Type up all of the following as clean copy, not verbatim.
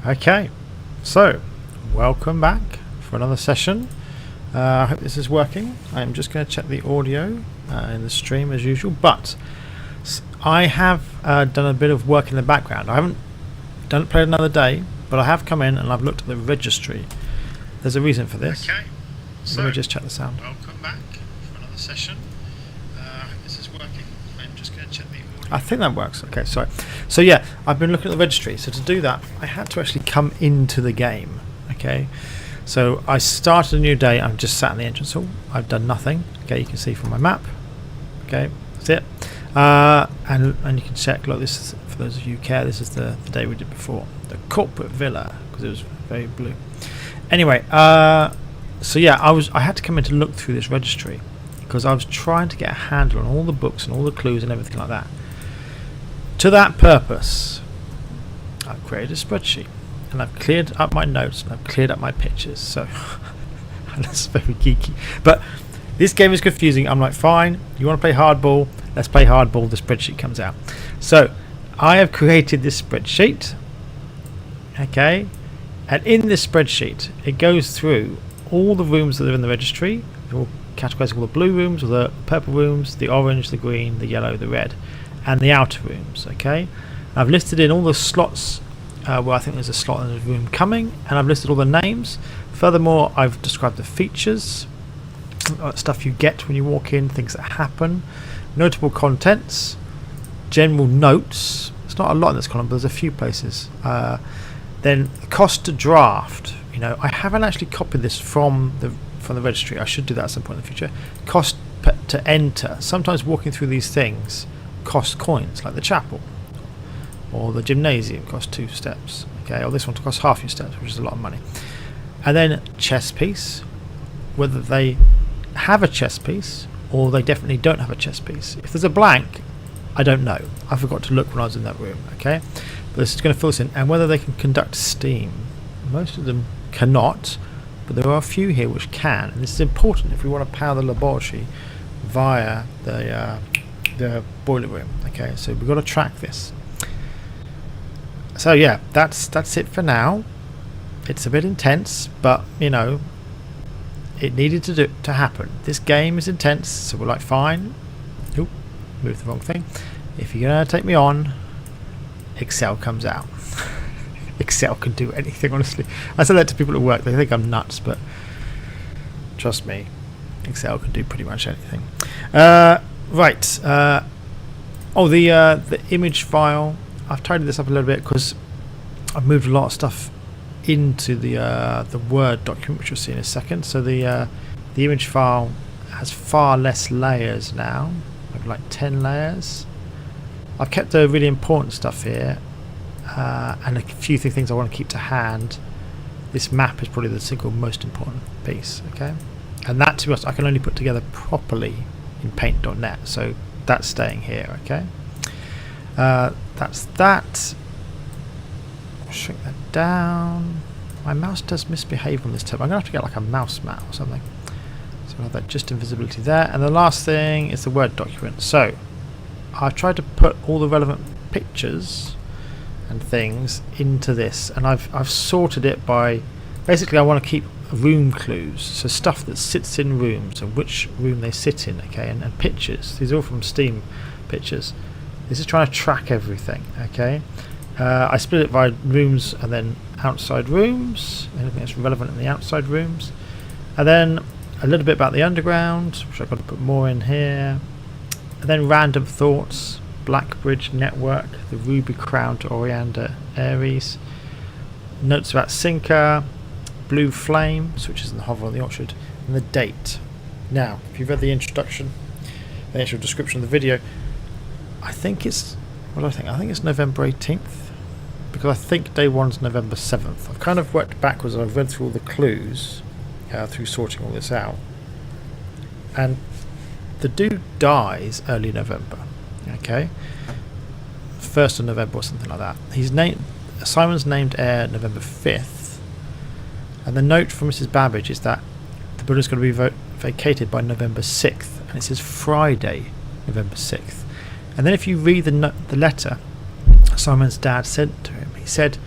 Okay, so welcome back for another session. I hope this is working. I'm just going to check the audio in the stream as usual, but I have done a bit of work in the background. I haven't played another day, but I have come in and I've looked at the registry. There's a reason for this. Okay, so let me just check the sound. welcome back for another session. I hope this is working. I'm just going to check the audio. I think that works. Okay, sorry. So yeah, I've been looking at the registry. So to do that, I had to actually come into the game. Okay, so I started a new day. I'm just sat in the entrance hall. I've done nothing. Okay, you can see from my map. Okay, that's it. And you can check. Look, this is for those of you who care. This is the day we did before, the corporate villa, because it was very blue. Anyway, so yeah, I had to come in to look through this registry because I was trying to get a handle on all the books and all the clues and everything like that. To that purpose, I've created a spreadsheet and I've cleared up my notes and I've cleared up my pictures. So that's very geeky, but this game is confusing. I'm like, fine, you want to play hardball? Let's play hardball. The spreadsheet comes out. So I have created this spreadsheet. Okay. And in this spreadsheet, it goes through all the rooms that are in the registry. It will categorize all the blue rooms, all the purple rooms, the orange, the green, the yellow, the red, and the outer rooms. Okay, I've listed in all the slots where I think there's a slot in the room coming, and I've listed all the names. Furthermore, I've described the features, stuff you get when you walk in, things that happen, notable contents, general notes. It's not a lot in this column, but there's a few places. Then cost to draft. You know, I haven't actually copied this from the registry. I should do that at some point in the future. Cost to enter. Sometimes walking through these things costs coins, like the chapel or the gymnasium costs 2 steps. Okay, or this one costs half your steps, which is a lot of money. And then chess piece. Whether they have a chess piece or they definitely don't have a chess piece. If there's a blank, I don't know. I forgot to look when I was in that room. Okay. But this is going to fill this in, and whether they can conduct steam. Most of them cannot, but there are a few here which can, and this is important if we want to power the laboratory via the boiler room. Okay, so we've got to track this. So yeah, that's it for now. It's a bit intense, but you know, it needed to happen. This game is intense, so we're like, fine. Oop, moved the wrong thing. If you're gonna take me on, Excel comes out. Excel can do anything, honestly. I say that to people at work. They think I'm nuts, but trust me, Excel can do pretty much anything. Right. The image file. I've tidied this up a little bit because I've moved a lot of stuff into the Word document, which you'll see in a second. So the image file has far less layers now. Maybe like 10 layers. I've kept the really important stuff here and a few things I want to keep to hand. This map is probably the single most important piece, okay? And that, to be honest, I can only put together properly in paint.net, so that's staying here, okay? That's that. Shrink that down. My mouse does misbehave on this tab. I'm going to have to get like a mouse mat or something. So I'll have that just invisibility there. And the last thing is the Word document. So I've tried to put all the relevant pictures and things into this, and I've sorted it by, basically I want to keep room clues, so stuff that sits in rooms and which room they sit in, okay, and pictures. These are all from Steam pictures. This is trying to track everything, okay. I split it by rooms and then outside rooms, anything that's relevant in the outside rooms, and then a little bit about the underground, which I've got to put more in here. And then random thoughts, Blackbridge Network, the Ruby Crown to Oriander Aries, notes about Sinker, Blue Flames, which is in the hovel in the orchard, and the date. Now, if you've read the introduction, the actual description of the video, I think it's, what do I think? I think it's November 18th, because I think day 1's November 7th. I've kind of worked backwards and I've read through all the clues through sorting all this out. And the dude dies early November, okay? 1st of November or something like that. Simon's named heir November 5th, and the note from Mrs. Babbage is that the building's going to be vacated by November 6th, and it says Friday, November 6th. And then if you read the letter Simon's dad sent to him, he said,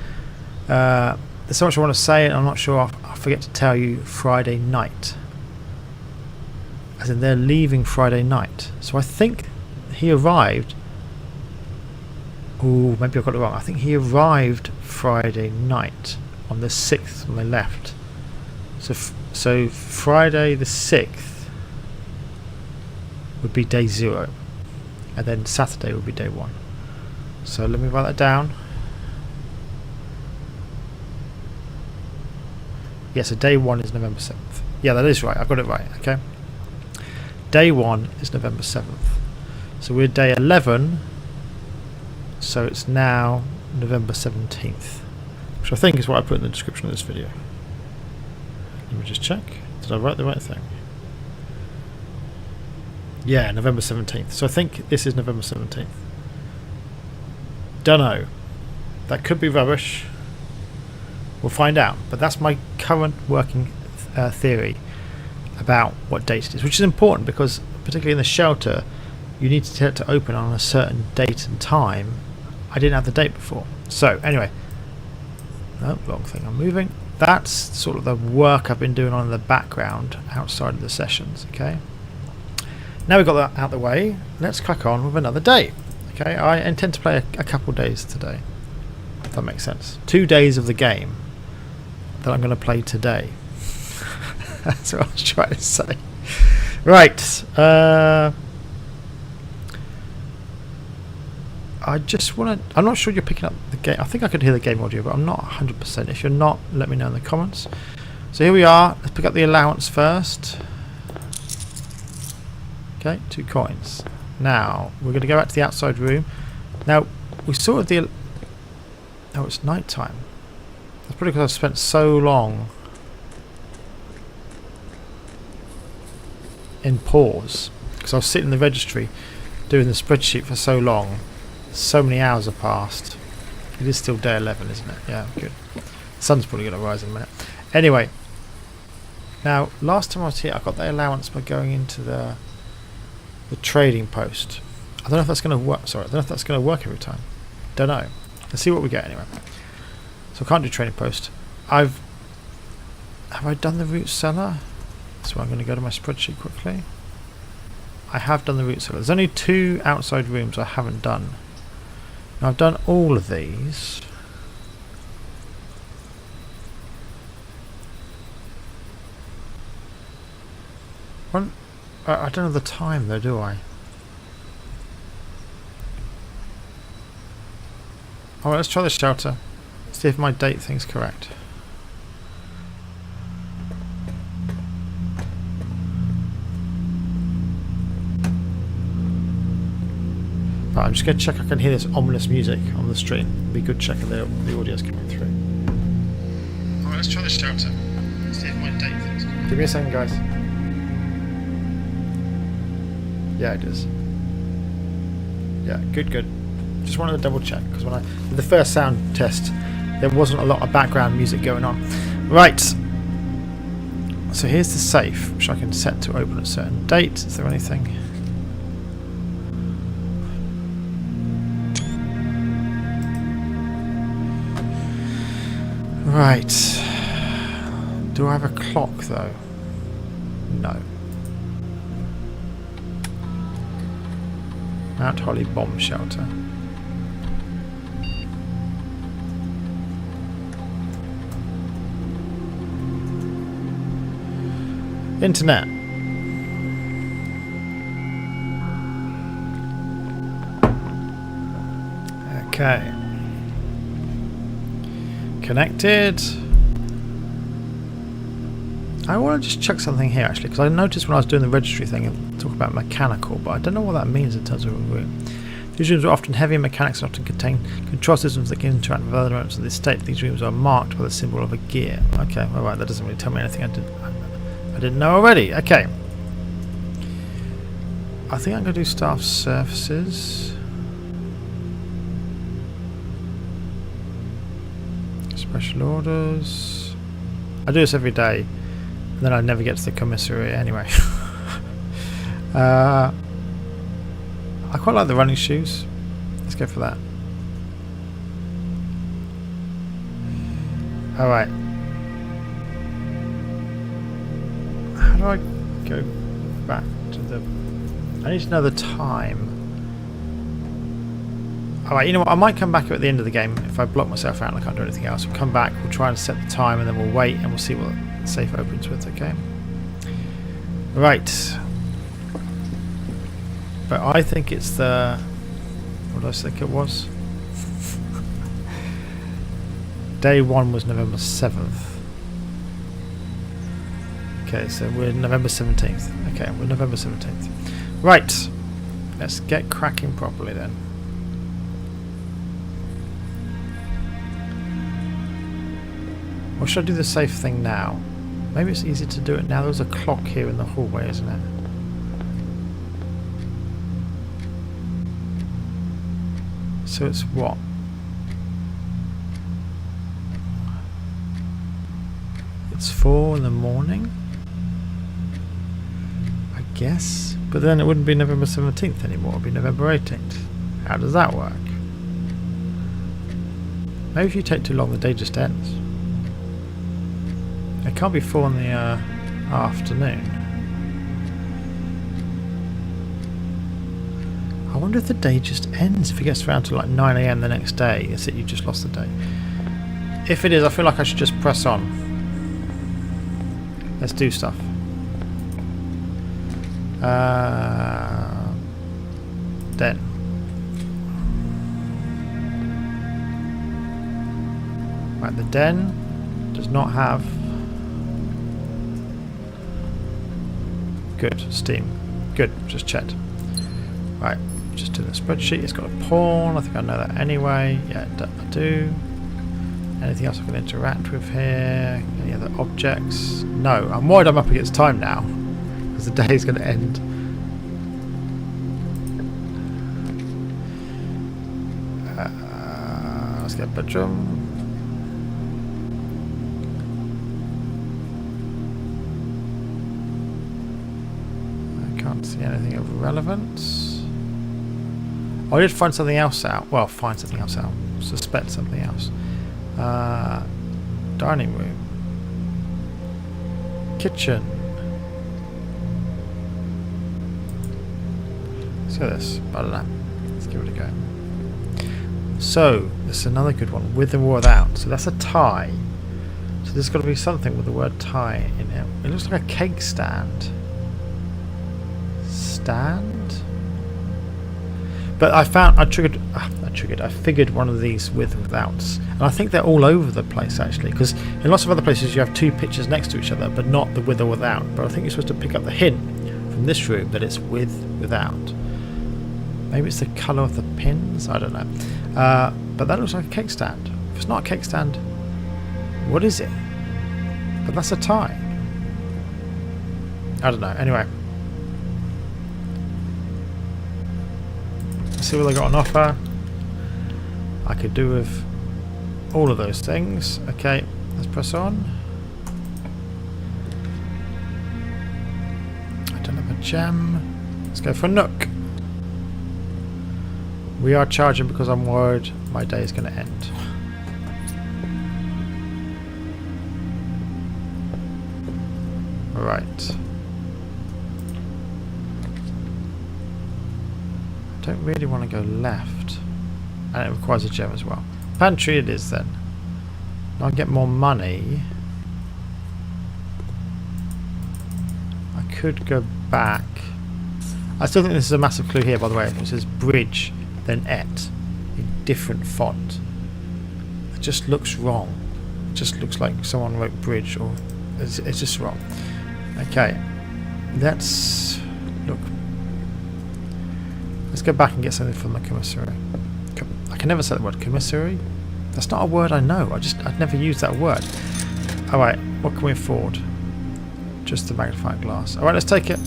There's so much I want to say, and I'm not sure I'll forget to tell you Friday night. As in, they're leaving Friday night. So I think he arrived. Oh, maybe I got it wrong. I think he arrived Friday night on the 6th when they left. So Friday the 6th would be day 0, and then Saturday would be day 1. So let me write that down. Yeah, so day 1 is November 7th. Yeah, that is right. I got it right. Okay. Day 1 is November 7th. So we're day 11. So it's now November 17th, which I think is what I put in the description of this video. Let me just check. Did I write the right thing? Yeah, November 17th. So I think this is November 17th. Dunno. That could be rubbish. We'll find out. But that's my current working theory about what date it is, which is important because, particularly in the shelter, you need to to open on a certain date and time. I didn't have the date before. So, anyway. No, wrong thing. I'm moving. That's sort of the work I've been doing on in the background outside of the sessions, okay? Now we've got that out of the way, let's crack on with another day. Okay, I intend to play a couple days today, if that makes sense. 2 days of the game that I'm going to play today. That's what I was trying to say. Right, I just want to... I'm not sure you're picking up the game. I think I could hear the game audio, but I'm not 100%. If you're not, let me know in the comments. So here we are. Let's pick up the allowance first. Okay, 2 coins. Now, we're going to go back to the outside room. Now, we sorted the... Oh, it's night time. That's probably because I've spent so long in pause. Because I was sitting in the registry doing the spreadsheet for so long. So many hours have passed. It is still day 11, isn't it? Yeah, good. The sun's probably going to rise in a minute. Anyway, now last time I was here, I got the allowance by going into the trading post. I don't know if that's going to work. Sorry, I don't know if that's going to work every time. Don't know. Let's see what we get anyway. So I can't do trading post. Have I done the root cellar? So I'm going to go to my spreadsheet quickly. I have done the root cellar. There's only 2 outside rooms I haven't done. Now I've done all of these. Well, I don't know the time though, do I? Alright, let's try the shelter. See if my date thing's correct. Right, I'm just going to check I can hear this ominous music on the stream. It'd be good checking the audio's coming through. Alright, let's try the shelter. See if my date thing's correct. Give me a second, guys. Yeah, it is. Yeah, good. Just wanted to double check because when I did the first sound test, there wasn't a lot of background music going on. Right. So here's the safe, which I can set to open at a certain date. Is there anything? Right. Do I have a clock though? No. Mount Holly bomb shelter. Internet. Okay. Connected. I want to just check something here actually, because I noticed when I was doing the registry thing it talked about mechanical, but I don't know what that means in terms of a room. These rooms are often heavy in mechanics and often contain control systems that can interact with other elements of the estate. These rooms are marked by the symbol of a gear. Okay, alright, that doesn't really tell me anything I didn't know already. Okay. I think I'm going to do staff surfaces. Special orders. I do this every day, and then I never get to the commissary anyway. I quite like the running shoes. Let's go for that. Alright. How do I go back to the... I need to know the time. Alright, you know what? I might come back at the end of the game if I block myself out and I can't do anything else. We'll come back, we'll try and set the time, and then we'll wait and we'll see what the safe opens with, okay? Right. But I think it's the... What did I think it was? Day 1 was November 7th. Okay, so we're November 17th. Okay, we're November 17th. Right. Let's get cracking properly then. Or should I do the safe thing now? Maybe it's easy to do it now. There's a clock here in the hallway, isn't it? So it's what? It's 4 in the morning? I guess. But then it wouldn't be November 17th anymore. It would be November 18th. How does that work? Maybe if you take too long, the day just ends. It can't be 4 in the afternoon. I wonder if the day just ends if it gets around to like 9 AM the next day. Is it you just lost the day? If it is, I feel like I should just press on. Let's do stuff. Den. Right, the den does not have... Good, Steam. Good, just checked. Right, just do the spreadsheet. It's got a pawn. I think I know that anyway. Yeah, I do. Anything else I can interact with here? Any other objects? No, I'm worried I'm up against time now because the day is going to end. Let's get a bedroom. I can't see anything of relevance. I did find something else out. Well, find something else out. Suspect something else. Dining room. Kitchen. Let's go this. I don't know. Let's give it a go. So, this is another good one. With or without. So that's a tie. So there's got to be something with the word tie in it. It looks like a cake stand. Stand? But I figured one of these with and withouts. And I think they're all over the place actually, because in lots of other places you have two pictures next to each other, but not the with or without. But I think you're supposed to pick up the hint from this room that it's with, without. Maybe it's the colour of the pins? I don't know. But that looks like a cake stand. If it's not a cake stand, what is it? But that's a tie. I don't know. Anyway. See what they got on offer. I could do with all of those things. Okay, let's press on. I don't have a gem. Let's go for Nook. We are charging because I'm worried my day is going to end. Right. Don't really want to go left, and it requires a gem as well. Pantry it is then. I'll get more money. I could go back. I still think this is a massive clue here, by the way. It says bridge, then et, in different font. It just looks wrong. It just looks like someone wrote bridge, or it's just wrong. Okay, let's look. Let's go back and get something from the commissary. I can never say the word commissary. That's not a word I know. I'd never used that word. Alright, what can we afford? Just the magnifying glass. Alright, let's take it.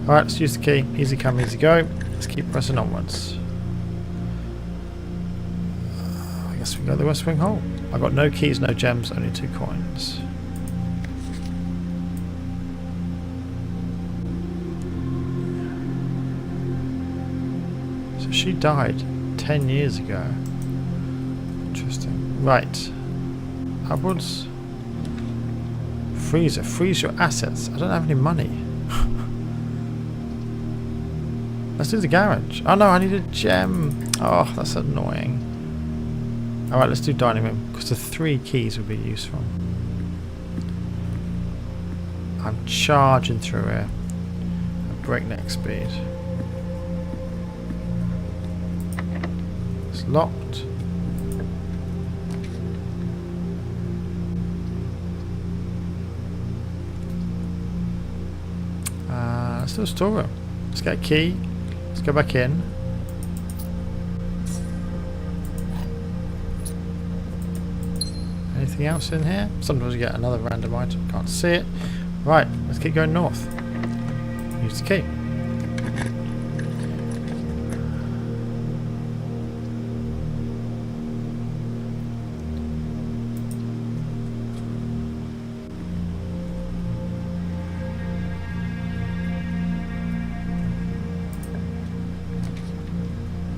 Alright, let's use the key. Easy come, easy go. Let's keep pressing onwards. I guess we go to the West Wing Hall. I've got no keys, no gems, only 2 coins. So she died 10 years ago. Interesting. Right. Upwards. Freezer. Freeze your assets. I don't have any money. Let's do the garage. Oh no, I need a gem. Oh, that's annoying. Alright, let's do dining room, because the 3 keys would be useful. I'm charging through here at breakneck speed. It's locked. Let's do a storeroom. Let's get a key. Let's go back in. Anything else in here? Sometimes you get another random item. Can't see it. Right, let's keep going north. Use the key.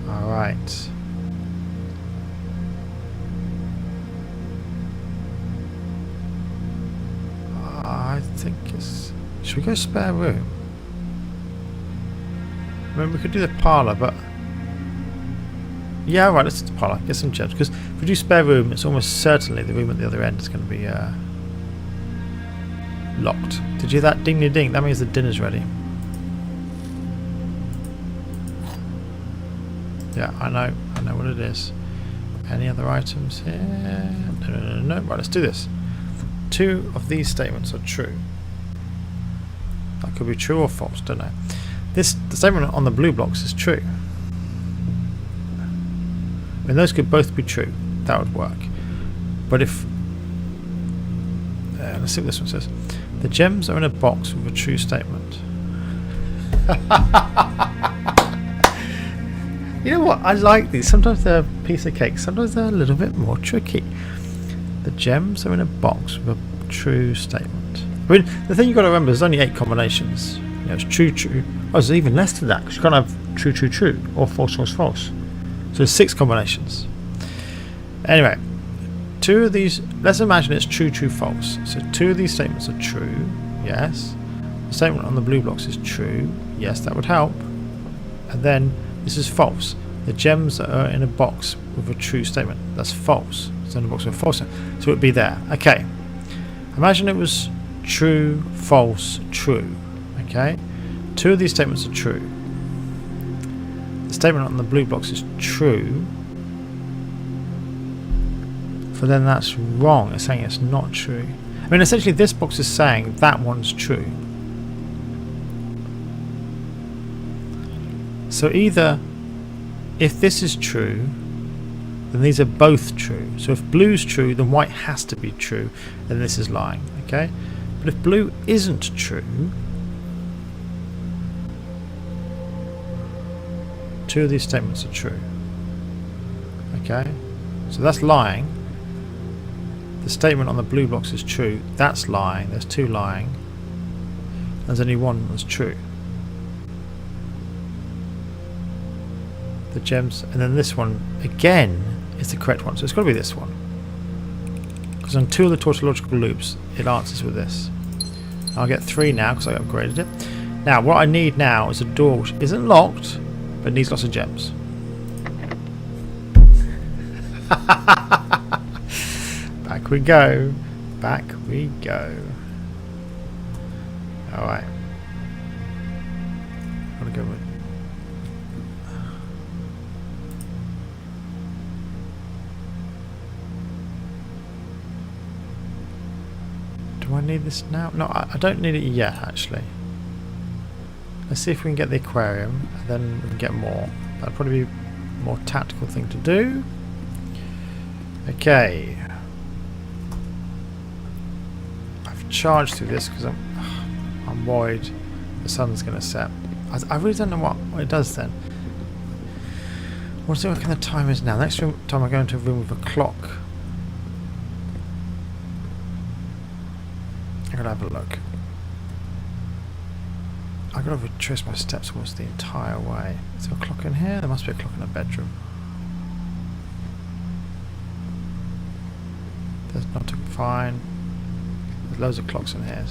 Alright. I think it's... Should we go spare room? I mean, we could do the parlour, but... Yeah, right, let's do the parlour. Get some gems. Because if we do spare room, it's almost certainly the room at the other end is going to be locked. Did you hear that ding-ding-ding? That means the dinner's ready. Yeah, I know what it is. Any other items here? No. Right, let's do this. 2 of these statements are true. That could be true or false, don't know. The statement on the blue blocks is true. I mean, those could both be true. That would work. But if... let's see what this one says. The gems are in a box with a true statement. You know what? I like these. Sometimes they're a piece of cake. Sometimes they're a little bit more tricky. The gems are in a box with a true statement. I mean, the thing you've got to remember is there's only 8 combinations. You know, it's true, true. Oh, there's even less than that, because you can't have true, true, true, or false, false, false. So there's 6 combinations. Anyway, 2 of these, let's imagine it's true, true, false. So 2 of these statements are true, yes. The statement on the blue blocks is true, yes, that would help. And then this is false. The gems are in a box with a true statement. That's false. It's in a box with a false statement. So it would be there. Okay. Imagine it was true, false, true. Okay. 2 of these statements are true. The statement on the blue blocks is true. So then that's wrong. It's saying it's not true. I mean, essentially this box is saying that one's true. So either, if this is true, then these are both true. So if blue's true, then white has to be true, and this is lying, okay? But if blue isn't true, 2 of these statements are true, okay? So that's lying. The statement on the blue blocks is true. That's lying. There's 2 lying. There's only 1 that's true. The gems, and then this one again is the correct one, so it's got to be this one, because on 2 of the tautological loops it answers with this. I'll get 3 now because I upgraded it. Now what I need now is a door which isn't locked but needs lots of gems. Back we go, back we go. Alright, I'm gonna go with... Do I need this now? No, I don't need it yet, actually. Let's see if we can get the aquarium, and then we can get more. That'll probably be a more tactical thing to do. Okay. I've charged through this because I'm worried the sun's going to set. I really don't know what it does then. What's the kind of time is now? Next time I go into a room with a clock. I'm gonna have a look. I've got to retrace my steps almost the entire way. Is there a clock in here? There must be a clock in the bedroom. There's not fine. There's loads of clocks in here.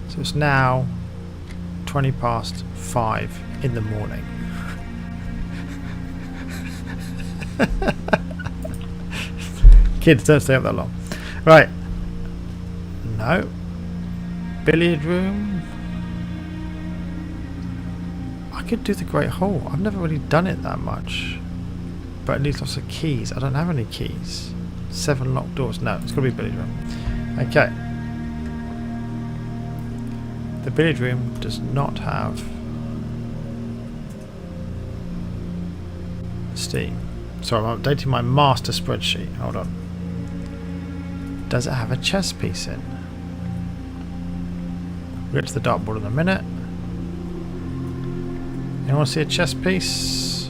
So it's now 20 past 5 in the morning. Kids don't stay up that long. Right. No. Billiard room. I could do the Great Hall. I've never really done it that much. But it needs lots of keys. I don't have any keys. 7 locked doors. No, it's got to be billiard room. Okay. The billiard room does not have Steam. Sorry, I'm updating my master spreadsheet. Hold on. Does it have a chess piece in? We'll get to the dartboard in a minute. You want to see a chess piece?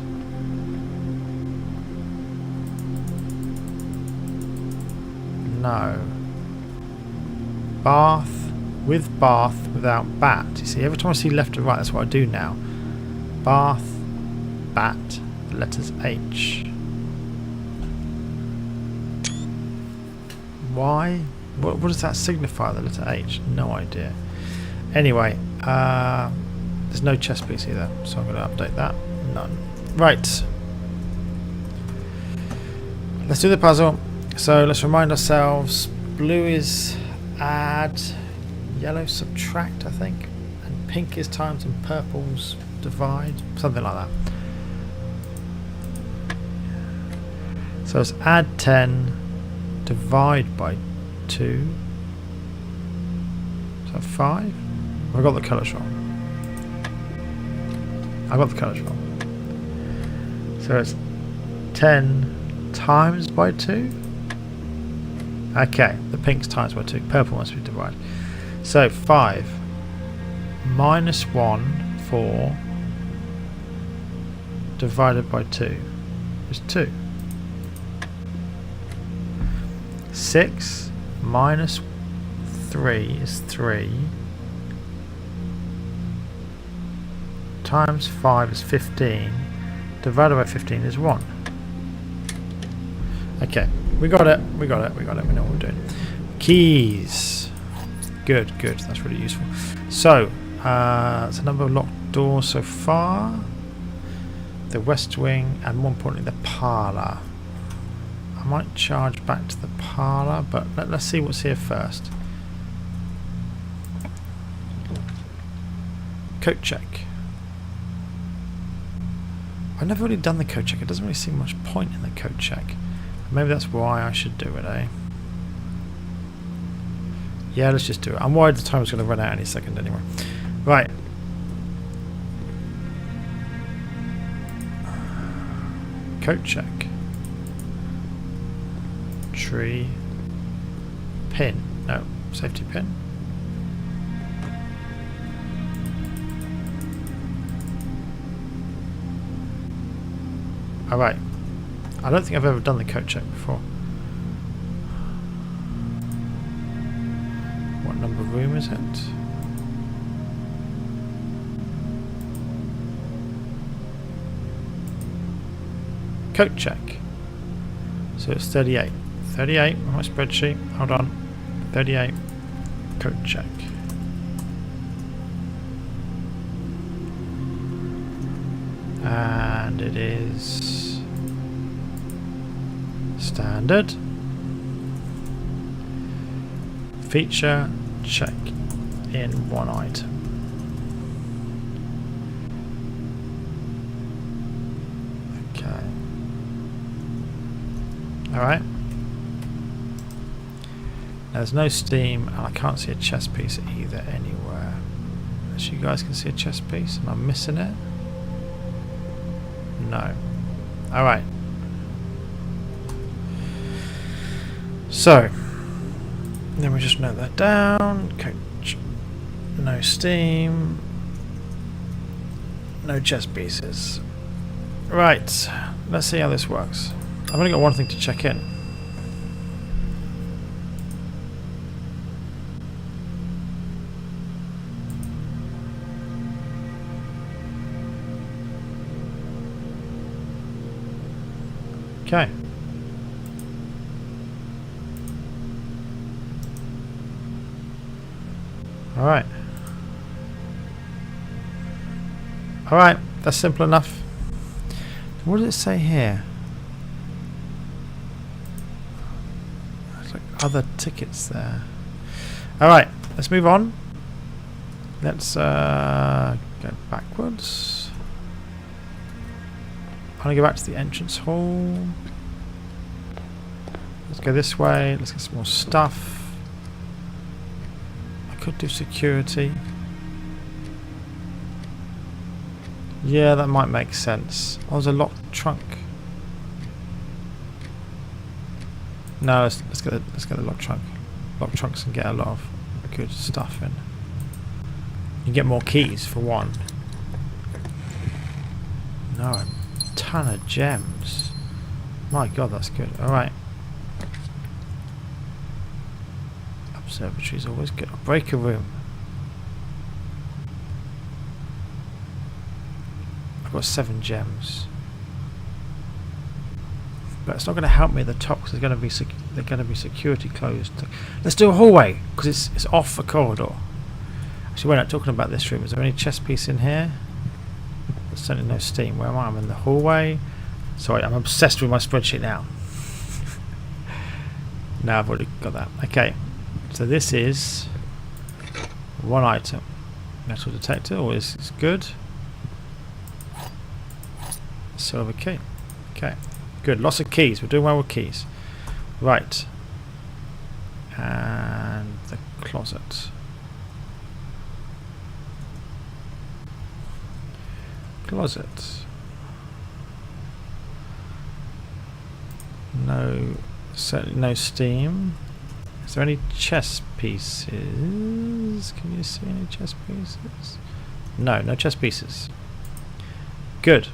No. Bath with bath without bat. You see, every time I see left or right, that's what I do now. Bath, bat, the letters H. Why? What does that signify, the letter H? No idea. Anyway, there's no chess piece either, so I'm going to update that. None. Right. Let's do the puzzle. So let's remind ourselves. Blue is add, yellow subtract, I think, and pink is times and purple's divide, something like that. So it's add 10, divide by 2. Is that 5? I got the colours wrong. I got the colours wrong. So it's 10 times by 2. Okay, the pink's times by 2. Purple must be divided. So 5 minus 1, 4 divided by 2 is 2. 6 minus 3 is 3. Times 5 is 15. Divided by 15 is 1. Okay, we got it. We know what we're doing. Keys. Good. That's really useful. So, it's a number of locked doors so far. The west wing, and more importantly, the parlour. I might charge back to the parlour, but let's see what's here first. Coat check. I've never really done the coat check. It doesn't really seem much point in the coat check. Maybe that's why I should do it, eh? Yeah, let's just do it. I'm worried the time's going to run out any second anyway. Right. Coat check. Tree. Pin. No. Safety pin. Alright. I don't think I've ever done the coat check before. What number room is it? Coat check. So it's 38. 38 on my spreadsheet. Hold on. 38. Coat check. And it is standard. Feature check in one item. Okay. Alright. There's no steam, and I can't see a chess piece either anywhere. Unless you guys can see a chess piece, and I'm missing it. No. Alright. So, then we just note that down. Coach. No steam. No chess pieces. Right. Let's see how this works. I've only got one thing to check in. Okay. Alright. Alright, that's simple enough. What does it say here? There's like other tickets there. Alright, let's move on. Let's go backwards. I'm gonna go back to the entrance hall. Let's go this way. Let's get some more stuff. I could do security. Yeah, that might make sense. Oh, there's a locked trunk. No, let's get the locked trunk. Locked trunks and get a lot of good stuff in. You can get more keys for one. No, a ton of gems. My God, that's good. All right. Observatory's always good. Break a room. I've got 7 gems, but it's not going to help me at the top because there's going to be security closed. Let's do a hallway because it's off a corridor. Actually, we're not talking about this room. Is there any chess piece in here? There's certainly no steam. Where am I? I'm in the hallway. Sorry, I'm obsessed with my spreadsheet now. Now I've already got that. Okay, so this is one item. Metal detector always is good. Silver key. Okay, good. Lots of keys. We're doing well with keys. Right. And the closet. Closet. No, certainly no steam. Is there any chess pieces? Can you see any chess pieces? No, no chess pieces. Good.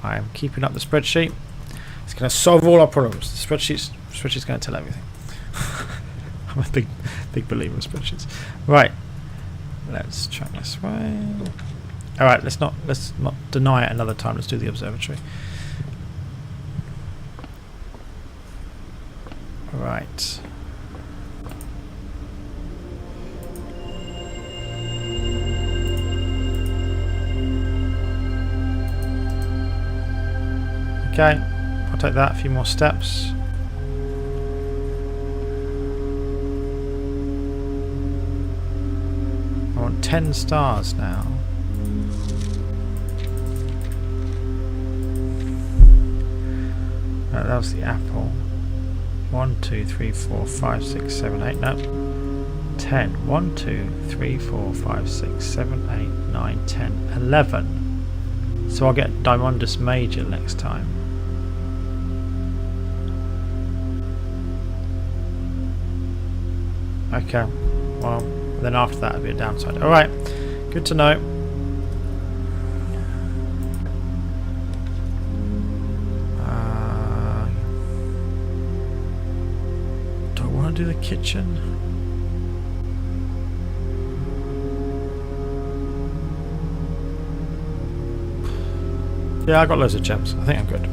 I am keeping up the spreadsheet. It's going to solve all our problems. The spreadsheet's going to tell everything. I'm a big believer in spreadsheets. Right, let's track this way. All right, let's not deny it another time. Let's do the observatory. All right. Okay, I'll take that. A few more steps. I want 10 stars now. Right, that was the apple. 1, 2, 3, 4, 5, 6, 7, 8. No. 10. 1, 2, 3, 4, 5, 6, 7, 8, 9, 10, 11. So I'll get Diamondus Major next time. Okay, well, then after that it'll be a downside. Alright, good to know. Do I want to do the kitchen? Yeah, I got loads of gems. I think I'm good.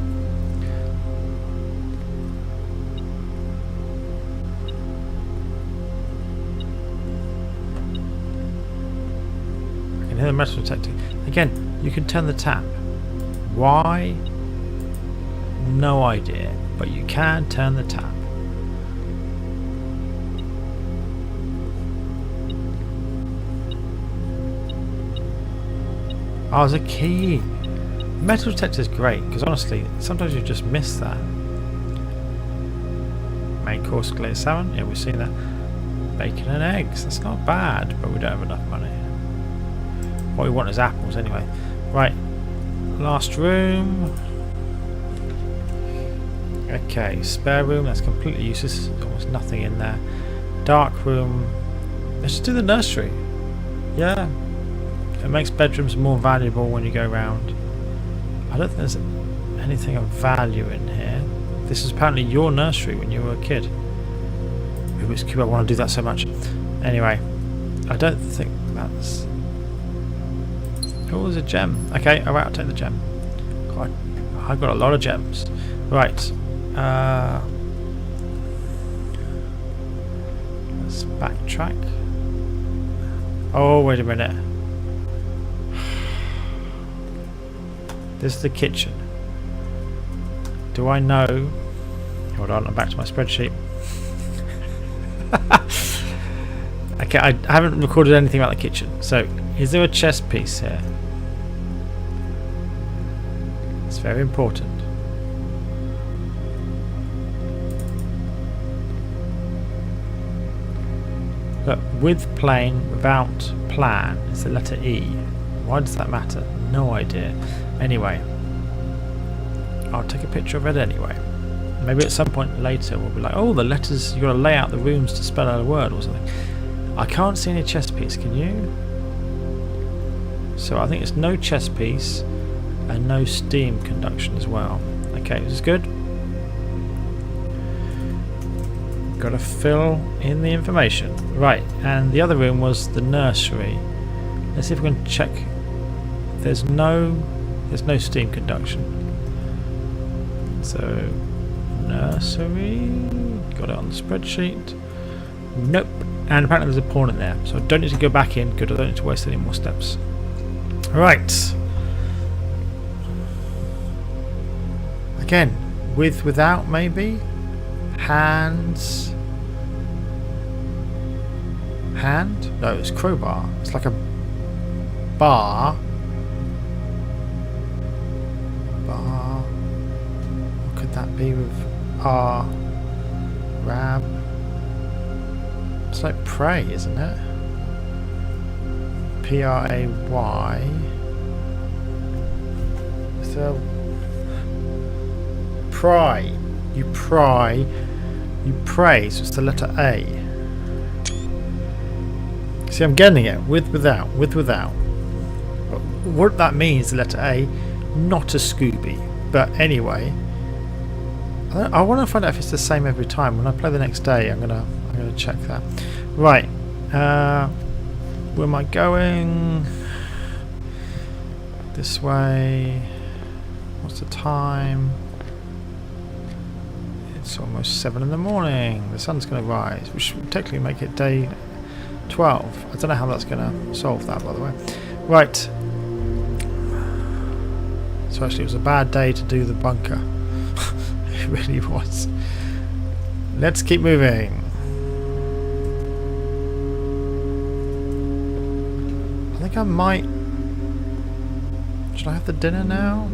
The metal detector. Again, you can turn the tap. Why? No idea. But you can turn the tap. Oh, there's a key. Metal detector is great because honestly, sometimes you just miss that. Main course glazed salmon. Yeah, we've seen that. Bacon and eggs. That's not bad, but we don't have enough money. What we want is apples anyway. Right, last room. Okay, spare room, that's completely useless. There's almost nothing in there. Dark room. Let's just do the nursery. Yeah. It makes bedrooms more valuable when you go around. I don't think there's anything of value in here. This is apparently your nursery when you were a kid. Rubik's Cube, I want to do that so much. Anyway, I don't think that's... Oh, there's a gem. Okay, alright, I'll take the gem. God, I've got a lot of gems. Right. Let's backtrack. Oh, wait a minute. This is the kitchen. Do I know? Hold on, I'm back to my spreadsheet. Okay, I haven't recorded anything about the kitchen. So, is there a chess piece here? It's very important. Look, with plane, without plan is the letter E. Why does that matter? No idea. Anyway, I'll take a picture of it anyway. Maybe at some point later we'll be like, oh, the letters, you've got to lay out the rooms to spell out a word or something. I can't see any chess piece, can you? So I think it's no chess piece and no steam conduction as well. Okay, this is good. Got to fill in the information. Right, and the other room was the nursery. Let's see if we can check. There's no steam conduction. So nursery, got it on the spreadsheet. Nope. And apparently there's a pawn in there, so I don't need to go back in. Good, I don't need to waste any more steps. Right. Again, with, without, maybe. Hands. Hand? No, it's crowbar. It's like a bar. Bar. What could that be with R? Rab. It's like pray, isn't it? P-R-A-Y. So pry. You pry. You pray. So it's the letter A. See, I'm getting it. With, without. With, without. What that means, the letter A, not a Scooby. But anyway, I want to find out if it's the same every time. When I play the next day, I'm gonna check that. Right. Where am I going? This way. What's the time? It's almost 7 in the morning. The sun's going to rise, which will technically make it day 12. I don't know how that's going to solve that, by the way. Right. So actually it was a bad day to do the bunker. It really was. Let's keep moving. I think I might... Should I have the dinner now?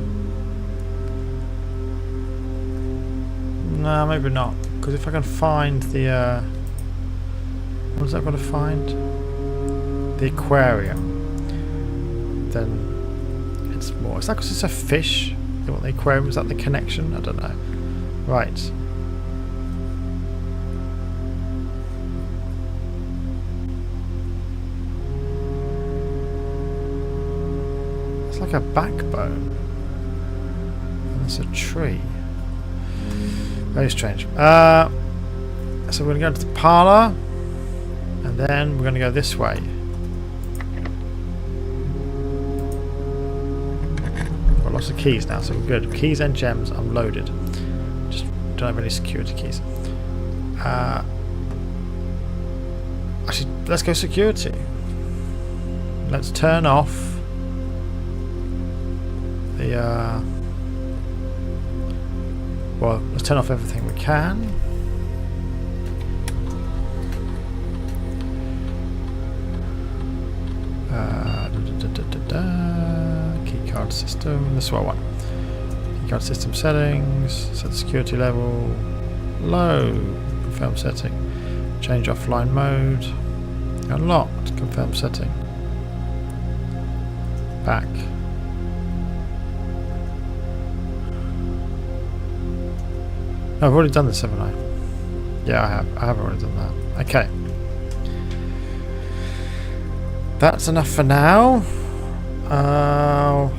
No, maybe not. Because if I can find the... what is that got to find? The aquarium. Then it's more... Is that because it's a fish? They want the aquarium? Is that the connection? I don't know. Right. It's like a backbone. And it's a tree. Very strange. So we're going to go into the parlour. And then we're going to go this way. Got lots of keys now, so we're good. Keys and gems, I'm loaded. Just don't have any security keys. Actually, let's go security. Let's turn off the... well, let's turn off everything we can. Keycard system. This is what I want. Keycard system settings. Set the security level low. Confirm setting. Change offline mode. Unlocked. Confirm setting. Back. No, I've already done this, haven't I? Yeah, I have. I have already done that. Okay. That's enough for now.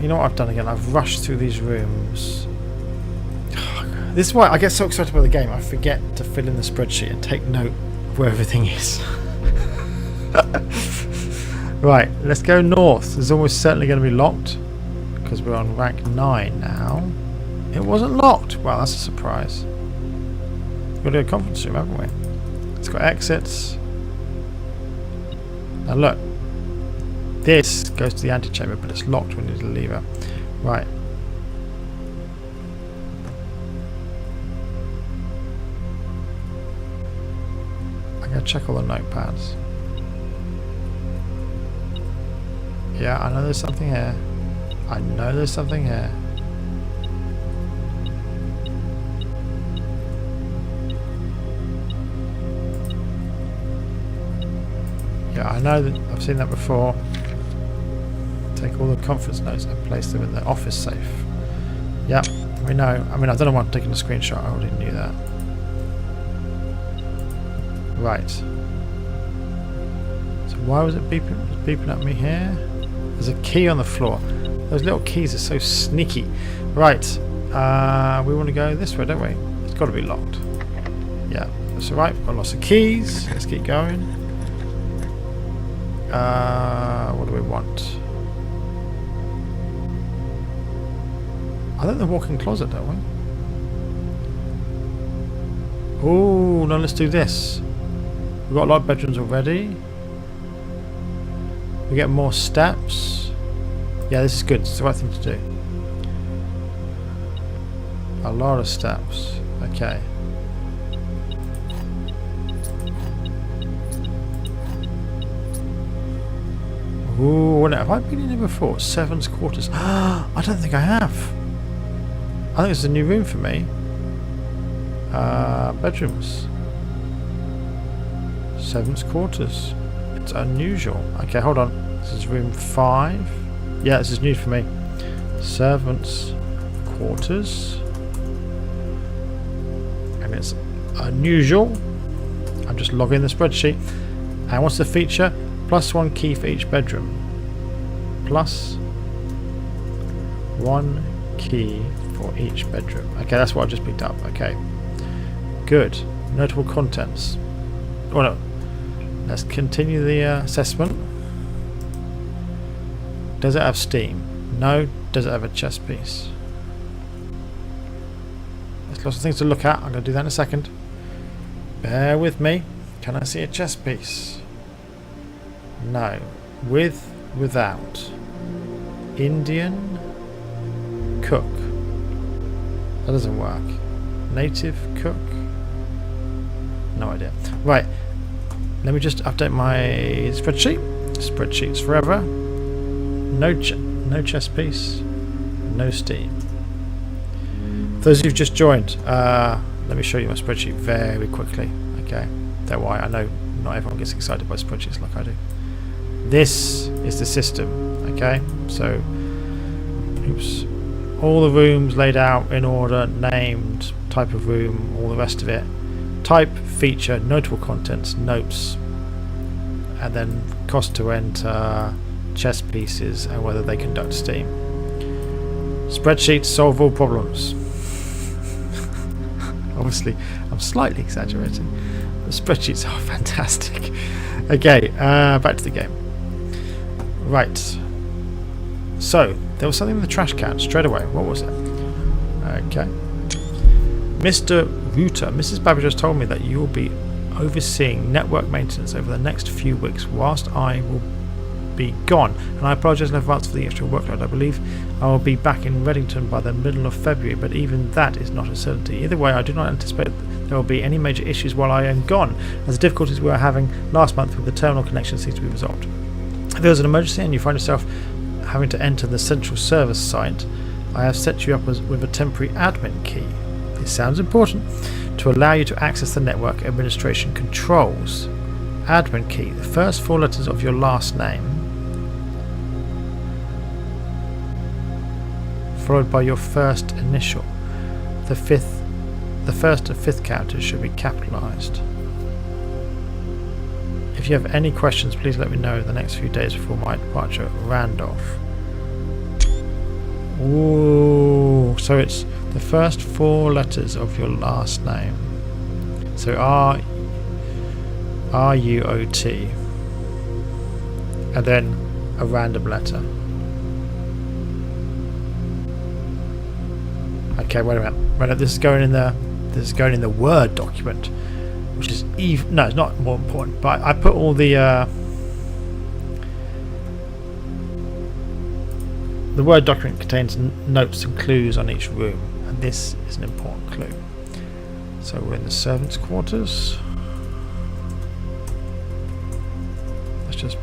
You know what I've done again? I've rushed through these rooms. This is why I get so excited about the game. I forget to fill in the spreadsheet and take note of where everything is. Right, let's go north. It's almost certainly going to be locked because we're on rank 9 now. It wasn't locked. Well, that's a surprise. We've got to do a conference room, haven't we? It's got exits. Now look. This goes to the antechamber, but it's locked. We need a lever. Right. I'm going to check all the notepads. Yeah, I know there's something here. I know there's something here. Yeah, I know that I've seen that before. Take all the conference notes and place them in the office safe. Yep, we know. I mean, I don't know why I'm taking a screenshot. I already knew that. Right. So why was it beeping? It was beeping at me here. There's a key on the floor. Those little keys are so sneaky. Right. We want to go this way, don't we? It's got to be locked. Yeah, that's alright. We've got lots of keys. Let's keep going. What do we want? I think the walk-in closet, don't we? Oh, no, let's do this. We've got a lot of bedrooms already. We get more steps. Yeah, this is good. It's the right thing to do. A lot of steps. Okay. Ooh, have I been in here before? Seven's quarters. I don't think I have. I think it's a new room for me. Bedrooms. Seven's quarters. It's unusual. Okay, hold on. This is room 5. Yeah, this is new for me. Servants' quarters. And it's unusual. I'm just logging the spreadsheet. And what's the feature? +1 key for each bedroom. +1 key for each bedroom. Okay, that's what I just picked up. Okay. Good. Notable contents. Oh no. Let's continue the assessment. Does it have steam? No. Does it have a chess piece? There's lots of things to look at. I'm going to do that in a second. Bear with me. Can I see a chess piece? No. With, without. Indian cook. That doesn't work. Native cook. No idea. Right. Let me just update my spreadsheet. Spreadsheets forever. No chess piece. No steam. For those who've just joined, let me show you my spreadsheet very quickly. Okay. Don't worry. I know not everyone gets excited by spreadsheets like I do. This is the system. Okay. So, oops. All the rooms laid out in order, named, type of room, all the rest of it. Type, feature, notable contents, notes, and then cost to enter, chess pieces, and whether they conduct steam. Spreadsheets solve all problems. Obviously, I'm slightly exaggerating. The spreadsheets are fantastic. Okay, back to the game. Right. So, there was something in the trash can straight away. What was it? Okay. Mr. Reuter, Mrs. Babbage has told me that you will be overseeing network maintenance over the next few weeks whilst I will be gone. And I apologise in advance for the extra workload. I believe I will be back in Reddington by the middle of February, but even that is not a certainty. Either way, I do not anticipate there will be any major issues while I am gone, as the difficulties we were having last month with the terminal connection seems to be resolved. If there is an emergency and you find yourself having to enter the central service site, I have set you up with a temporary admin key. This sounds important, to allow you to access the network administration controls. Admin key, the first 4 letters of your last name, followed by your first initial. The first and fifth characters should be capitalized. If you have any questions, please let me know in the next few days before my departure. Randolph. Ooh, so it's the first 4 letters of your last name. So R-U-O-T. And then a random letter. Okay, wait a minute. Wait, this is going in the Word document, which is even. No, it's not more important. But I put all the Word document contains notes and clues on each room, and this is an important clue. So we're in the servants' quarters. Let's just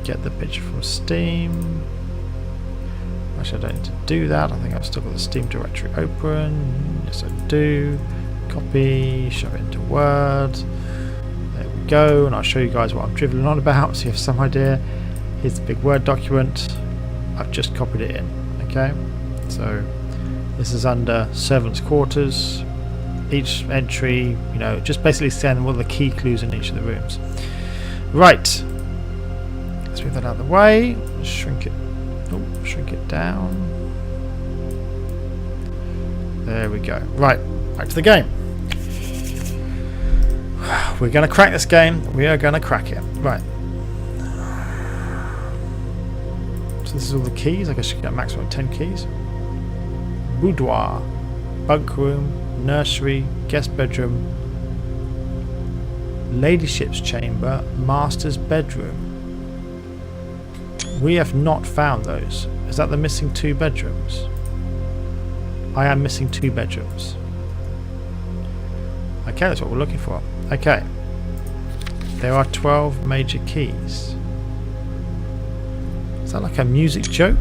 get the picture from Steam. Actually, I don't need to do that. I think I've still got the Steam directory open. Yes, I do. Copy, shove it into Word. There we go. And I'll show you guys what I'm dribbling on about so you have some idea. Here's the big Word document. I've just copied it in. Okay, so this is under servants' quarters. Each entry, you know, just basically saying all the key clues in each of the rooms. Right. Let's move that out of the way. Shrink it. Oh, shrink it down. There we go. Right, back to the game. We're going to crack this game. We are going to crack it. Right. So this is all the keys. I guess you can get a maximum of 10 keys. Boudoir, bunk room, nursery, guest bedroom, ladyship's chamber, master's bedroom. We have not found those. Is that the missing 2 bedrooms? I am missing 2 bedrooms. Okay, that's what we're looking for. Okay. There are 12 major keys. Is that like a music joke?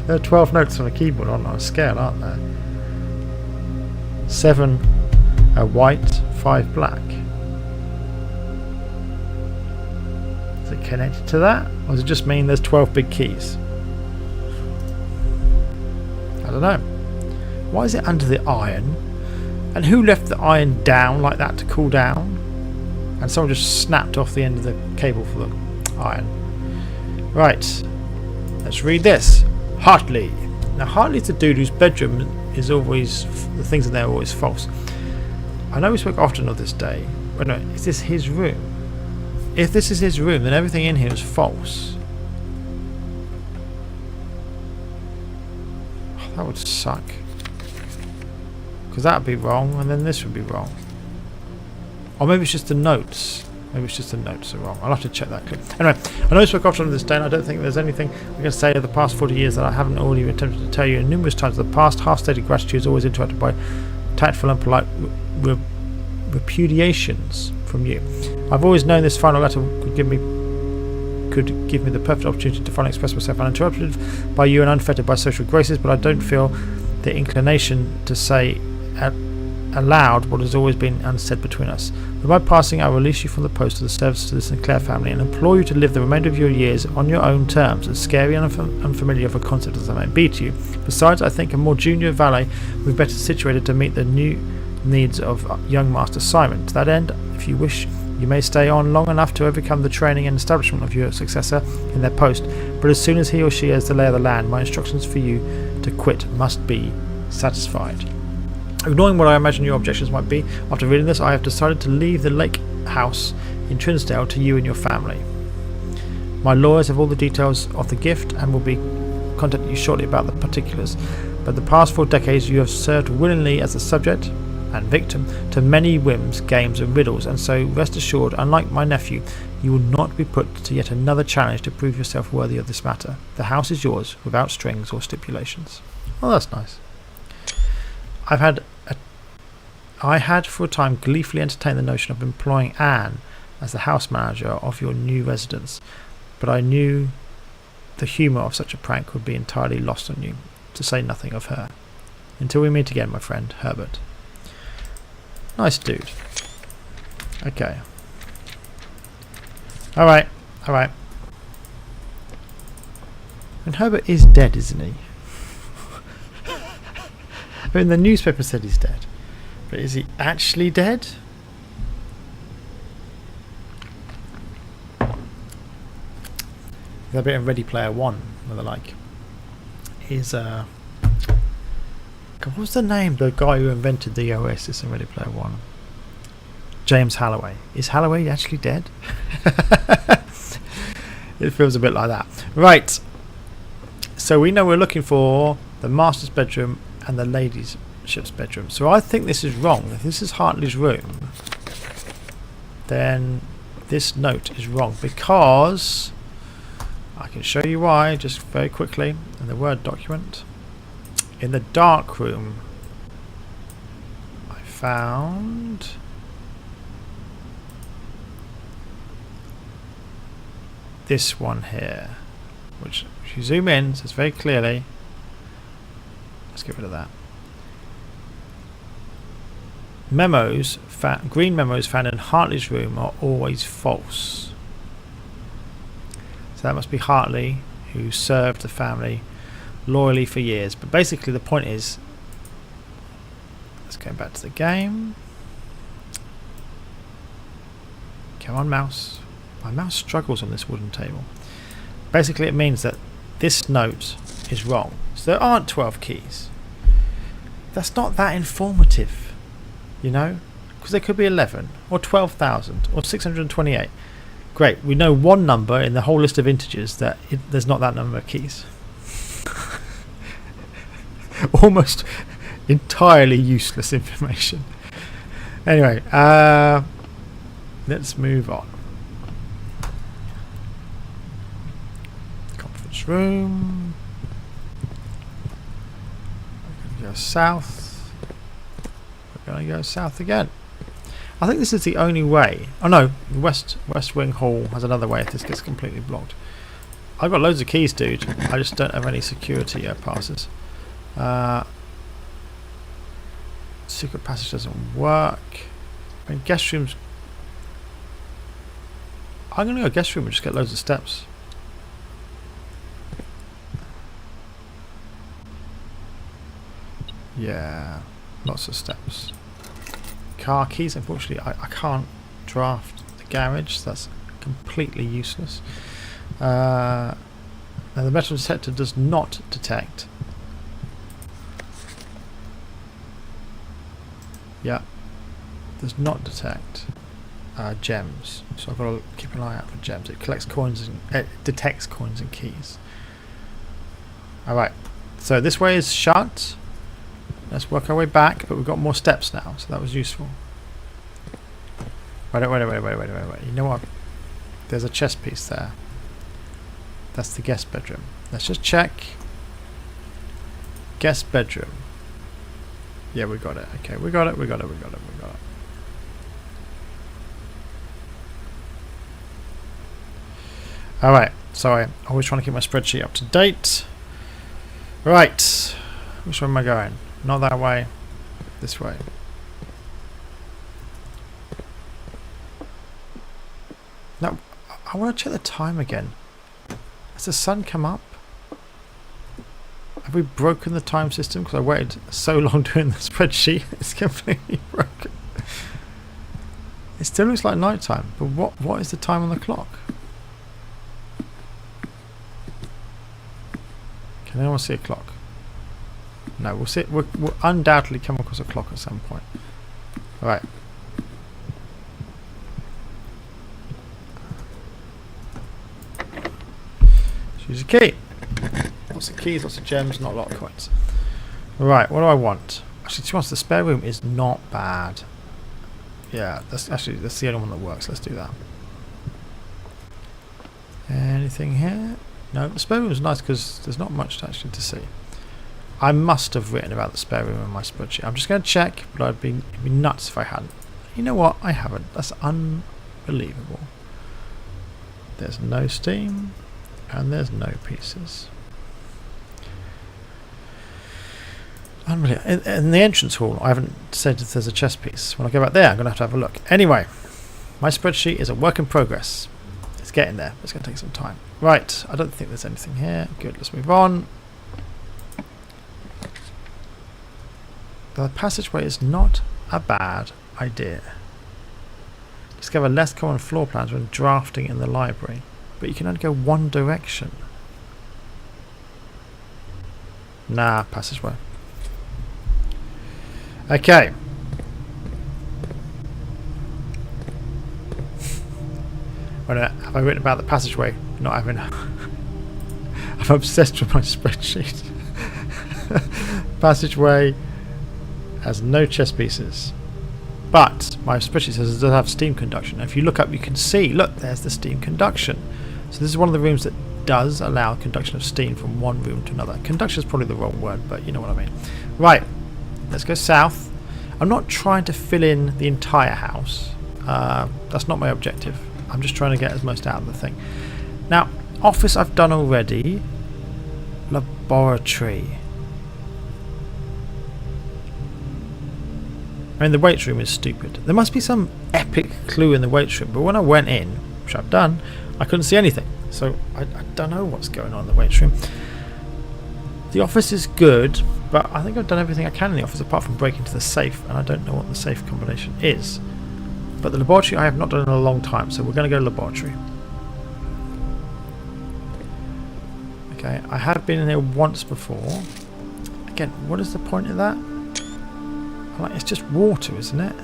There are 12 notes on a keyboard on a scale, aren't there? 7 are white, 5 black. Is it connected to that? Or does it just mean there's 12 big keys? I don't know. Why is it under the iron? And who left the iron down like that to cool down? And someone just snapped off the end of the cable for the iron. Right. Let's read this. Hartley. Now Hartley's the dude whose bedroom is always, the things in there are always false. I know we spoke often of this day, but no, is this his room? If this is his room, then everything in here is false. Oh, that would suck. Because that would be wrong, and then this would be wrong. Or maybe it's just the notes. Maybe it's just the notes are wrong. I'll have to check that clip. Anyway, I know we spoke often of this day, and I don't think there's anything I can say of the past 40 years that I haven't already attempted to tell you. And numerous times in the past, half-stated gratitude is always interrupted by tactful and polite repudiations from you. I've always known this final letter could give me the perfect opportunity to finally express myself uninterrupted by you and unfettered by social graces, but I don't feel the inclination to say aloud what has always been unsaid between us. With my passing, I will release you from the post of the service to the Sinclair family and implore you to live the remainder of your years on your own terms, as scary and unfamiliar of a concept as I may be to you. Besides, I think a more junior valet would be better situated to meet the new needs of young Master Simon. To that end, if you wish, you may stay on long enough to overcome the training and establishment of your successor in their post, but as soon as he or she has the lay of the land, my instructions for you to quit must be satisfied. Ignoring what I imagine your objections might be, after reading this, I have decided to leave the lake house in Trinsdale to you and your family. My lawyers have all the details of the gift and will be contacting you shortly about the particulars, but the past 4 decades you have served willingly as a subject and victim to many whims, games and riddles, and so rest assured, unlike my nephew, you will not be put to yet another challenge to prove yourself worthy of this matter. The house is yours without strings or stipulations. Well, that's nice. I had for a time gleefully entertained the notion of employing Anne as the house manager of your new residence, but I knew the humour of such a prank would be entirely lost on you, to say nothing of her. Until we meet again, my friend, Herbert. Nice dude. Okay. Alright. And Herbert is dead, isn't he? I mean, the newspaper said he's dead. But is he actually dead? There's a bit of Ready Player One, or the like. Is God, what was the name? The guy who invented the Oasis in Ready Player One. James Halloway. Is Halloway actually dead? It feels a bit like that. Right. So we know we're looking for the master's bedroom and the lady's ship's bedroom. So I think this is wrong. If this is Hartley's room, then this note is wrong, because I can show you why just very quickly in the Word document. In the dark room, I found this one here, which if you zoom in, says very clearly, let's get rid of that. Memos, green memos found in Hartley's room are always false. So that must be Hartley, who served the family loyally for years. But basically the point is, let's go back to the game. Come on, mouse. My mouse struggles on this wooden table. Basically it means that this note is wrong. So there aren't 12 keys. That's not that informative, you know, because there could be 11 or 12,000 or 628. Great, we know one number in the whole list of integers that there's not that number of keys. Almost entirely useless information. Anyway, let's move on. Conference room. We're going to go south. We're going to go south again. I think this is the only way. Oh no, West Wing Hall has another way if this gets completely blocked. I've got loads of keys, dude. I just don't have any security passes. Secret passage doesn't work. I mean, guest rooms. I'm going to go guest room and just get loads of steps. Yeah, lots of steps. Car keys, unfortunately I can't draft the garage, so that's completely useless. Now the metal detector does not detect. Yeah, does not detect gems, so I've got to keep an eye out for gems. It collects coins and it detects coins and keys. Alright, so this way is shut. Let's work our way back, but we've got more steps now, so that was useful. Wait. You know what? There's a chest piece there. That's the guest bedroom. Let's just check. Guest bedroom. Yeah, we got it. Okay, we got it. Alright, sorry. Always trying to keep my spreadsheet up to date. Right. Which way am I going? Not that way. This way. Now, I want to check the time again. Has the sun come up? Have we broken the time system? Because I waited so long doing the spreadsheet. It's completely broken. It still looks like night time, but what is the time on the clock? Can anyone see a clock? No, we'll see. We'll undoubtedly come across a clock at some point. All right. Use a key. Lots of keys, lots of gems, not a lot of coins. Right, what do I want? Actually, to be honest, the spare room is not bad. Yeah, that's the only one that works. Let's do that. Anything here? No, the spare room is nice because there's not much actually to see. I must have written about the spare room in my spreadsheet. I'm just going to check, but it'd be nuts if I hadn't. You know what? I haven't. That's unbelievable. There's no steam, and there's no pieces. Unbelievable. In the entrance hall, I haven't said if there's a chest piece. When I go back there, I'm going to have a look. Anyway, my spreadsheet is a work in progress. It's getting there. It's going to take some time. Right, I don't think there's anything here. Good, let's move on. The passageway is not a bad idea. Discover less common floor plans when drafting in the library, but you can only go one direction. Nah, passageway. Okay. Wait a minute, have I written about the passageway not having I'm obsessed with my spreadsheet. Passageway has no chess pieces, but my spreadsheet says it does have steam conduction. Now, if you look up, you can see, look, there's the steam conduction. So this is one of the rooms that does allow conduction of steam from one room to another. Conduction is probably the wrong word, but you know what I mean. Right, let's go south. I'm not trying to fill in the entire house. That's not my objective. I'm just trying to get as most out of the thing. Now, office I've done already. Laboratory. I mean, the weights room is stupid. There must be some epic clue in the weights room, but when I went in, which I've done, I couldn't see anything. So I don't know what's going on in the weights room. The office is good, but I think I've done everything I can in the office apart from break into the safe, and I don't know what the safe combination is. But the laboratory I have not done in a long time, so we're going to go to laboratory. Okay, I have been in here once before. Again, what is the point of that? Like, it's just water, isn't it?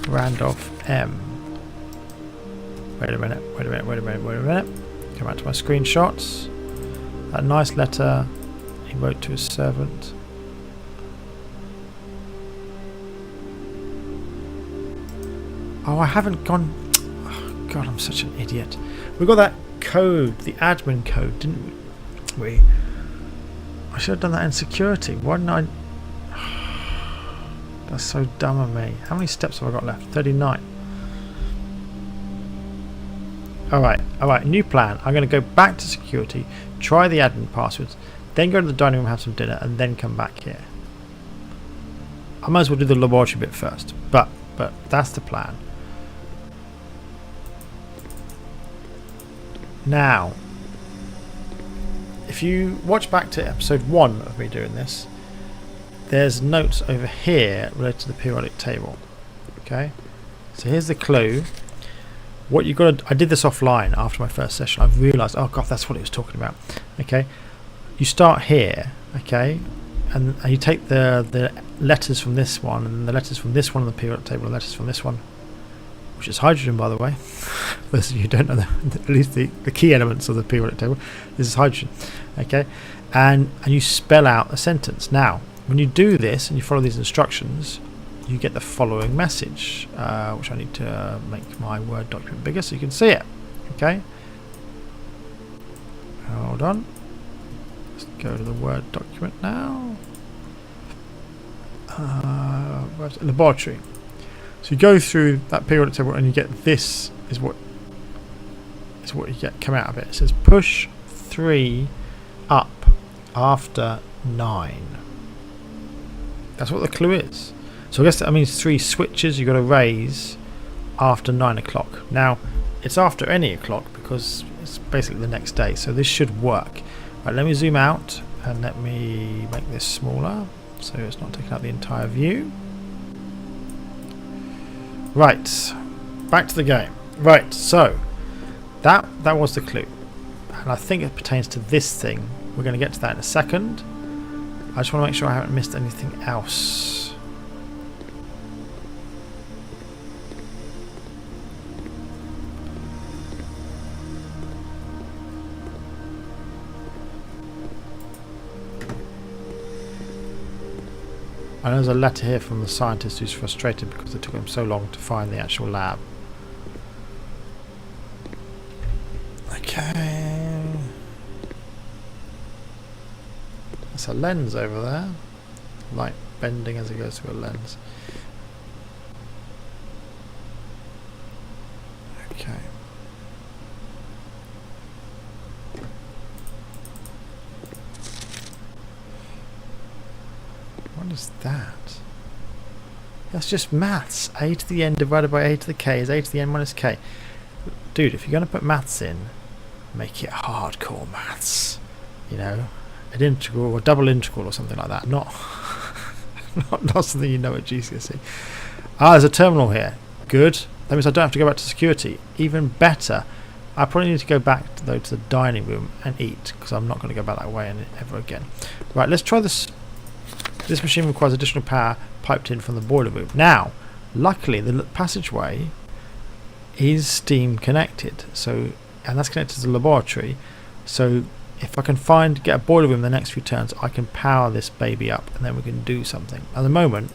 Randolph M. Wait a minute. Come back to my screenshots. That nice letter he wrote to his servant. Oh, I haven't gone... Oh, God, I'm such an idiot. We got that code, the admin code, didn't we? I should have done that in security. Why didn't I... That's so dumb of me. How many steps have I got left? 39. Alright, new plan. I'm going to go back to security, try the admin passwords, then go to the dining room, have some dinner, and then come back here. I might as well do the laboratory bit first, but that's the plan. Now, if you watch back to episode 1 of me doing this, there's notes over here related to the periodic table. Okay, so here's the clue. What you got to... I did this offline after my first session. I realised, oh God, that's what it was talking about. Okay, you start here, okay, and you take the letters from this one, and the letters from this one on the periodic table, and letters from this one, which is hydrogen, by the way. For those of you who don't know, at least the key elements of the periodic table, this is hydrogen. Okay, and you spell out a sentence. Now, when you do this and you follow these instructions, you get the following message, which I need to make my Word document bigger so you can see it. Okay, hold on. Let's go to the Word document now. Laboratory. So you go through that periodic table and you get this is what you get come out of it. It says push 3 up after 9. That's what the clue is. So I guess that means 3 switches you've got to raise after 9 o'clock. Now, it's after any o'clock because it's basically the next day, so this should work. Right, let me zoom out and let me make this smaller so it's not taking out the entire view. Right, back to the game. Right, so that was the clue, and I think it pertains to this thing. We're going to get to that in a second. I just want to make sure I haven't missed anything else. I know there's a letter here from the scientist who's frustrated because it took him so long to find the actual lab. Okay. That's a lens over there. Light bending as it goes through a lens. Okay. What is that? That's just maths. A to the n divided by a to the k is a to the n minus k. Dude, if you're going to put maths in, make it hardcore maths. You know, an integral or double integral or something like that. Not something you know at GCSE. Ah, there's a terminal here. Good. That means I don't have to go back to security. Even better. I probably need to go back though to the dining room and eat because I'm not going to go back that way ever again. Right, let's try this. This machine requires additional power piped in from the boiler room. Now, Luckily, the passageway is steam connected, so, and that's connected to the laboratory. So if I can get a boiler room in the next few turns, I can power this baby up, and then we can do something. At the moment,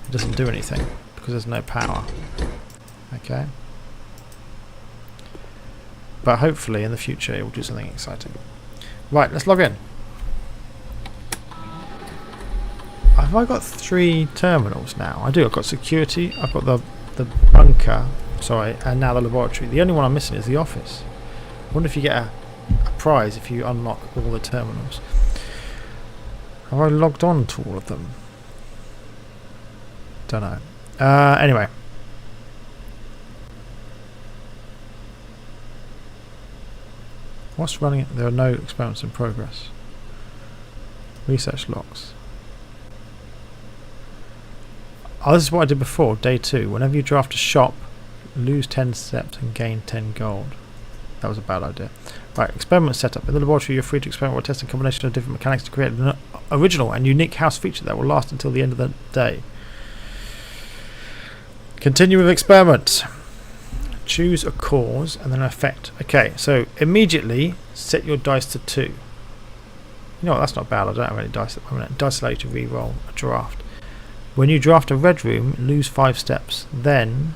it doesn't do anything because there's no power. Okay. But hopefully in the future it will do something exciting. Right, let's log in. Have I got 3 terminals now? I do. I've got security, I've got the bunker, sorry, and now the laboratory. The only one I'm missing is the office. I wonder if you get a prize if you unlock all the terminals. Have I logged on to all of them? Don't know. Anyway. What's running? There are no experiments in progress. Research logs. Oh, this is what I did before, day 2. Whenever you draft a shop, lose 10 steps and gain 10 gold. That was a bad idea. Right, experiment setup. In the laboratory, you're free to experiment or test a combination of different mechanics to create an original and unique house feature that will last until the end of the day. Continue with experiment. Choose a cause and then an effect. Okay, so immediately set your dice to 2. You know what, that's not bad. I don't have any dice at the moment. Dice allow you to re-roll a draft. When you draft a red room, lose 5 steps. Then,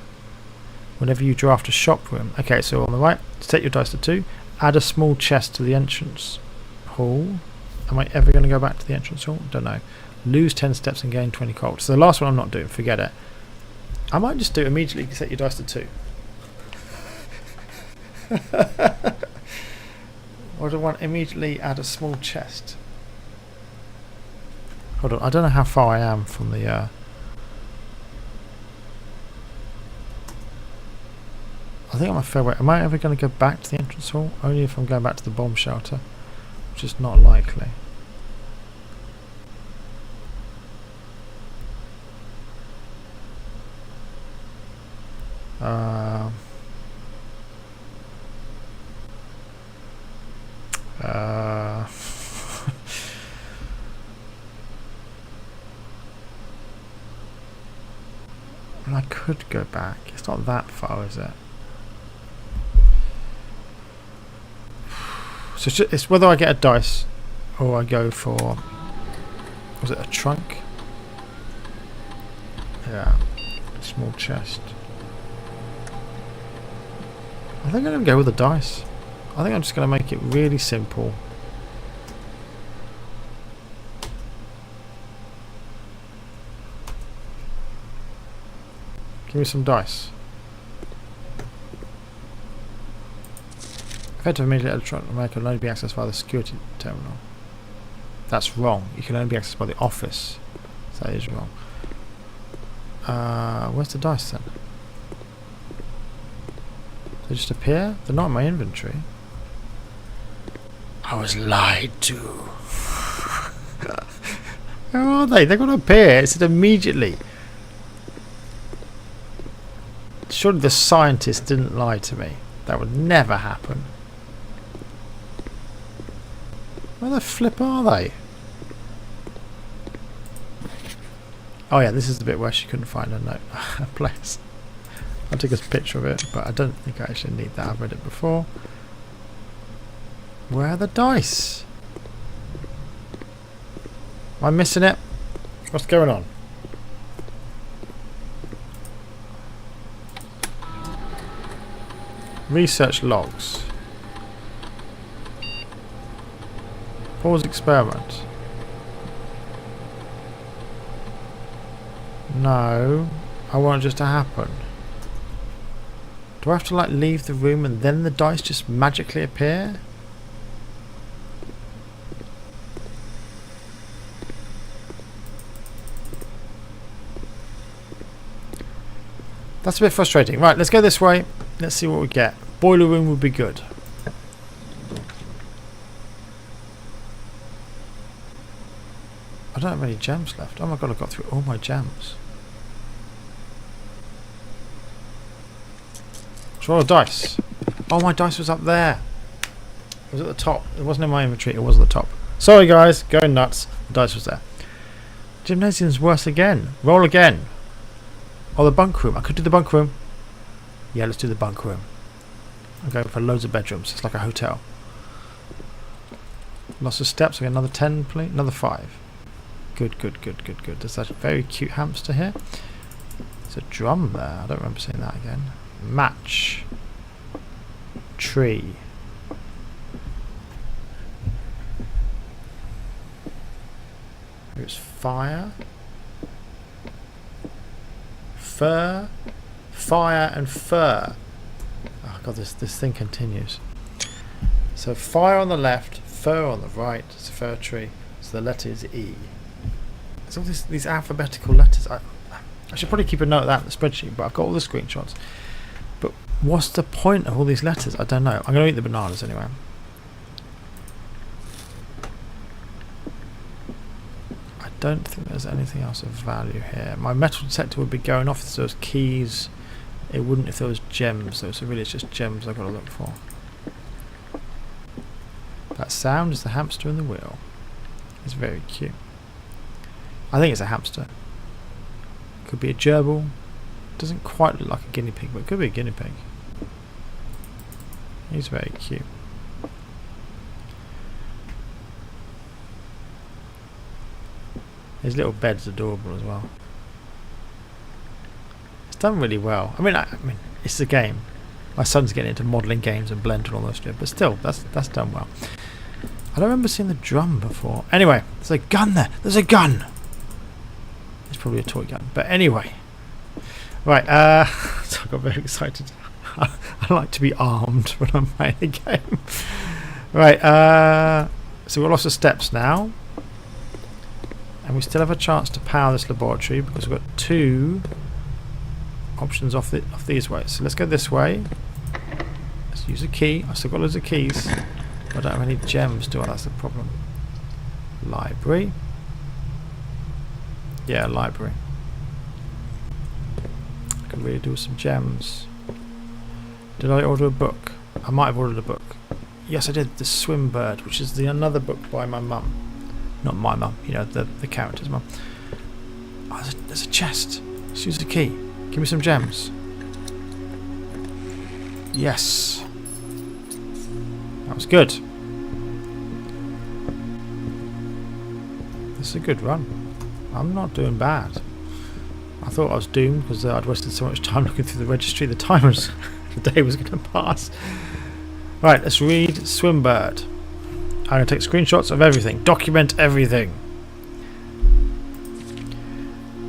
whenever you draft a shop room. Okay, so on the right, set your dice to 2. Add a small chest to the entrance hall. Am I ever going to go back to the entrance hall? Don't know. Lose 10 steps and gain 20 gold. So the last one I'm not doing. Forget it. I might just do immediately set your dice to 2. Or do I want immediately add a small chest? Hold on, I don't know how far I am from the I think I'm a fair way. Am I ever going to go back to the entrance hall? Only if I'm going back to the bomb shelter, which is not likely. I could go back. It's not that far, is it? So it's whether I get a dice or I go for, was it a trunk? Yeah, a small chest. I think I'm going to go with the dice. I think I'm just going to make it really simple. Give me some dice. Effective immediately electronic can only be accessed via the security terminal. That's wrong. You can only be accessed by the office. So that is wrong. Where's the dice then? They just appear? They're not in my inventory. I was lied to. Where are they? They're going to appear. It said immediately. Surely the scientist didn't lie to me. That would never happen. Where the flip are they? Oh yeah, this is the bit where she couldn't find a note. Place. I took a picture of it, but I don't think I actually need that. I've read it before. Where are the dice? Am I missing it? What's going on? Research logs. Pause experiment. No, I want it just to happen. Do I have to like leave the room and then the dice just magically appear? That's a bit frustrating. Right, let's go this way. Let's see what we get. Boiler room would be good. I don't have any gems left. Oh my god, I got through all my gems. Let's roll a dice. Oh, my dice was up there. It was at the top. It wasn't in my inventory. It was at the top. Sorry guys, going nuts. The dice was there. Gymnasium's worse again. Roll again. Or the bunk room. I could do the bunk room. Yeah, let's do the bunk room. I'm going for loads of bedrooms. It's like a hotel. Lots of steps. Okay, another 10, please. Another 5. Good. There's that very cute hamster here. There's a drum there. I don't remember seeing that again. Match. Tree. There's fire. Fur. Fire and fur. Oh god, this thing continues. So fire on the left, fur on the right. It's a fir tree. So the letter is E. There's all these alphabetical letters. I should probably keep a note of that in the spreadsheet, but I've got all the screenshots. But what's the point of all these letters? I don't know. I'm going to eat the bananas anyway. I don't think there's anything else of value here. My metal detector would be going off if there was keys. It wouldn't if there was gems though, so really it's just gems I've got to look for. That sound is the hamster in the wheel. It's very cute. I think it's a hamster. Could be a gerbil. Doesn't quite look like a guinea pig, but it could be a guinea pig. He's very cute. His little bed's adorable as well. It's done really well. I mean, it's a game. My son's getting into modelling games and Blender and all those stuff, but still, that's done well. I don't remember seeing the drum before. Anyway, there's a gun there. There's a gun. It's probably a toy gun, but anyway. Right. So I got very excited. I like to be armed when I'm playing the game. Right. So we've got lots of steps now. And we still have a chance to power this laboratory because we've got 2 options off these ways. So let's go this way. Let's use a key. I've still got loads of keys. I don't have any gems, do I? That's the problem. Library. Yeah, library. I could really do with some gems. Did I order a book? I might have ordered a book. Yes, I did. The Swim Bird, which is another book by my mum. Not my mum, you know, the character's mum. Oh, there's a chest. Let's use the key. Give me some gems. Yes. That was good. This is a good run. I'm not doing bad. I thought I was doomed because I'd wasted so much time looking through the registry. The time was, the day was going to pass. Right, let's read Swimbird. I'm going to take screenshots of everything. Document everything.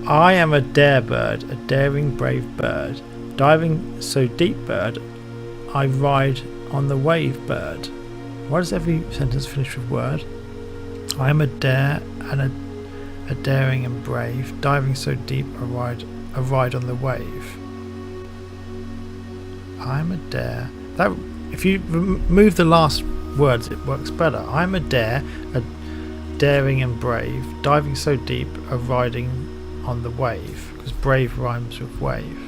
I am a dare bird, a daring brave bird. Diving so deep bird, I ride on the wave bird. Why does every sentence finish with word? I am a dare and a daring and brave. Diving so deep, a ride on the wave. I am a dare. That if you remove the last words, it works better. I am a dare, a daring and brave. Diving so deep, a riding on the wave, because brave rhymes with wave.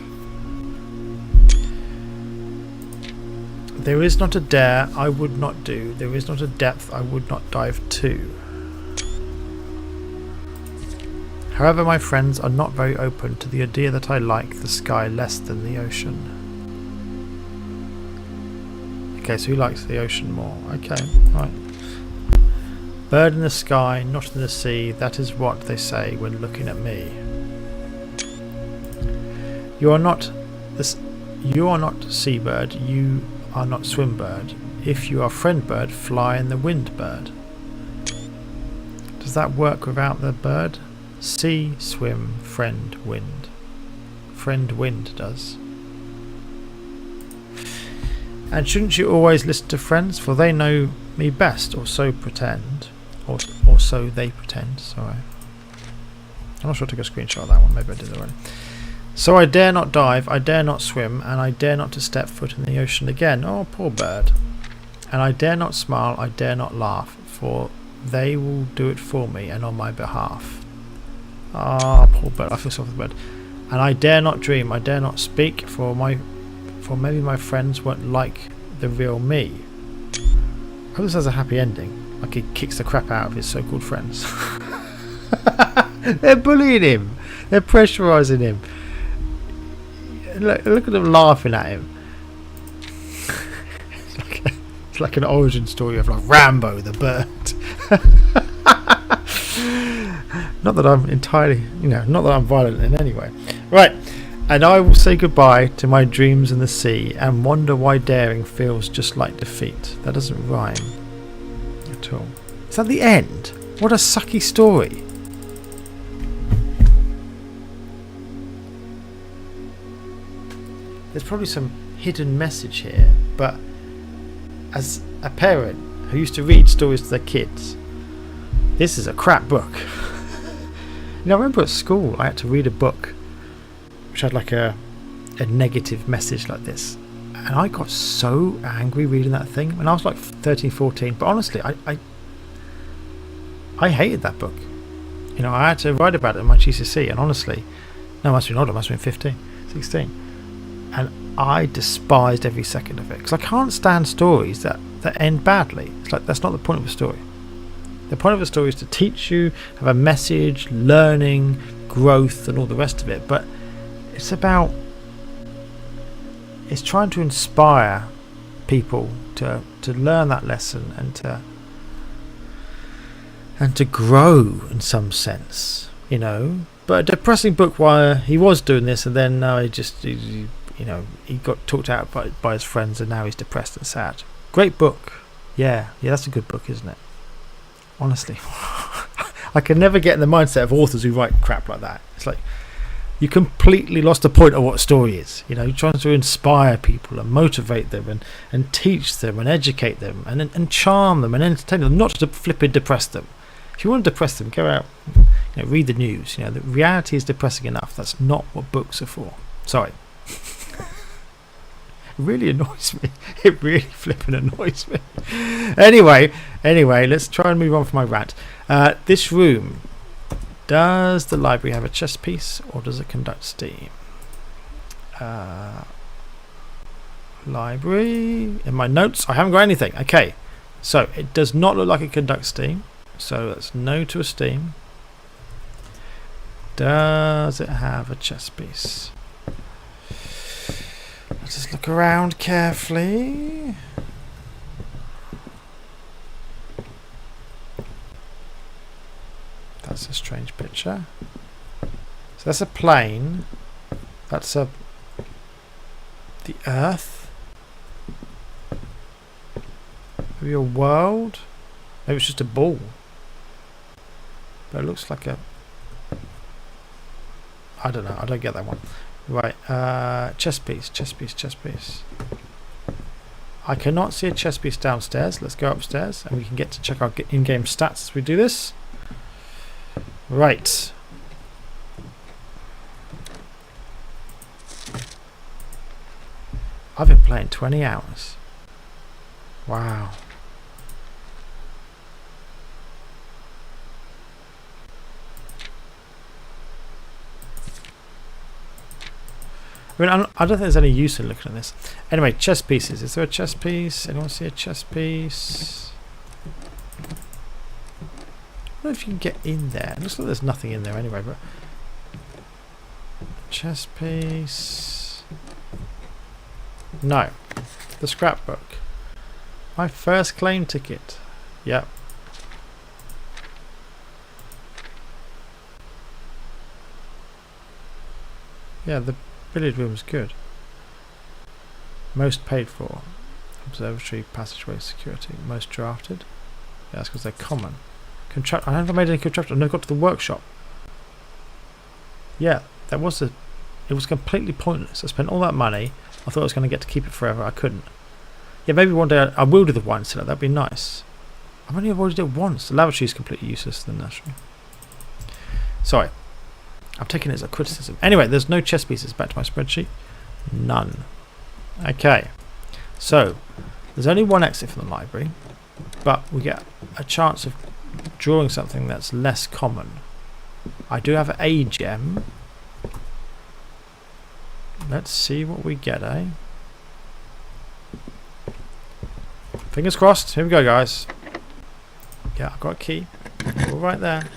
There is not a dare I would not do. There is not a depth I would not dive to. However, my friends are not very open to the idea that I like the sky less than the ocean. Okay, so he likes the ocean more. Okay, right. Bird in the sky, not in the sea. That is what they say when looking at me. You are not seabird. You are not swimbird. If you are friend bird, fly in the wind bird. Does that work without the bird? Sea, swim, friend, wind. Friend, wind does. And shouldn't you always listen to friends, for they know me best, or so pretend, or so they pretend. Sorry, I'm not sure I took a screenshot of that one. Maybe I did already. So I dare not dive, I dare not swim, and I dare not to step foot in the ocean again. Oh, poor bird. And I dare not smile, I dare not laugh, for they will do it for me and on my behalf. Ah, poor bird. I feel sorry for the bird. And I dare not dream, I dare not speak, for maybe my friends won't like the real me. I hope this has a happy ending. Like he kicks the crap out of his so-called friends. They're bullying him. They're pressurising him. look at them laughing at him. It's like an origin story of like Rambo the bird. Not that I'm entirely, not that I'm violent in any way. Right, and I will say goodbye to my dreams in the sea and wonder why daring feels just like defeat. That doesn't rhyme at all. Is that the end? What a sucky story. There's probably some hidden message here, but as a parent who used to read stories to their kids, this is a crap book. I remember at school I had to read a book which had like a negative message like this, and I got so angry reading that thing when I was like 13, 14. But honestly, I hated that book. I had to write about it in my GCSE, and honestly, no, it must have been older, it must have been 15, 16. And I despised every second of it, because I can't stand stories that end badly. It's like, that's not the point of a story. The point of a story is to teach you, have a message, learning, growth, and all the rest of it. But it's trying to inspire people to learn that lesson and to grow in some sense, But a depressing book while he was doing this, and then now he got talked out by his friends, and now he's depressed and sad. Great book. Yeah, that's a good book, isn't it? Honestly. I can never get in the mindset of authors who write crap like that. It's like you completely lost the point of what a story is. You're trying to inspire people and motivate them and teach them and educate them and charm them and entertain them, not to flipping depress them. If you want to depress them, go out, read the news. The reality is depressing enough. That's not what books are for. Sorry. It really annoys me. It really flipping annoys me. Anyway, let's try and move on from my rant. This room, does the library have a chess piece or does it conduct steam? Library, in my notes, I haven't got anything. Okay, so it does not look like it conducts steam, so that's no to a steam. Does it have a chess piece? Let's just look around carefully. That's a strange picture. So that's a plane. That's the Earth. Maybe a world. Maybe it's just a ball. But it looks like I don't know. I don't get that one. Right, chess piece. I cannot see a chess piece downstairs. Let's go upstairs and we can get to check our in-game stats as we do this. Right. I've been playing 20 hours. Wow. I don't think there's any use in looking at this. Anyway, chess pieces. Is there a chess piece? Anyone see a chess piece? I don't know if you can get in there. It looks like there's nothing in there anyway, but chess piece. No. The scrapbook. My first claim ticket. Yep. Yeah, the billiard room's good. Most paid for. Observatory, passageway, security. Most drafted. Yeah, that's because they're common. I haven't made any contract. I've never got to the workshop. Yeah, it was completely pointless. I spent all that money. I thought I was going to get to keep it forever. I couldn't. Yeah, maybe one day I will do the wine cellar. That'd be nice. I've only avoided it once. The lavatory is completely useless than naturally. Sorry. I'm taking it as a criticism. Anyway, there's no chess pieces. Back to my spreadsheet. None. Okay. So, there's only one exit from the library, but we get a chance of drawing something that's less common. I do have a gem. Let's see what we get, eh? Fingers crossed. Here we go, guys. Yeah, I've got a key. All right there.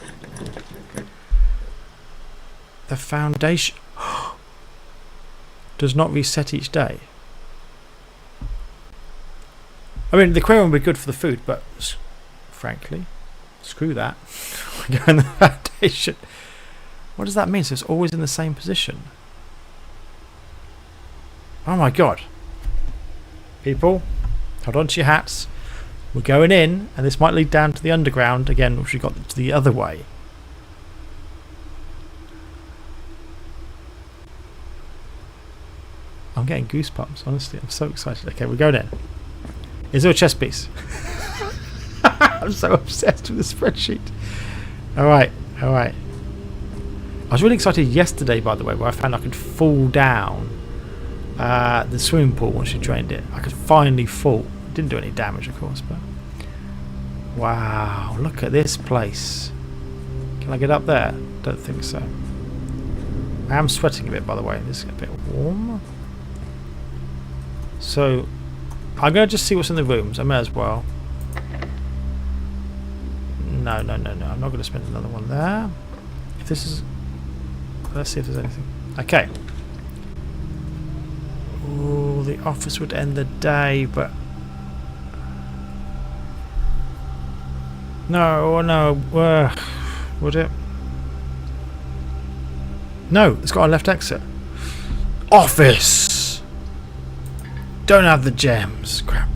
The foundation. does not reset each day. I mean, the aquarium would be good for the food, but frankly, screw that. We go in the foundation. What does that mean? So it's always in the same position. Oh my god. People, hold on to your hats. We're going in, and this might lead down to the underground again, which we got to the other way. I'm getting goosebumps, honestly. I'm so excited. Okay, we're going in. Is there a chess piece? I'm so obsessed with the spreadsheet. Alright, alright. I was really excited yesterday, by the way, where I found I could fall down the swimming pool once you drained it. I could finally fall. Didn't do any damage, of course, but... Wow, look at this place. Can I get up there? Don't think so. I am sweating a bit, by the way. This is a bit warm. So, I'm going to just see what's in the rooms. I may as well. No. I'm not going to spend another one there. If this is... Let's see if there's anything. Okay. Oh, the office would end the day, but... No. Would it? No, it's got a left exit. Office! Don't have the gems. Crap.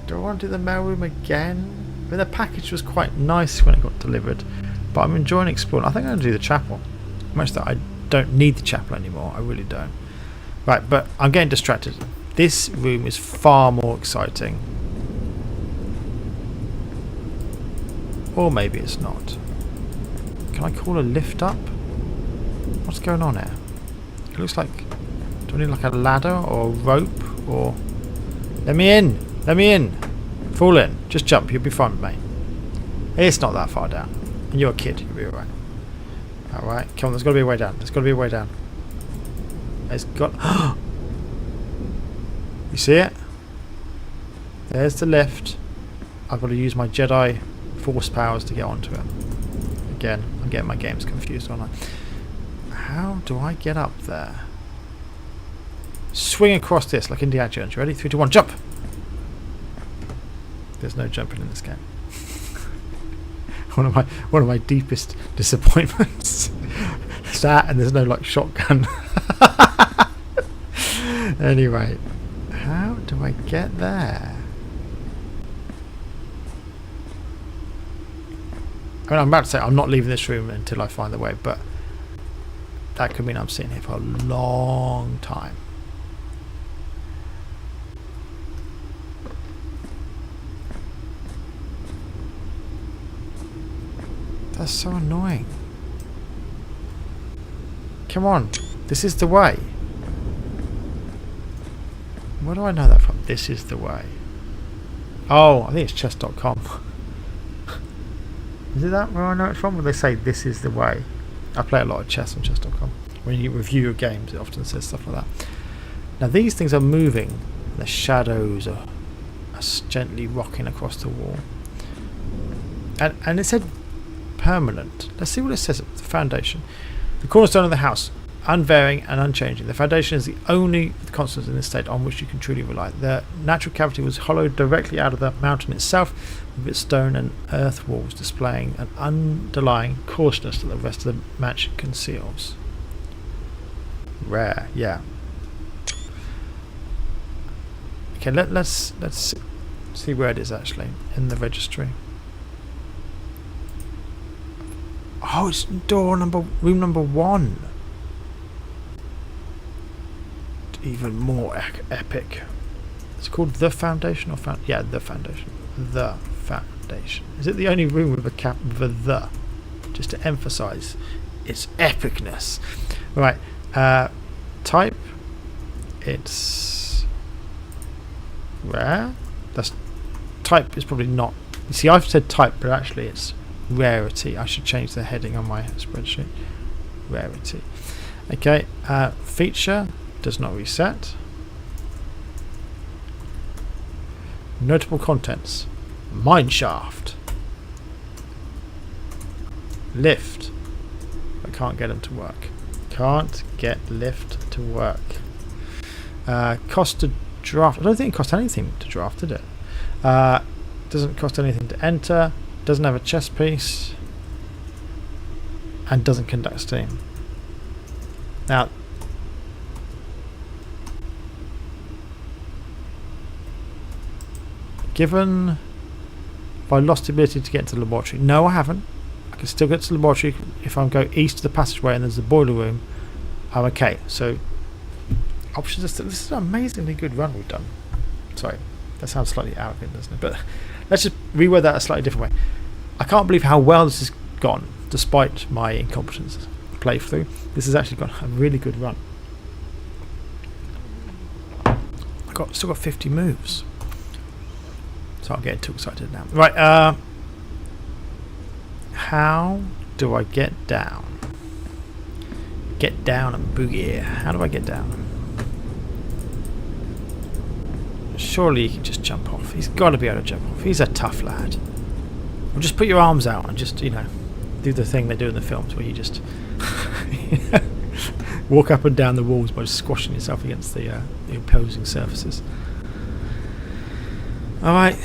Do I want to do the mailroom again? I mean, the package was quite nice when it got delivered, but I'm enjoying exploring. I think I'm going to do the chapel. Much that I don't need the chapel anymore. I really don't. Right, but I'm getting distracted. This room is far more exciting. Or maybe it's not. Can I call a lift up? What's going on here? It looks like... Do I need like a ladder or a rope or... Let me in! Let me in! Fall in. Just jump. You'll be fine with me. It's not that far down. And you're a kid. You'll be alright. Alright. Come on. There's got to be a way down. There's got to be a way down. It's got... You see it? There's the lift. I've got to use my Jedi Force powers to get onto it. Again, I'm getting my games confused, aren't I? How do I get up there? Swing across this like Indiana Jones. You ready? 3, 2, 1, jump! There's no jumping in this game. one of my deepest disappointments. It's that, and there's no like shotgun. Anyway, how do I get there? I mean, I'm about to say I'm not leaving this room until I find the way, but that could mean I'm sitting here for a long time. That's so annoying. Come on, this is the way. Where do I know that from? This is the way. Oh, I think it's chess.com. Is it that where I know it's from? When they say this is the way. I play a lot of chess on chess.com. When you review your games, it often says stuff like that. Now these things are moving. The shadows are gently rocking across the wall. And it said permanent. Let's see what it says at the foundation. The cornerstone of the house, unvarying and unchanging. The foundation is the only constant in this state on which you can truly rely. The natural cavity was hollowed directly out of the mountain itself, with its stone and earth walls displaying an underlying coarseness that the rest of the mansion conceals. Rare, yeah. Okay, let's see where it is actually in the registry. Oh, it's room number 1. Even more epic. It's called The Foundation or yeah, The Foundation. The Foundation. Is it the only room with a cap with a the? Just to emphasize its epicness. Right. Type. It's rare. That's type is probably not. You see, I've said type, but actually it's rarity. I should change the heading on my spreadsheet. Rarity. Okay. Feature does not reset. Notable contents. Mineshaft. Lift. I can't get them to work. Can't get lift to work. Cost to draft. I don't think it cost anything to draft, did it? Doesn't cost anything to enter. Doesn't have a chest piece. And doesn't conduct steam. Now, given if I lost the ability to get into the laboratory. No, I haven't. I can still get to the laboratory if I go east of the passageway and there's the boiler room. I'm okay. So options are still. This is an amazingly good run we've done. Sorry, that sounds slightly arrogant, doesn't it? But let's just reword that a slightly different way. I can't believe how well this has gone, despite my incompetence playthrough. This has actually got a really good run. Still got 50 moves. So I'm getting too excited now. Right, how do I get down? Get down and boogie. How do I get down? Surely he can just jump off. He's got to be able to jump off. He's a tough lad. Or just put your arms out and just, you know, do the thing they do in the films where you just walk up and down the walls by just squashing yourself against the opposing surfaces. Alright,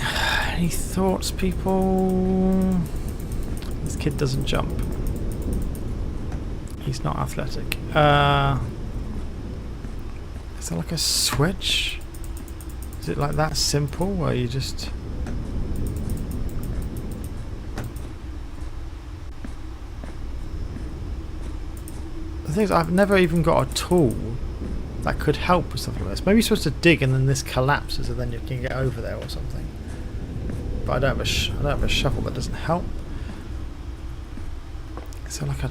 any thoughts, people? This kid doesn't jump. He's not athletic. Is there like a switch? Is it like that simple where you just... The thing is, I've never even got a tool that could help with something like this. Maybe you're supposed to dig and then this collapses and then you can get over there or something. But I don't have a shovel that doesn't help. Is there like a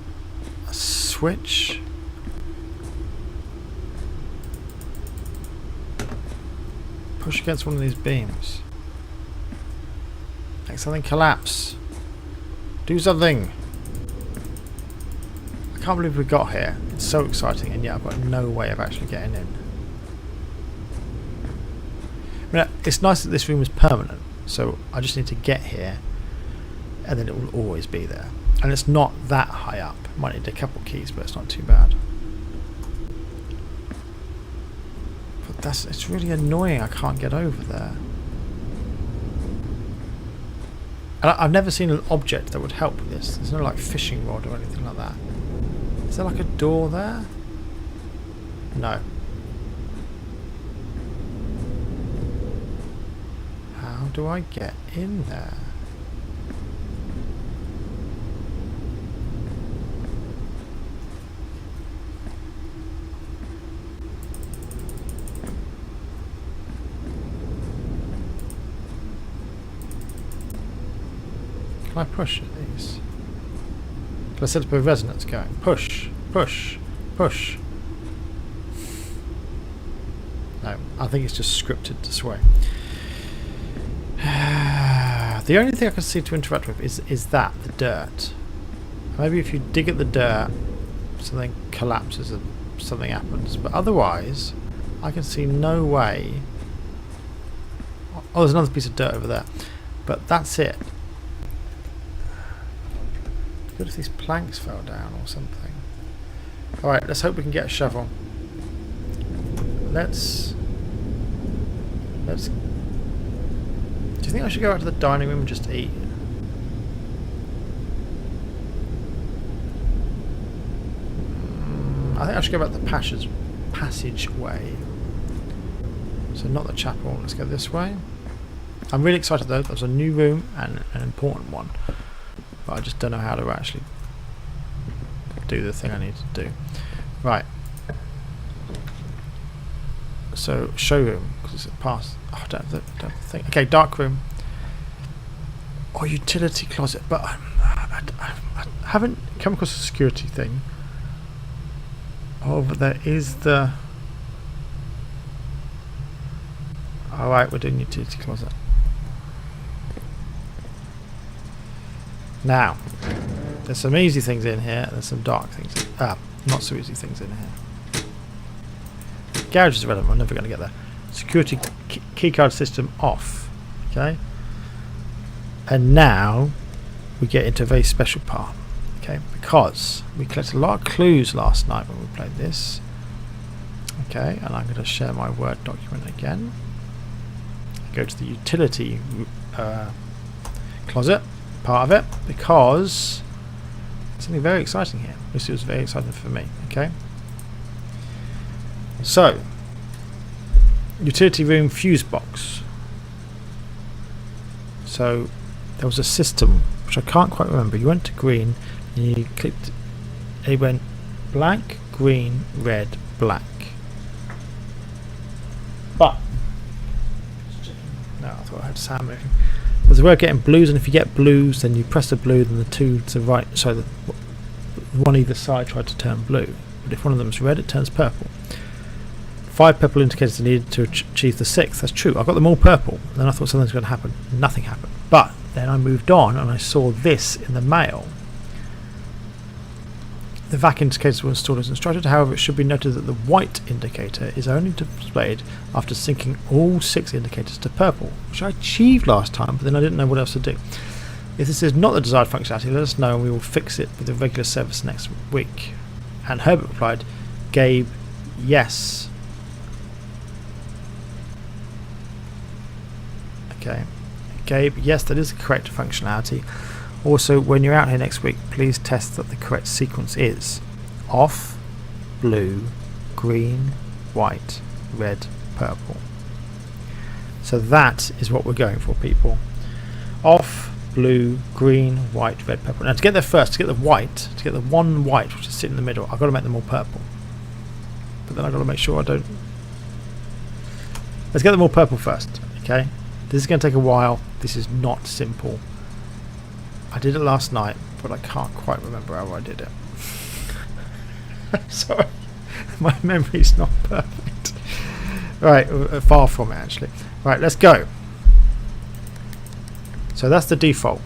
switch? Push against one of these beams. Make something collapse. Do something. I can't believe we got here. It's so exciting, and yet I've got no way of actually getting in. I mean, it's nice that this room is permanent, so I just need to get here, and then it will always be there. And it's not that high up. Might need a couple keys, but it's not too bad. But it's really annoying. I can't get over there. And I've never seen an object that would help with this. There's no like fishing rod or anything like that. Is there like a door there? No. How do I get in there? Can I push at these? Can I set up a resonance going? Push, push, push. No, I think it's just scripted this way. The only thing I can see to interact with is that, the dirt. Maybe if you dig at the dirt, something collapses and something happens. But otherwise, I can see no way. Oh, there's another piece of dirt over there. But that's it. Good if these planks fell down or something. Alright, let's hope we can get a shovel. Let's... Do you think I should go out to the dining room and just eat? I think I should go back to the passageway. So not the chapel. Let's go this way. I'm really excited though. There's a new room and an important one. But I just don't know how to actually do the thing I need to do. Right. So showroom, because it's past. Oh, I don't think. Okay, dark room. Or utility closet, but I haven't come across a security thing. Oh, but there is the. All right, we're doing utility closet. Now, there's some easy things in here, there's some dark things. Not so easy things in here. Garage is irrelevant, I'm never going to get there. Security keycard system off. Okay. And now we get into a very special part. Okay, because we collected a lot of clues last night when we played this. Okay, and I'm going to share my Word document again. Go to the utility closet part of it, because there's something very exciting here. This was very exciting for me. Okay, so utility room fuse box. So there was a system which I can't quite remember. You went to green and you clicked, it went black, green, red, black. But no, I thought I had sound moving. There's a way of getting blues, and if you get blues, then you press the blue, then the two to the right, so the one either side tried to turn blue. But if one of them is red, it turns purple. 5 purple indicators are needed to achieve the 6th. That's true. I got them all purple. And then I thought something's going to happen. Nothing happened. But then I moved on and I saw this in the mail. The VAC indicators were installed as instructed. However, it should be noted that the white indicator is only displayed after syncing all 6 indicators to purple, which I achieved last time, but then I didn't know what else to do. If this is not the desired functionality, let us know and we will fix it with the regular service next week. And Herbert replied, Gabe, yes. Okay, Gabe, yes, that is the correct functionality. Also, when you're out here next week, please test that the correct sequence is off, blue, green, white, red, purple. So that is what we're going for, people. Off, blue, green, white, red, purple. Now to get there first, to get the white, to get the one white which is sitting in the middle, I've got to make them all purple. But then I've got to make sure I don't... Let's get them all purple first, okay? This is going to take a while. This is not simple. I did it last night, but I can't quite remember how I did it. Sorry, my memory's not perfect. Right, far from it actually. Right, let's go. So that's the default.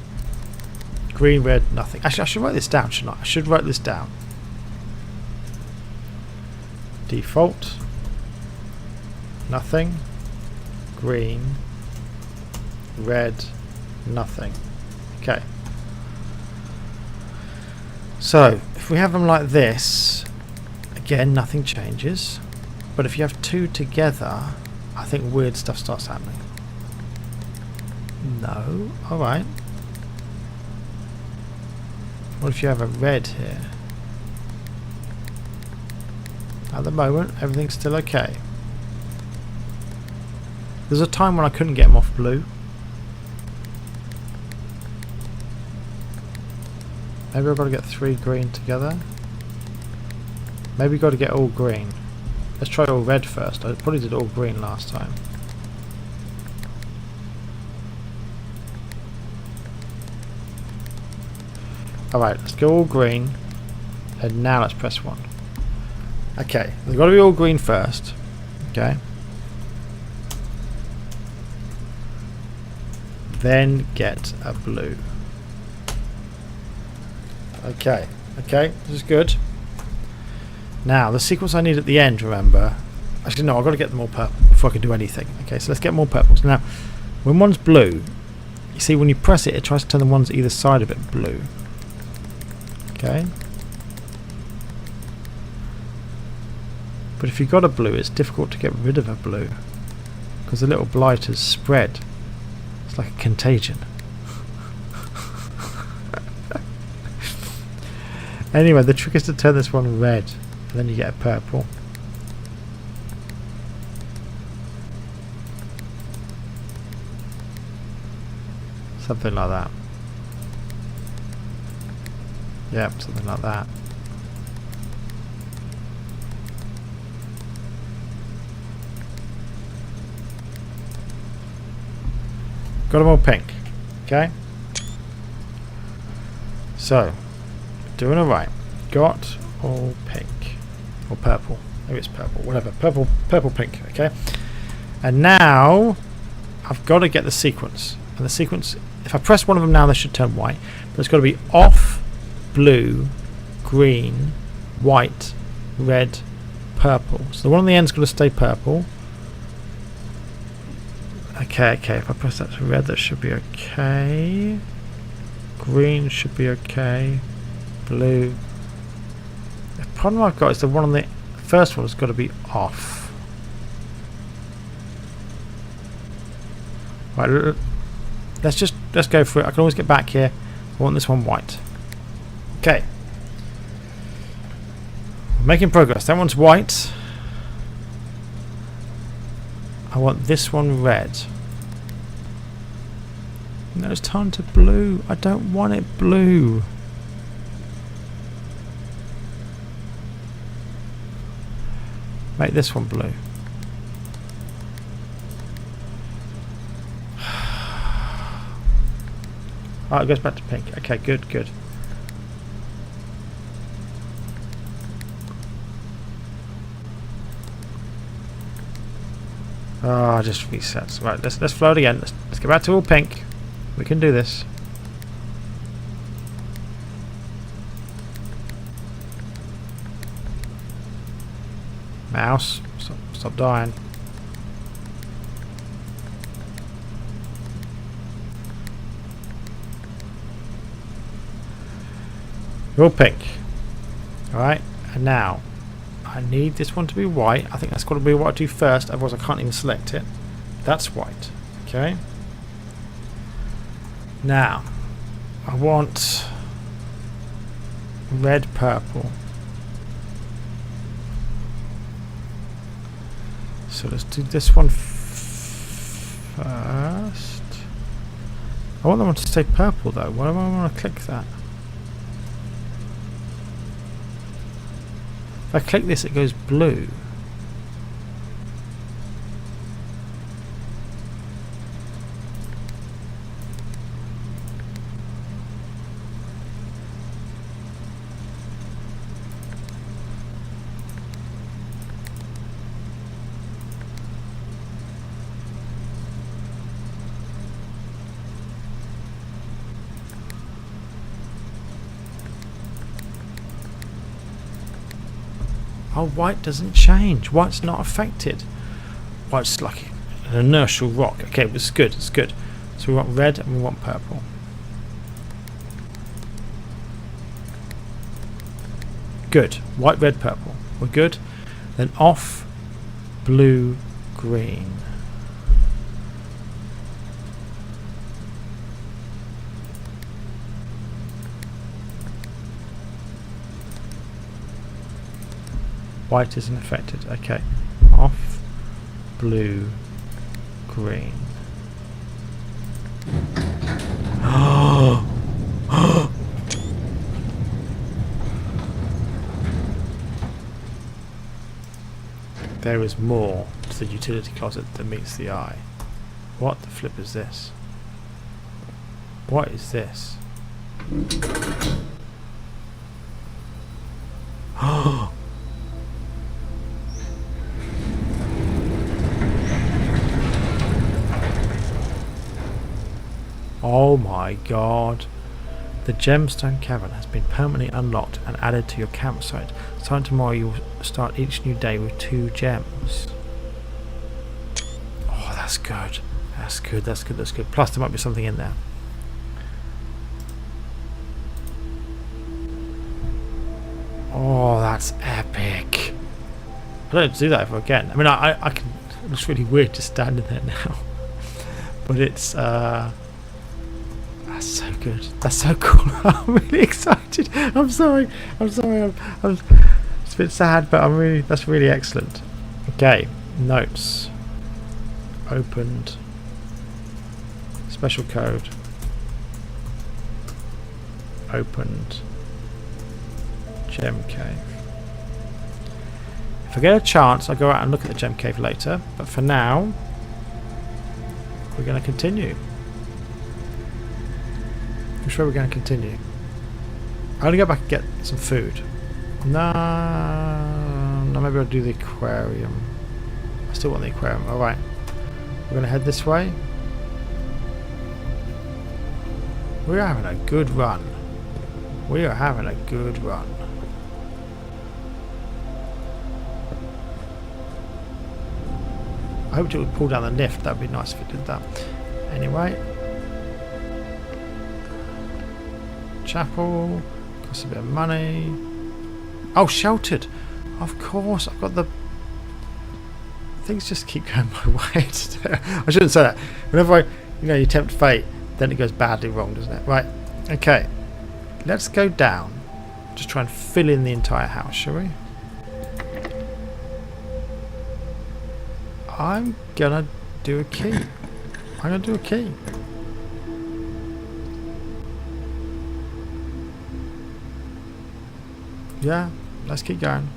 Green, red, nothing. Actually, I should write this down, shouldn't I? I should write this down. Default. Nothing. Green. Red, nothing. Okay. So if we have them like this, again nothing changes. But if you have 2 together, I think weird stuff starts happening. No. Alright. What if you have a red here? At the moment, everything's still okay. There's a time when I couldn't get them off blue. Maybe I've got to get 3 green together. Maybe we've got to get all green. Let's try all red first. I probably did all green last time. Alright, let's go all green. And now let's press 1. Okay, they've got to be all green first. Okay. Then get a blue. Okay, this is good. Now, the sequence I need at the end, remember... Actually, no, I've got to get them all purple before I can do anything. Okay, so let's get more purples. Now, when one's blue, you see when you press it, it tries to turn the ones either side of it blue. Okay. But if you've got a blue, it's difficult to get rid of a blue, because the little blighters spread. It's like a contagion. Anyway, the trick is to turn this one red, and then you get a purple. Something like that. Yep, something like that. Got them all pink. Okay. So, doing alright. Got all pink. Or purple. Maybe it's purple. Whatever. Purple, pink. Okay. And now, I've got to get the sequence. And the sequence, if I press one of them now, they should turn white. But it's got to be off, blue, green, white, red, purple. So the one on the end's got to stay purple. Okay. If I press that to red, that should be okay. Green should be okay. blue. The problem I've got is the one on the first one has got to be off. Right, let's go for it. I can always get back here. I want this one white. Okay. Making progress. That one's white. I want this one red. No, it's time to blue. I don't want it blue. Make this one blue. Oh, it goes back to pink. Okay, good, good. Oh, just resets. Right, let's float again. Let's get back to all pink. We can do this. Mouse, stop dying. You're all pink. Alright, and now I need this one to be white. I think that's got to be what I do first, otherwise I can't even select it. That's white. Okay. Now I want red, purple. So let's do this one first. I want the one to stay purple though. Why do I want to click that? If I click this, it goes blue. Oh, white doesn't change. White's not affected. White's like an inertial rock. Okay, but it's good. It's good. So we want red and we want purple. Good. White, red, purple. We're good. Then off, blue, green. White isn't affected. Okay. Off, blue, green. There is more to the utility closet than meets the eye. What the flip is this? What is this? Oh my god. The gemstone cavern has been permanently unlocked and added to your campsite. Starting tomorrow you will start each new day with 2 gems. Oh, that's good. That's good, that's good, that's good. Plus there might be something in there. Oh, that's epic. I don't do that ever again. I mean, I can... It looks really weird just standing there now. But it's... That's so good. That's so cool. I'm really excited. I'm sorry. I'm sorry. It's a bit sad, but that's really excellent. Okay. Notes. Opened. Special code. Opened. Gem cave. If I get a chance, I'll go out and look at the gem cave later. But for now, we're going to continue. I'm sure we're going to continue. I'm going to go back and get some food. No, maybe I'll do the aquarium. I still want the aquarium. Alright. We're going to head this way. We are having a good run. We are having a good run. I hoped it would pull down the lift. That would be nice if it did that. Anyway. Chapel, Costs a bit of money. Oh, sheltered. Of course, I've got the... Things just keep going my way. I shouldn't say that. Whenever you tempt fate, then it goes badly wrong, doesn't it? Right. Okay. Let's go down. Just try and fill in the entire house, shall we? I'm gonna do a key. I'm gonna do a key. Yeah, let's keep going.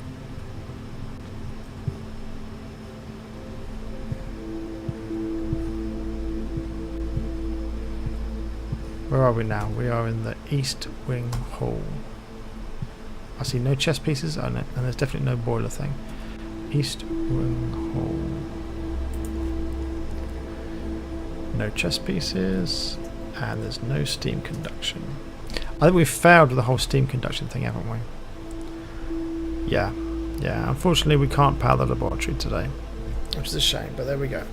Where are we now? We are in the East Wing Hall. I see no chess pieces, oh, no, and there's definitely no boiler thing. East Wing Hall. No chess pieces, and there's no steam conduction. I think we've failed with the whole steam conduction thing, haven't we? Yeah. Yeah, unfortunately we can't power the laboratory today, which is a shame, but there we go.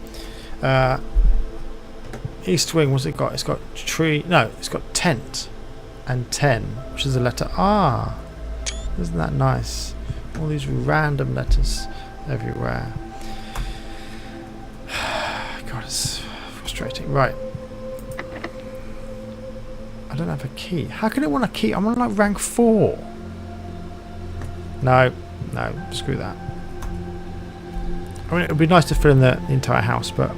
East Wing, what's it got? It's got tree, no, it's got tent and 10, which is the letter R. Isn't that nice? All these random letters everywhere. God, it's frustrating. Right. I don't have a key. How can it want a key? I'm on like rank 4. No, screw that. I mean, it would be nice to fill in the entire house, but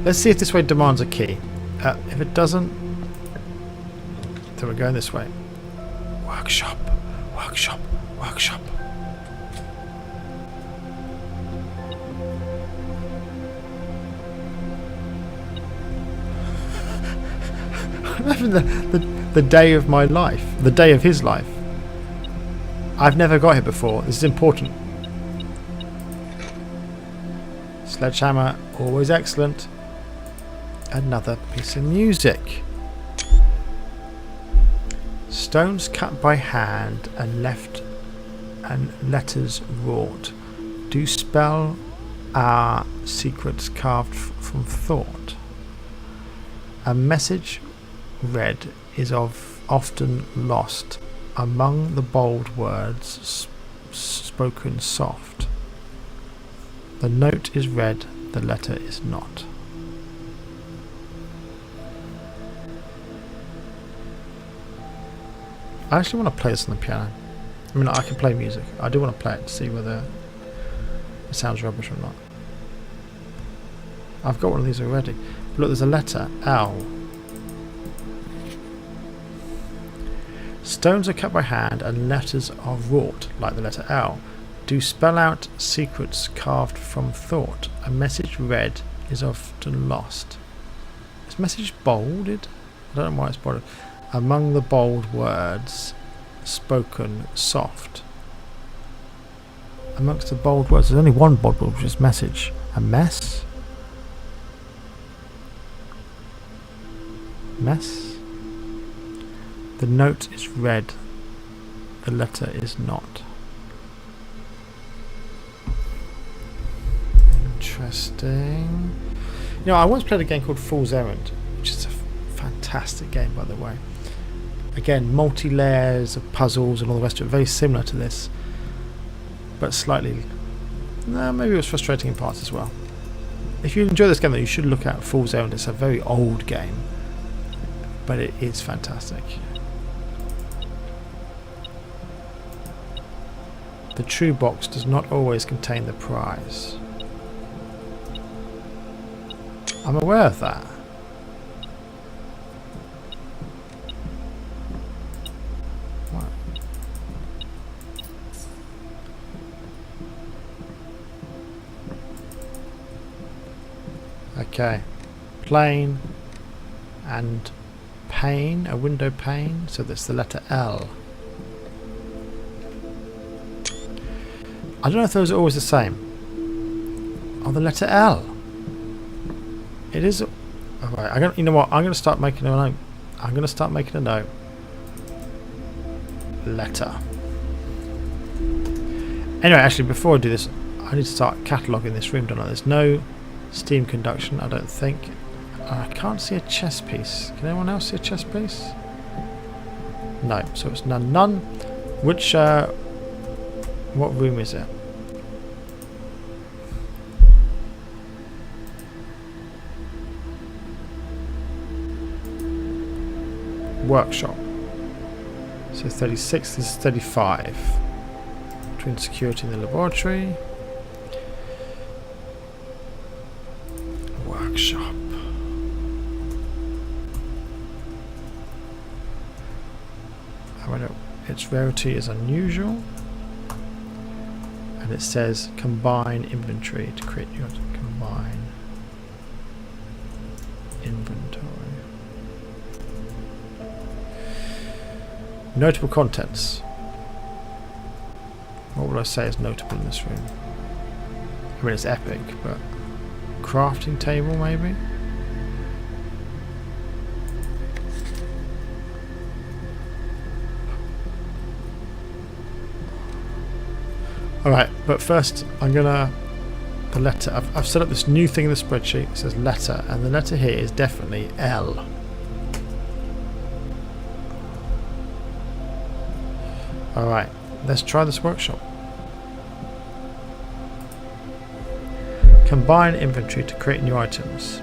let's see if this way demands a key. If it doesn't, then we're going this way. Workshop, workshop, workshop. I'm having the day of my life, the day of his life. I've never got here before. This is important. Sledgehammer, always excellent. Another piece of music. Stones cut by hand and left, and letters wrought, do spell our secrets carved from thought. A message read is often lost among the bold words spoken soft. The note is read, the letter is not. I actually want to play this on the piano. I mean, I can play music. I do want to play it to see whether it sounds rubbish or not. I've got one of these already. Look, there's a letter, L. Stones are cut by hand and letters are wrought, like the letter L. Do spell out secrets carved from thought. A message read is often lost. Is message bolded? I don't know why it's bolded. Among the bold words spoken soft. Amongst the bold words, there's only one bold word, which is message. A mess? Mess? The note is read, the letter is not. Interesting. You know, I once played a game called Fool's Errand, which is a fantastic game, by the way. Again, multi-layers of puzzles and all the rest of it, very similar to this, but slightly... No, maybe it was frustrating in parts as well. If you enjoy this game, though, you should look at Fool's Errand. It's a very old game, but it is fantastic. The true box does not always contain the prize. I'm aware of that. Okay, plane and pane, a window pane, so that's the letter L. I don't know if those are always the same. Oh, the letter L. It is. Alright, you know what? I'm going to start making a note. I'm going to start making a note. Letter. Anyway, actually, before I do this, I need to start cataloguing this room, don't I? There's no steam conduction, I don't think. I can't see a chess piece. Can anyone else see a chess piece? No, so it's none, none. Which, what room is it? Workshop. So 36, this is 35. Between security and the laboratory. Workshop. Its rarity is unusual. And it says combine inventory to create your combine inventory. Notable contents. What would I say is notable in this room? I mean, it's epic, but crafting table maybe? Alright, but first I'm gonna the letter. I've set up this new thing in the spreadsheet. It says letter, and the letter here is definitely L. Alright, let's try this workshop. Combine inventory to create new items.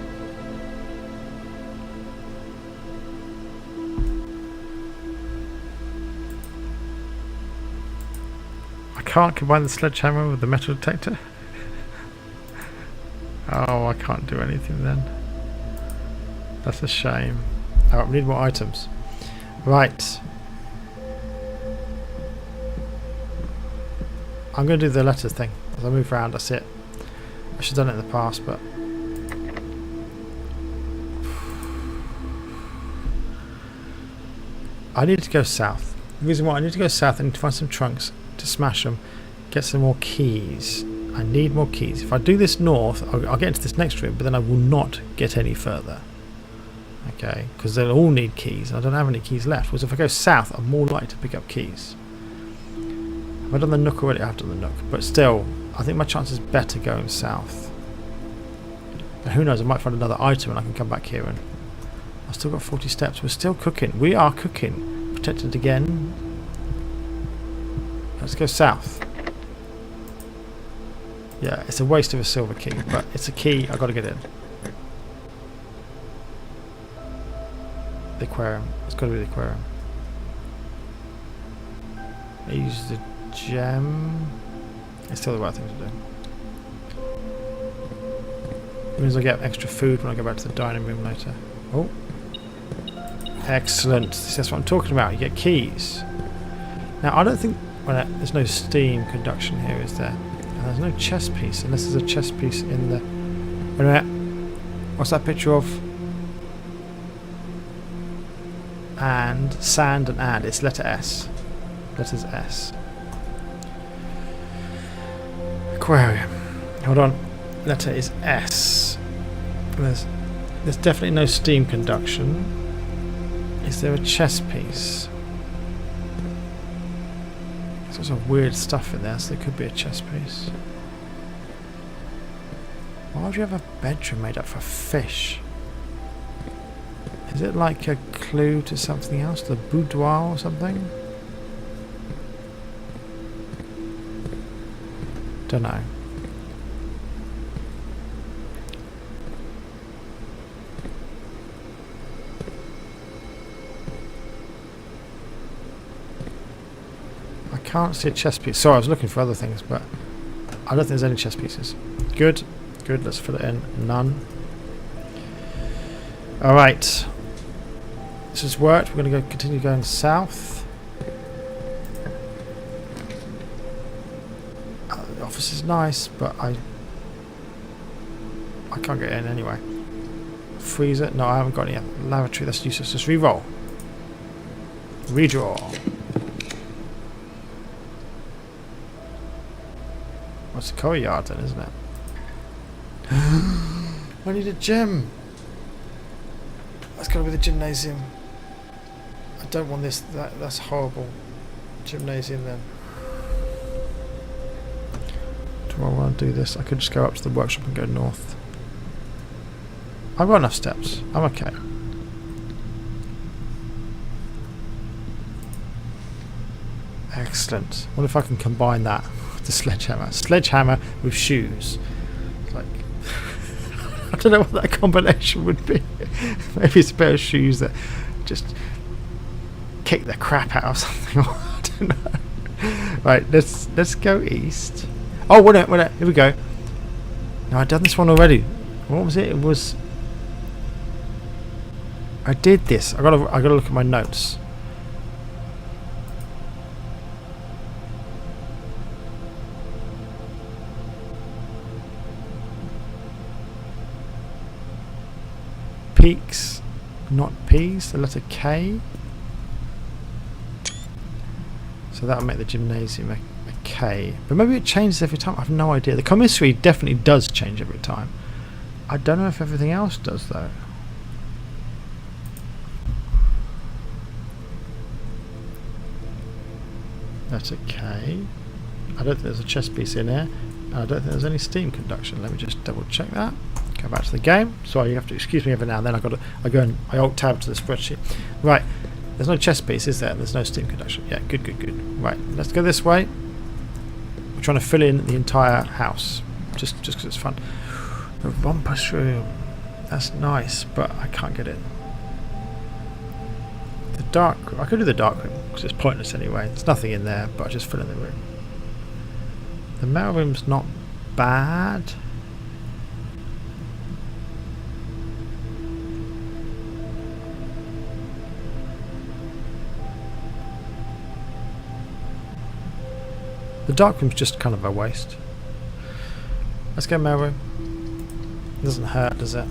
I can't combine the sledgehammer with the metal detector. Oh, I can't do anything then. That's a shame. Alright, we need more items. Right. I'm going to do the letters thing. As I move around, that's it. I should have done it in the past, but... I need to go south. The reason why I need to go south, I need to find some trunks to smash them, get some more keys. I need more keys. If I do this north, I'll get into this next room, but then I will not get any further. Okay, because they'll all need keys, and I don't have any keys left. Whereas if I go south, I'm more likely to pick up keys. Have I done the nook already? I have done the nook, but still, I think my chance is better going south. And who knows, I might find another item and I can come back here and... I've still got 40 steps. We're still cooking. We are cooking. Protected again. Let's go south. Yeah, it's a waste of a silver key, but it's a key. I've got to get in. The aquarium. It's got to be the aquarium. I use the gem. It's still the right thing to do. It means I get extra food when I go back to the dining room later. Oh. Excellent. That's what I'm talking about. You get keys. Now, I don't think... Well, there's no steam conduction here, is there? And there's no chess piece, unless there's a chess piece in the... Wait a minute. What's that picture of? And, sand and add. It's letter S. Letters S. Aquarium. Hold on. Letter is S. There's definitely no steam conduction. Is there a chess piece? There's lots of weird stuff in there, so there could be a chess piece. Why would you have a bedroom made up for fish? Is it like a clue to something else? The boudoir or something? Don't know. I can't see a chess piece. Sorry, I was looking for other things, but I don't think there's any chess pieces. Good. Good, let's fill it in. None. Alright. This has worked. We're going to continue going south. The office is nice, but I can't get in anyway. Freezer? No, I haven't got any. Lavatory, that's useless. Just re-roll. Redraw. What's the courtyard then, isn't it? I need a gem. That's got to be the gymnasium. I don't want this. That's horrible. Gymnasium then. Do I want to do this? I could just go up to the workshop and go north. I've got enough steps. I'm okay. Excellent. What if I can combine that with the sledgehammer? Sledgehammer with shoes. It's like I don't know what that combination would be. Maybe it's a pair of shoes that just kick the crap out of something. I don't know. Right, let's go east. Oh, wait a minute. Here we go. No, I've done this one already. What was it? It was. I did this. I gotta look at my notes. Peaks, not P's. The letter K. So that'll make the gymnasium a K. But maybe it changes every time. I have no idea. The commissary definitely does change every time. I don't know if everything else does though. That's a K. I don't think there's a chess piece in here. I don't think there's any steam conduction. Let me just double check that. Go back to the game. Sorry, you have to excuse me every now and then. I go and I alt tab to the spreadsheet. Right. There's no chess piece, is there? There's no steam conduction. Yeah, good. Right, let's go this way. We're trying to fill in the entire house, just because it's fun. The rumpus room. That's nice, but I can't get in. The dark room. I could do the dark room because it's pointless anyway. There's nothing in there, but I just fill in the room. The mail room's not bad. The dark room's just kind of a waste. Let's go mail room. It doesn't hurt, does it?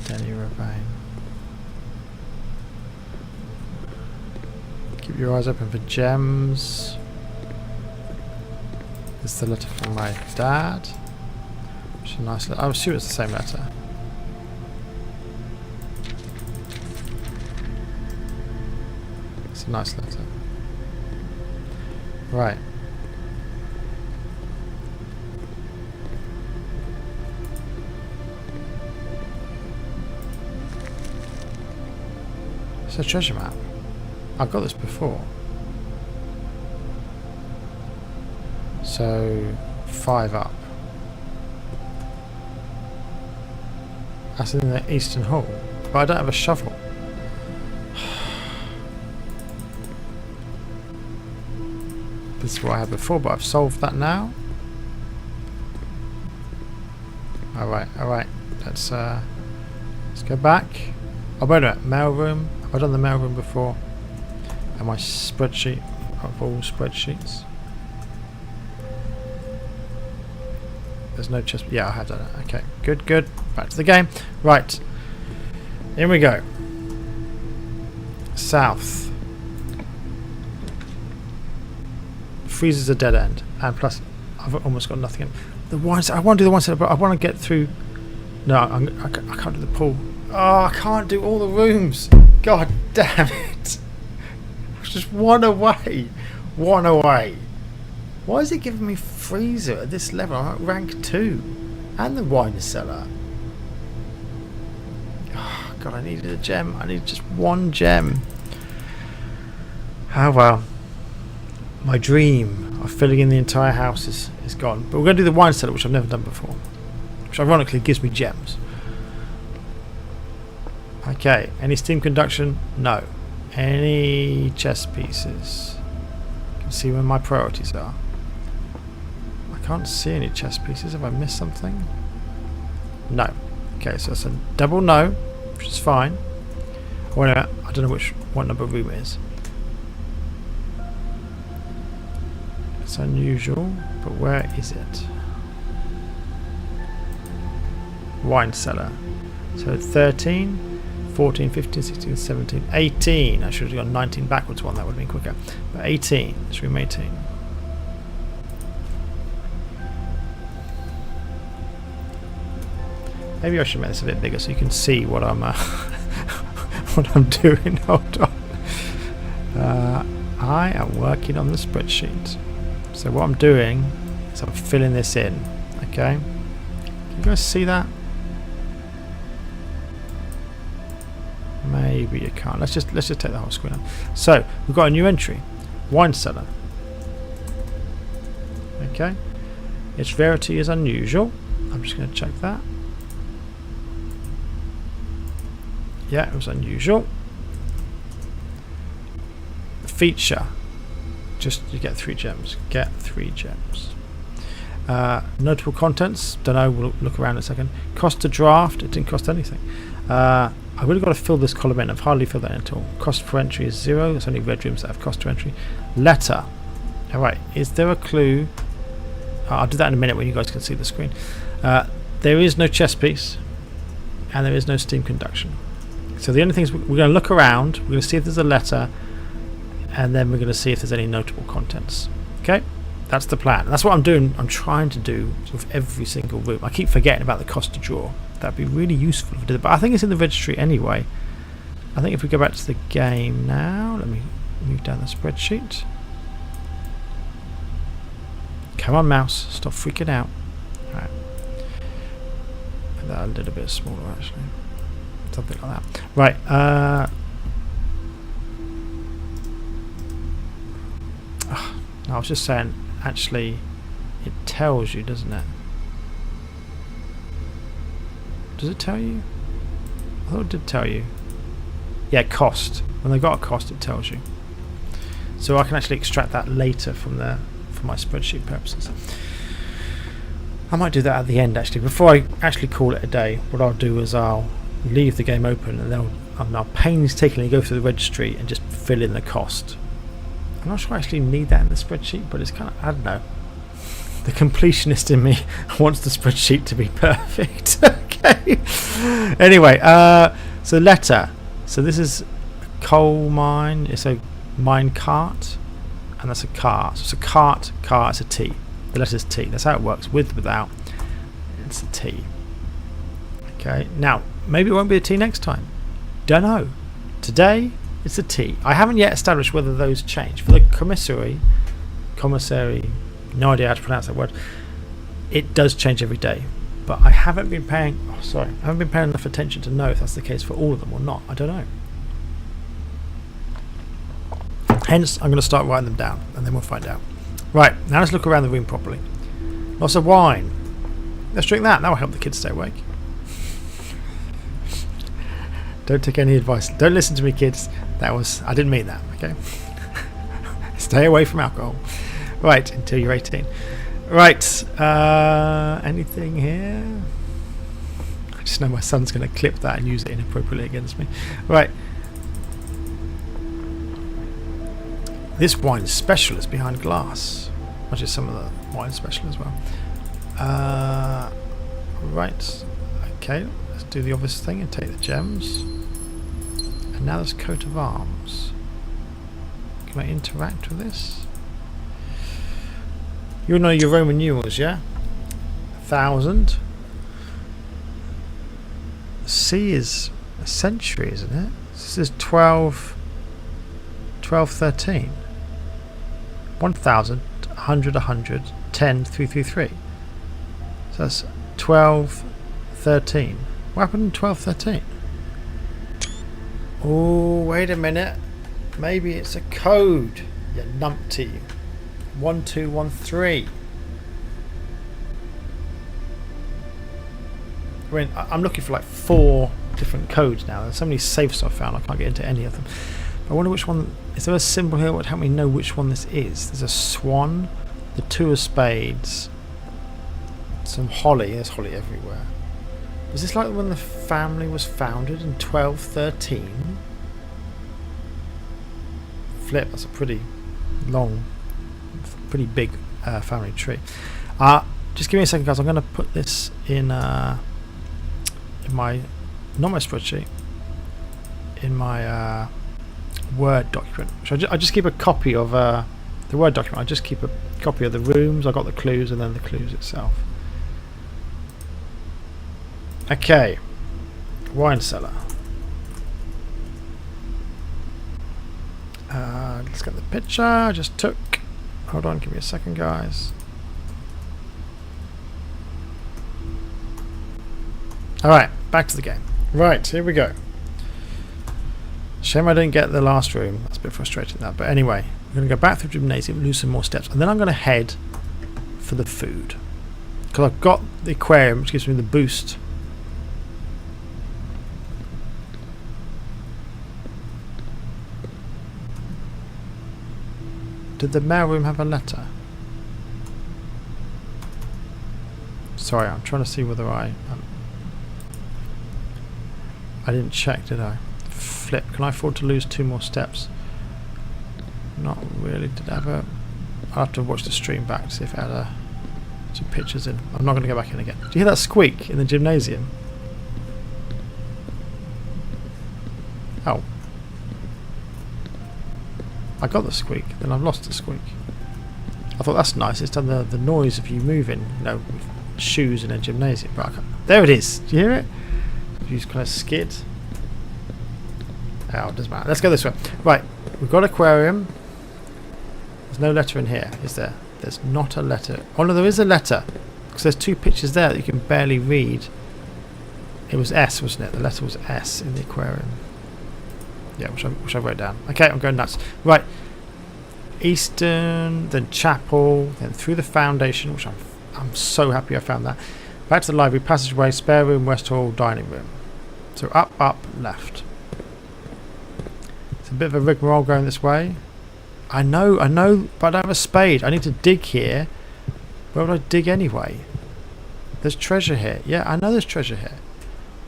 Denny Ravine. Keep your eyes open for gems. This is the letter from my dad. Which is a nice letter. I'm sure it's the same letter. It's a nice letter. Right. It's a treasure map. I've got this before. So 5 up. That's in the Eastern Hall. But I don't have a shovel. This is what I had before, but I've solved that now. Alright. Let's go back. Oh, wait a minute. Mailroom. Have I done the mailroom before? And my spreadsheet of all spreadsheets. There's no chest. Yeah, I have done it. Okay, good. Back to the game. Right. Here we go. South. Freezes a dead end. And plus, I've almost got nothing in. The wine cellar. I want to do the wine cellar, but I want to get through. No, I can't do the pool. Oh, I can't do all the rooms. God damn it. Just one away. Why is it giving me freezer at this level? I'm at rank 2. And the wine cellar. Oh, God, I needed a gem. I need just one gem. Oh, well. My dream of filling in the entire house is gone. But we're going to do the wine cellar, which I've never done before. Which ironically gives me gems. Okay. Any steam conduction? No. Any chess pieces? You can see where my priorities are. I can't see any chess pieces. Have I missed something? No. Okay, so it's a double no, which is fine. Wait a minute, I don't know what number room it is. It's unusual, but where is it? Wine cellar. So 13, 14, 15, 16, 17, 18. I should have gone 19 backwards one, that would have been quicker. But 18, it's room 18. Maybe I should make this a bit bigger so you can see what I'm what I'm doing. Hold on. I am working on the spreadsheet. So what I'm doing is I'm filling this in. Okay. You guys see that? Maybe you can't. Let's just take the whole screen out. So we've got a new entry, wine cellar. Okay, its rarity is unusual. I'm just going to check that. Yeah, it was unusual. Feature, just you get 3 gems. Get 3 gems. Notable contents, don't know, we'll look around in a second. Cost to draft, it didn't cost anything. I've really got to fill this column in. I've hardly filled that in at all. Cost per entry is 0. There's only red rooms that have cost to entry. Letter. Alright, is there a clue? I'll do that in a minute when you guys can see the screen. There is no chess piece, and there is no steam conduction. So the only thing is we're going to look around, we're going to see if there's a letter, and then we're going to see if there's any notable contents. Okay? That's the plan. And that's what I'm doing. I'm trying to do with every single room. I keep forgetting about the cost to draw. That'd be really useful if I did it. But I think it's in the registry anyway. I think if we go back to the game now, let me move down the spreadsheet. Come on, mouse. Stop freaking out. Alright. Make that a little bit smaller, actually. Something like that. Right. I was just saying, actually, it tells you, doesn't it? Does it tell you? I thought it did tell you. Yeah, cost. When they've got a cost, it tells you. So I can actually extract that later from there for my spreadsheet purposes. I might do that at the end, actually. Before I actually call it a day, what I'll do is I'll leave the game open and then I'll painstakingly go through the registry and just fill in the cost. I'm not sure I actually need that in the spreadsheet, but it's kind of, I don't know. The completionist in me wants the spreadsheet to be perfect. Okay. Anyway, so letter. So this is a coal mine. It's a mine cart, and that's a car. So it's a cart. Car. It's a T. The letter's T. That's how it works. With, without. It's a T. Okay. Now maybe it won't be a T next time. Don't know. Today it's a T. I haven't yet established whether those change. For the commissary, no idea how to pronounce that word. It does change every day, but I haven't been paying. I haven't been paying enough attention to know if that's the case for all of them or not. I don't know. Hence, I'm going to start writing them down, and then we'll find out. Right, now let's look around the room properly. Lots of wine. Let's drink that. That will help the kids stay awake. Don't take any advice. Don't listen to me, kids. I didn't mean that. Okay. Stay away from alcohol. Right, until you're 18. Right, anything here? I just know my son's going to clip that and use it inappropriately against me. Right. This wine special is behind glass. Which is some of the wine special as well. Right. Okay, let's do the obvious thing and take the gems. And now there's coat of arms. Can I interact with this? You know your Roman numerals, yeah? 1,000. C is a century, isn't it? This is 12, 13. 1,000, 100, 100, 10, 333. So that's 12, 13. What happened in 12, 13? Oh, wait a minute. Maybe it's a code, you numpty. 1213. I mean, I'm looking for like 4 different codes now. There's so many safes I've found, I can't get into any of them. I wonder which one. Is there a symbol here that would help me know which one this is? There's a swan, the 2 of spades, some holly. There's holly everywhere. Was this like when the family was founded in 1213? Flip, that's a pretty long, pretty big family tree. Just give me a second, guys. I'm going to put this in my, not my spreadsheet, in my Word document. So I just keep a copy of the Word document. I just keep a copy of the rooms. I got the clues and then the clues itself. Okay, wine cellar. Let's get the picture I just took. Hold on, give me a second, guys. Alright, back to the game. Right, here we go. Shame I didn't get the last room. That's a bit frustrating, that. But anyway, I'm going to go back through the gymnasium, lose some more steps, and then I'm going to head for the food. Because I've got the aquarium, which gives me the boost. Did the mailroom have a letter? Sorry, I'm trying to see whether I didn't check, did I? Flip. Can I afford to lose 2 more steps? Not really. Did it have a... I'll have to watch the stream back to see if it had some pictures in. I'm not going to go back in again. Do you hear that squeak in the gymnasium? Oh. I got the squeak, then I've lost the squeak. I thought that's nice. It's done the noise of you moving, you know, with shoes in a gymnasium. But I can't. There it is. Do you hear it? You just kind of skid. Oh, it doesn't matter. Let's go this way. Right, we've got aquarium. There's no letter in here, is there? There's not a letter. Oh no, there is a letter. Because there's 2 pictures there that you can barely read. It was S, wasn't it? The letter was S in the aquarium. Yeah, which I wrote down. Okay, I'm going nuts. Right. Eastern, then chapel, then through the foundation, which I'm so happy I found that. Back to the library, passageway, spare room, west hall, dining room. So up, left. It's a bit of a rigmarole going this way. I know, but I don't have a spade. I need to dig here. Where would I dig anyway? There's treasure here. Yeah, I know there's treasure here.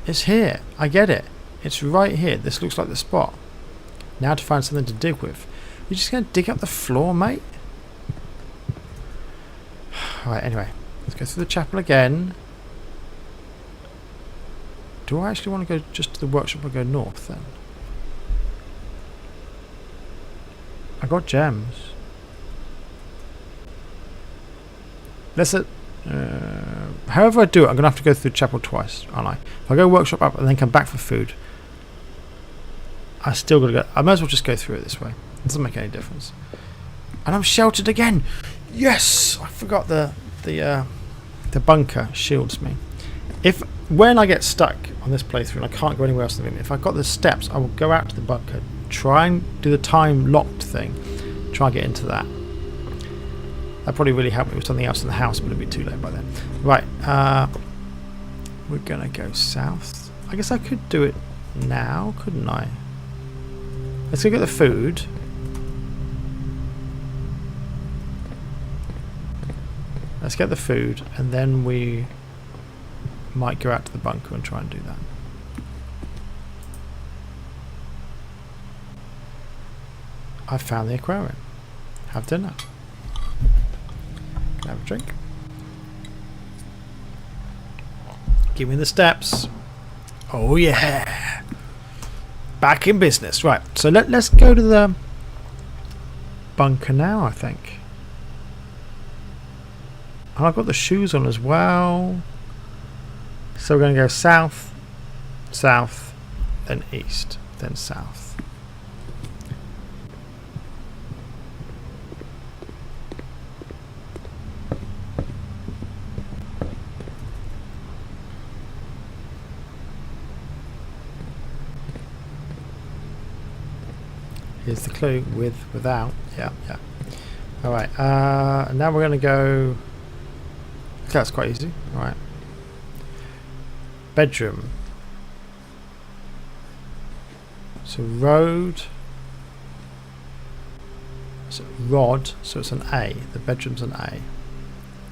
It's here. I get it. It's right here. This looks like the spot. Now to find something to dig with. You're just going to dig up the floor, mate? Alright, anyway. Let's go through the chapel again. Do I actually want to go just to the workshop or go north then? I got gems. Let's however I do it, I'm going to have to go through chapel twice, aren't I? If I go workshop up and then come back for food, I still got to go. I might as well just go through it this way. It doesn't make any difference. And I'm sheltered again. Yes, I forgot the bunker shields me. When I get stuck on this playthrough and I can't go anywhere else in the room, if I've got the steps, I will go out to the bunker, try and do the time locked thing, try and get into that. That probably really helped me with something else in the house, but it'll be too late by then. Right, we're gonna go south. I guess I could do it now, couldn't I? Let's go get the food. Let's get the food, and then we might go out to the bunker and try and do that. I found the aquarium. Have dinner. Can I have a drink? Give me the steps. Oh yeah! Back in business. Right, so let's go to the bunker now, I think. And I've got the shoes on as well. So we're going to go south, south, then east, then south. Here's the clue, with, without. Yeah. Alright, now we're going to go... Okay, that's quite easy. Alright. Bedroom. So road. So rod, so it's an A. The bedroom's an A.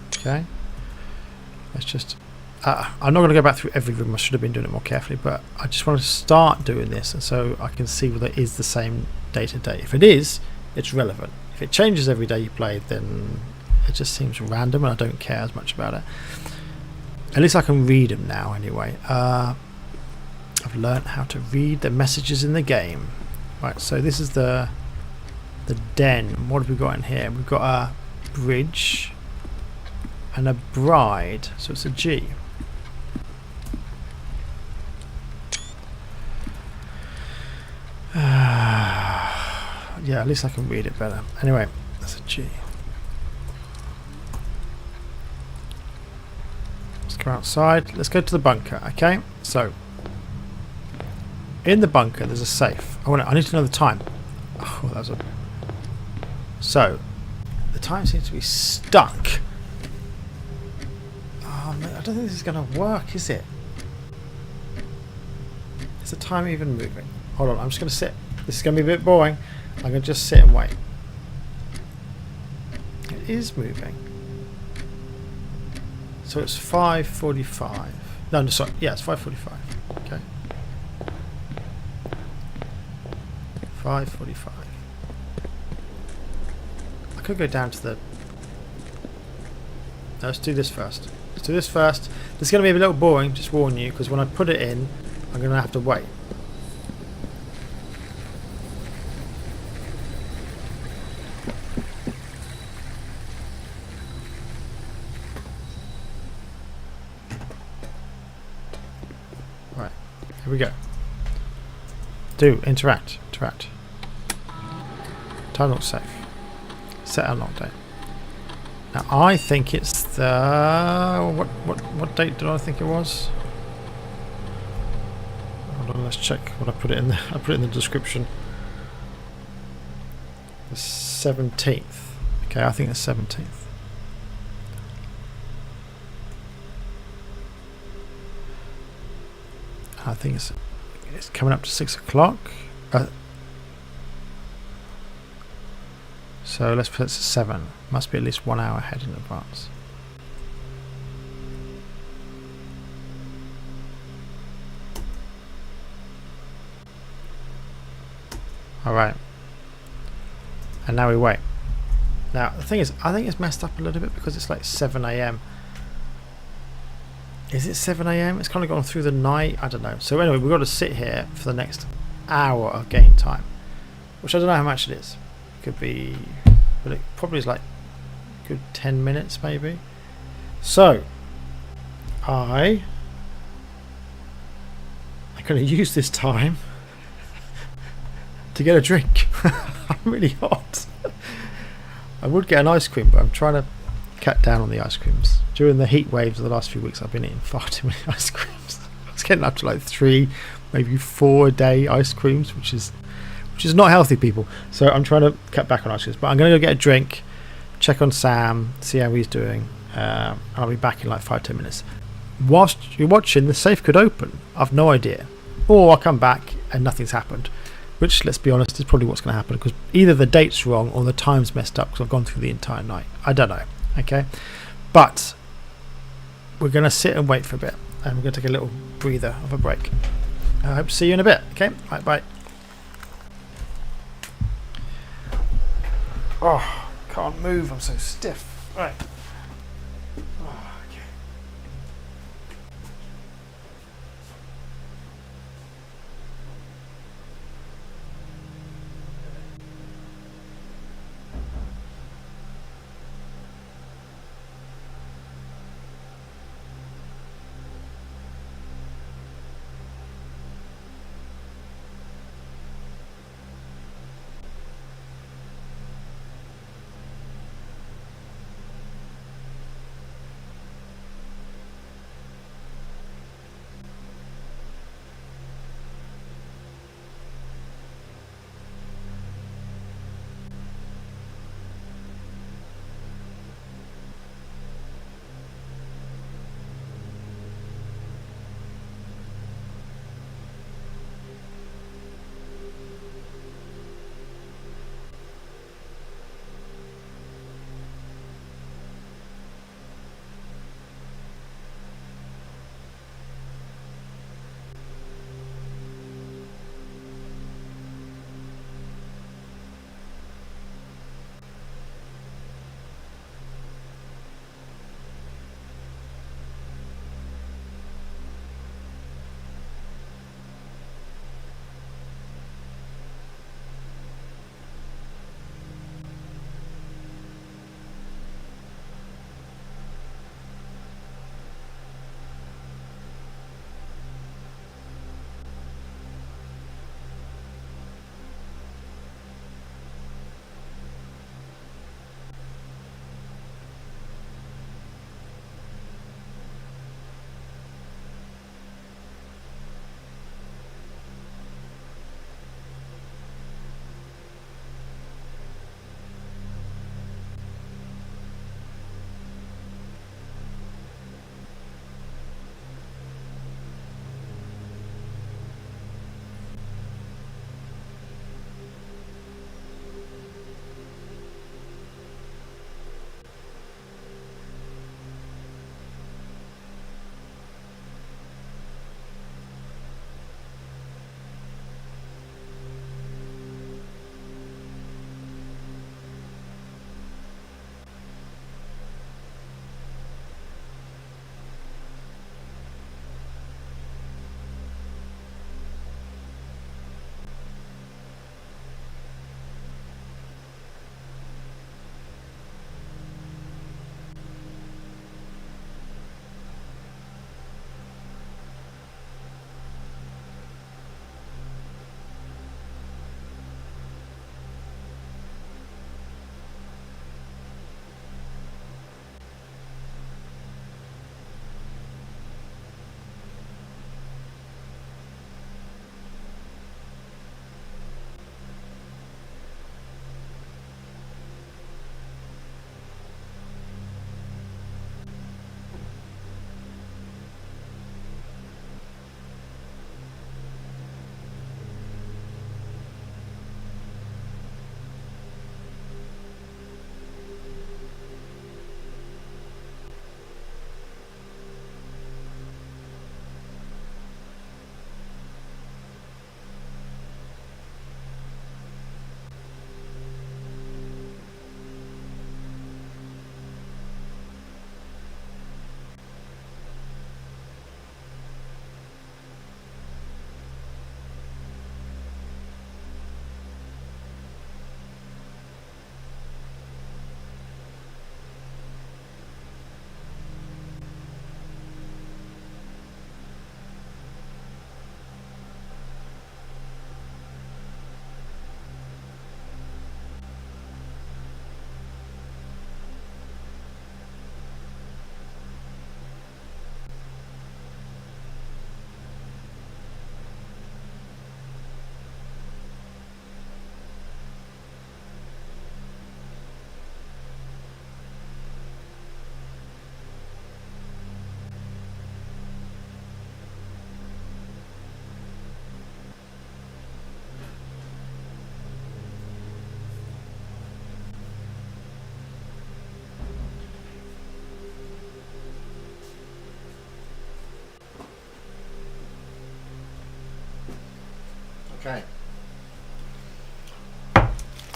Okay. Let's just... I'm not going to go back through every room. I should have been doing it more carefully, but I just want to start doing this, and so I can see whether it is the same day to day. If it is, it's relevant. If it changes every day you play, then it just seems random, and I don't care as much about it. At least I can read them now, anyway. I've learnt how to read the messages in the game. Right, so this is the den. What have we got in here? We've got a bridge and a bride, so it's a G. Yeah, at least I can read it better. Anyway, that's a G. Let's go We're outside. Let's go to the bunker, okay? So, in the bunker, there's a safe. I need to know the time. Oh, that was a... So, the time seems to be stuck. Oh, man, I don't think this is going to work, is it? Is the time even moving? Hold on, I'm just going to sit. This is going to be a bit boring. I'm going to just sit and wait. It is moving. So it's 5:45. No, sorry. Yeah, it's 5:45. Okay. 5:45. I could go down to the... No, let's do this first. Let's do this first. This is going to be a little boring, just warn you, because when I put it in, I'm going to have to wait. Right, here we go. Interact. Time not safe. Set unlock date. Now I think it's the... What date did I think it was? Hold on, let's check what I put it in the... I put it in the description. The 17th. Okay, I think the 17th. I think it's coming up to 6 o'clock. So let's put it to 7. Must be at least 1 hour ahead in advance. Alright. And now we wait. Now the thing is, I think it's messed up a little bit because it's like 7 AM. Is it 7 AM? It's kind of gone through the night. I don't know. So anyway, we've got to sit here for the next hour of game time, which I don't know how much it is. It could be, but it probably is like a good 10 minutes maybe. So I'm going to use this time to get a drink. I'm really hot. I would get an ice cream, but I'm trying to cut down on the ice creams. During the heat waves of the last few weeks, I've been eating far too many ice creams. It's getting up to like 3, maybe 4 a day ice creams, which is not healthy, people. So I'm trying to cut back on ice creams. But I'm going to go get a drink, check on Sam, see how he's doing, and I'll be back in like 5-10 minutes. Whilst you're watching, the safe could open. I've no idea. Or I'll come back and nothing's happened. Which, let's be honest, is probably what's going to happen, because either the date's wrong or the time's messed up because I've gone through the entire night. I don't know. Okay, but we're going to sit and wait for a bit, and we're going to take a little breather of a break. I hope to see you in a bit. Okay, right, bye. Oh, can't move. I'm so stiff. Right.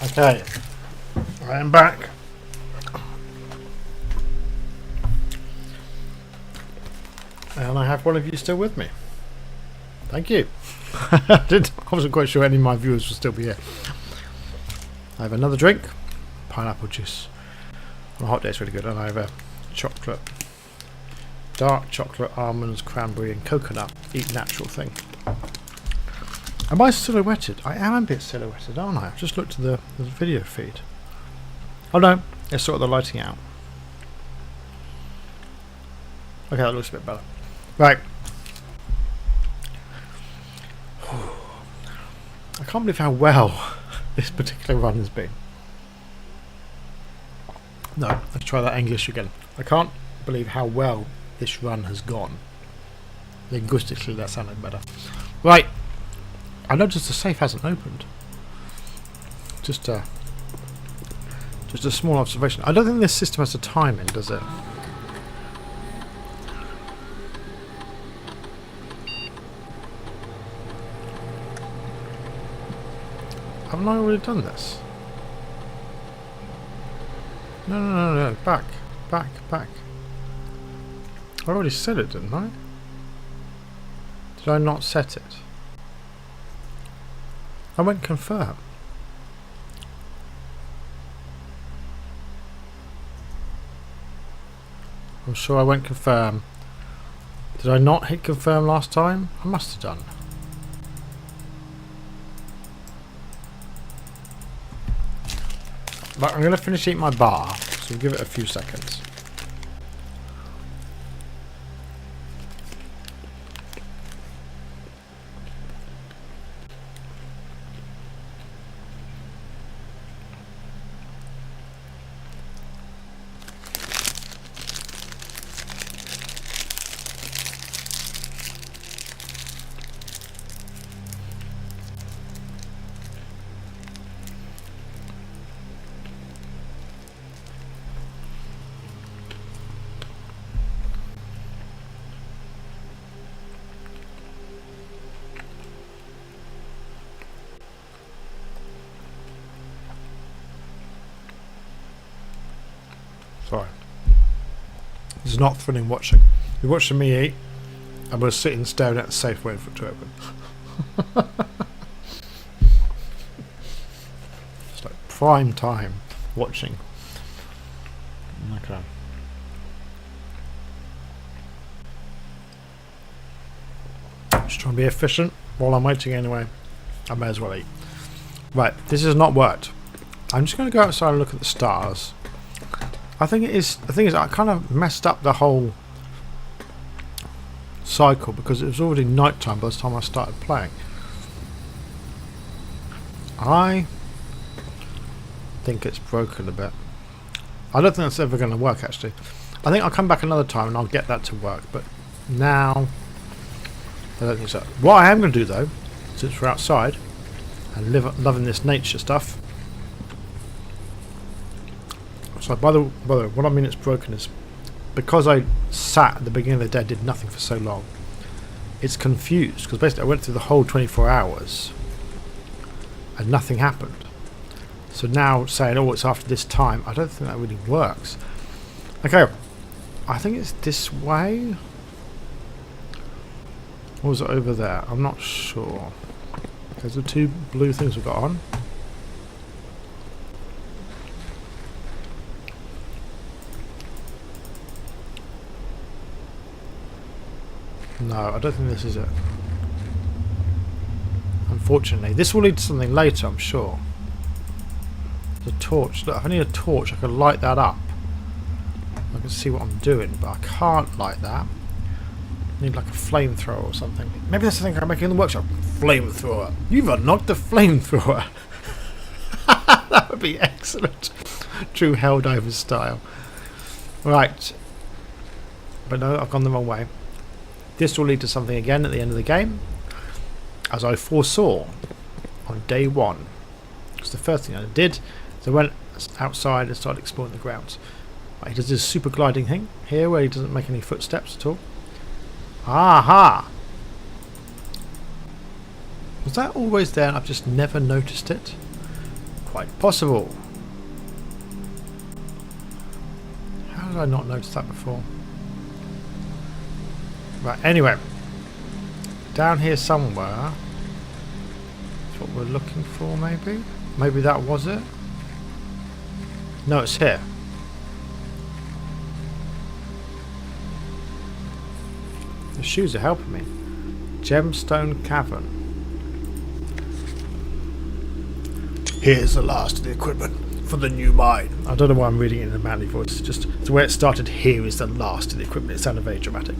Okay, I am back. And I have one of you still with me. Thank you. I wasn't quite sure any of my viewers would still be here. I have another drink, pineapple juice. On a hot day it's really good. And I have a chocolate, dark chocolate, almonds, cranberry and coconut. Eat natural thing. Am I silhouetted? I am a bit silhouetted, aren't I? I've just looked at the video feed. Oh no, it's sort of the lighting out. Okay, that looks a bit better. Right. I can't believe how well this particular run has been. No, let's try that English again. I can't believe how well this run has gone. Linguistically, that sounded better. Right. I noticed the safe hasn't opened. Just a small observation. I don't think this system has a timing, does it? Haven't I already done this? No. Back. I already said it, didn't I? Did I not set it? I went confirm. I'm sure I went confirm. Did I not hit confirm last time? I must have done. But I'm going to finish eating my bar, so we'll give it a few seconds. Sorry. This is not thrilling watching. You're watching me eat, and we're sitting staring at the safe waiting for it to open. It's like prime time watching. Okay. Just trying to be efficient while I'm waiting anyway. I may as well eat. Right, this has not worked. I'm just going to go outside and look at the stars. I think it is. The thing is, I kind of messed up the whole cycle because it was already night time by the time I started playing. I think it's broken a bit. I don't think that's ever going to work actually. I think I'll come back another time and I'll get that to work, but now I don't think so. What I am going to do though, since we're outside and loving this nature stuff. So by the way, what I mean it's broken is because I sat at the beginning of the day, did nothing for so long. It's confused because basically I went through the whole 24 hours and nothing happened. So now saying, oh, it's after this time, I don't think that really works. Okay, I think it's this way. Or was it over there? I'm not sure. There's the two blue things we've got on. No, I don't think this is it. Unfortunately. This will lead to something later, I'm sure. The torch. Look, if I need a torch, I can light that up. I can see what I'm doing, but I can't light that. I need like a flamethrower or something. Maybe that's the thing I'm making in the workshop. Flamethrower. You've unlocked the flamethrower. That would be excellent. True Helldivers style. Right. But no, I've gone the wrong way. This will lead to something again at the end of the game, as I foresaw on day one. Because the first thing I did is I went outside and started exploring the grounds. Right, he does this super gliding thing here where he doesn't make any footsteps at all. Aha! Was that always there and I've just never noticed it? quite possible. How did I not notice that before? Right, anyway. Down here somewhere. That's what we're looking for, maybe? Maybe that was it? No, it's here. The shoes are helping me. Gemstone Cavern. Here's the last of the equipment for the new mine. I don't know why I'm reading it in a manly voice. Just the way it started. Here is the last of the equipment. It sounded very dramatic.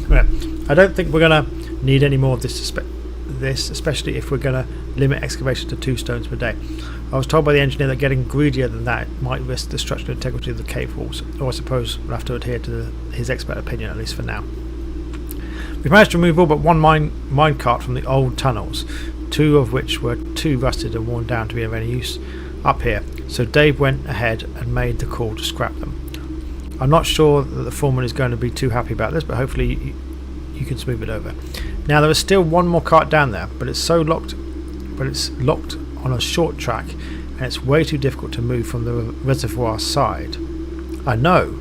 Right. I don't think we're going to need any more of this, especially if we're going to limit excavation to 2 stones per day. I was told by the engineer that getting greedier than that might risk the structural integrity of the cave walls, or I suppose we'll have to adhere to his expert opinion, at least for now. We've managed to remove all but one mine cart from the old tunnels, 2 of which were too rusted and worn down to be of any use up here, so Dave went ahead and made the call to scrap them. I'm not sure that the foreman is going to be too happy about this, but hopefully you can smooth it over. Now there is still one more cart down there, but it's locked on a short track, and it's way too difficult to move from the reservoir side. I know.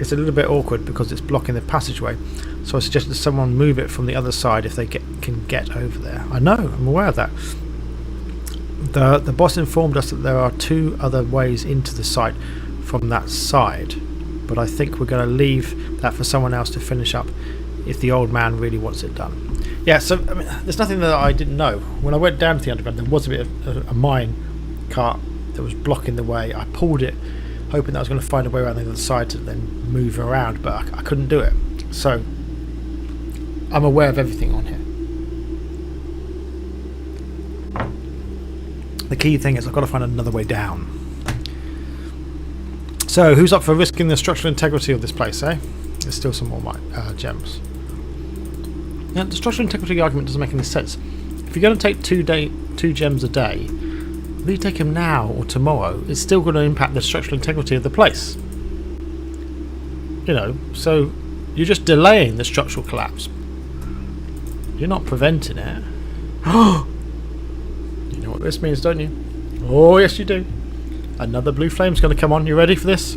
It's a little bit awkward because it's blocking the passageway, so I suggested someone move it from the other side if they can get over there. I know, I'm aware of that. The boss informed us that there are 2 other ways into the site from that side, but I think we're going to leave that for someone else to finish up if the old man really wants it done. Yeah, so I mean, there's nothing that I didn't know. When I went down to the underground, there was a bit of a mine cart that was blocking the way. I pulled it, hoping that I was going to find a way around the other side to then move around, but I couldn't do it. So I'm aware of everything on here. The key thing is I've got to find another way down. So who's up for risking the structural integrity of this place, eh? There's still some more gems. Now, the structural integrity argument doesn't make any sense. If you're going to take 2 gems a day, whether you take them now or tomorrow, it's still going to impact the structural integrity of the place. You know, so you're just delaying the structural collapse. You're not preventing it. You know what this means, don't you? Oh, yes you do. Another blue flame's going to come on. You ready for this?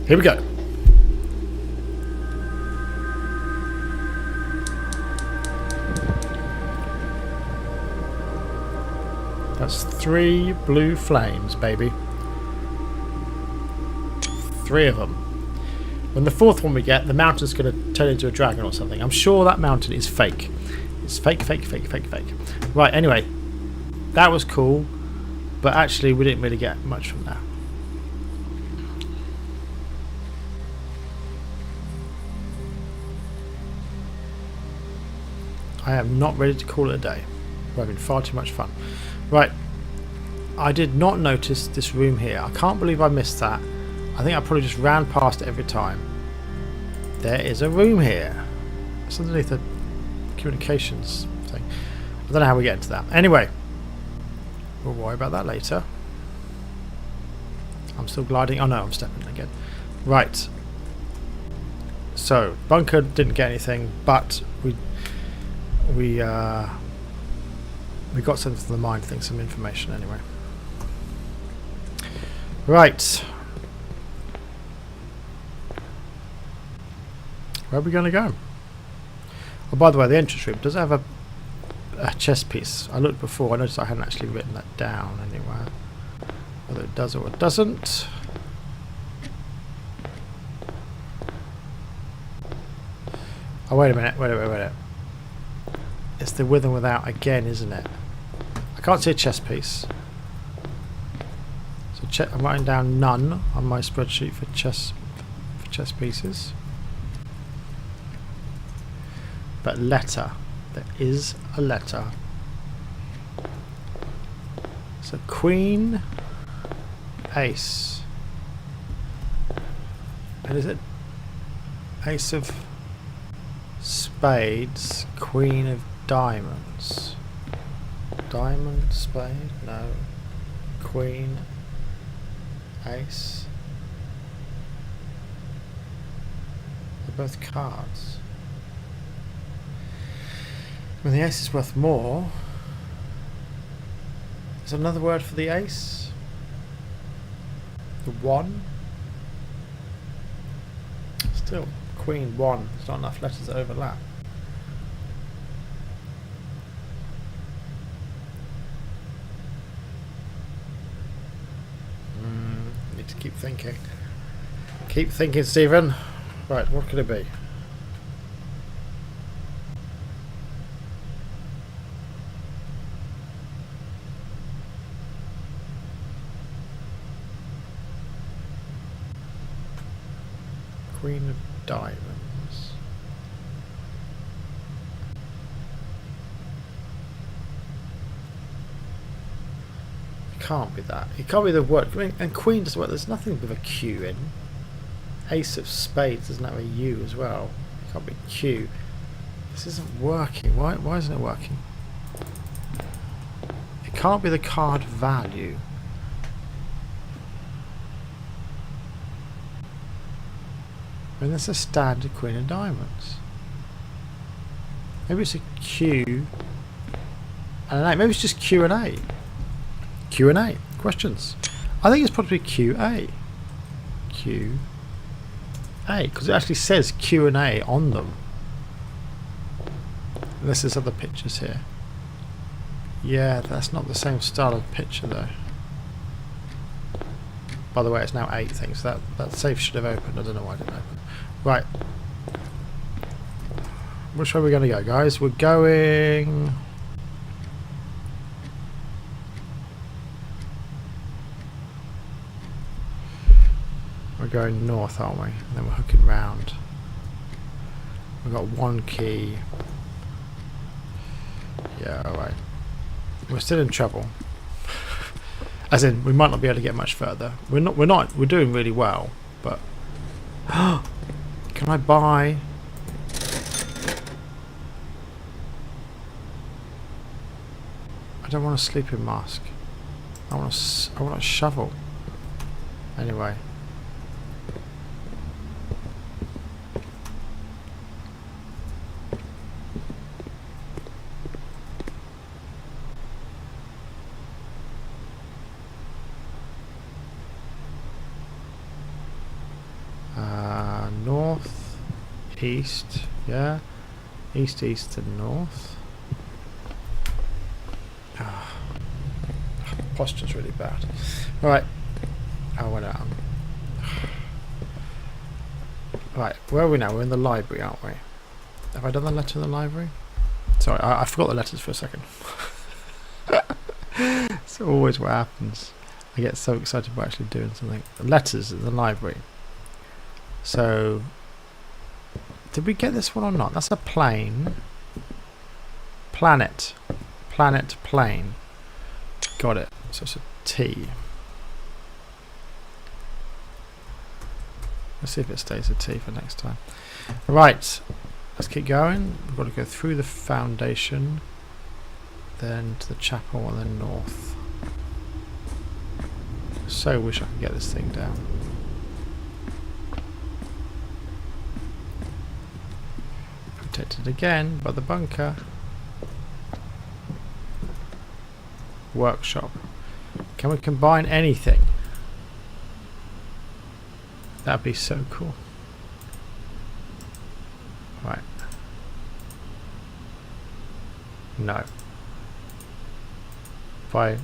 Here we go. That's 3 blue flames, baby. 3 of them. When the 4th one we get, the mountain's going to turn into a dragon or something. I'm sure that mountain is fake. It's fake, fake, fake, fake, fake. Right, anyway. That was cool. But actually, we didn't really get much from that. I am not ready to call it a day. We're having far too much fun. Right. I did not notice this room here. I can't believe I missed that. I think I probably just ran past it every time. There is a room here. It's underneath the communications thing. I don't know how we get into that. Anyway. We'll worry about that later. I'm still gliding. Oh no, I'm stepping again. Right. So, bunker didn't get anything, but we got something from the mine thing, some information anyway. Right. Where are we going to go? Oh, by the way, the entrance room does have a chess piece. I looked before, I noticed I hadn't actually written that down anywhere. Whether it does or it doesn't. Oh, wait a minute, wait a minute. It's the with and without again, isn't it? I can't see a chess piece. So I'm writing down none on my spreadsheet for chess pieces. But letter. There is a letter. So queen, ace. And is it ace of spades, queen of diamonds? Diamond, spade? No. Queen, ace. They're both cards. When the ace is worth more. Is there another word for the ace? The 1? Still, queen 1. There's not enough letters that overlap. Need to keep thinking. Keep thinking, Stephen. Right, what could it be? Queen of diamonds. It can't be that. It can't be the word. I mean, and queen doesn't work. There's nothing with a Q in. Ace of spades doesn't have a U as well. It can't be Q. This isn't working. Why isn't it working? It can't be the card value. I mean, that's a standard queen of diamonds. Maybe it's a Q and an A. Maybe it's just Q and A. Q and A. Questions. I think it's probably QA. Q A, because it actually says Q and A on them. Unless there's other pictures here. Yeah, that's not the same style of picture though. By the way, it's now 8 things. That safe should have opened. I don't know why it didn't open. Right. Which way are we going to go, guys? We're going... We're going north, aren't we? And then we're hooking round. We've got 1 key. Yeah, alright. We're still in trouble. As in, we might not be able to get much further. We're doing really well, but... Can I buy... I don't want a sleeping mask. I want a shovel. Anyway. North, east, yeah, east, east, and north. Posture's really bad. All right. Oh, went out. Right, where are we now? We're in the library, aren't we? Have I done the letter in the library? Sorry, I forgot the letters for a second. It's always what happens. I get so excited about actually doing something. The letters in the library. So, did we get this one or not? That's a plane. Planet. Planet, plane. Got it. So it's a T. Let's see if it stays a T for next time. Right. Let's keep going. We've got to go through the foundation. Then to the chapel and then north. So wish I could get this thing down. Protected again by the bunker. Workshop. Can we combine anything? That'd be so cool. Right. No. By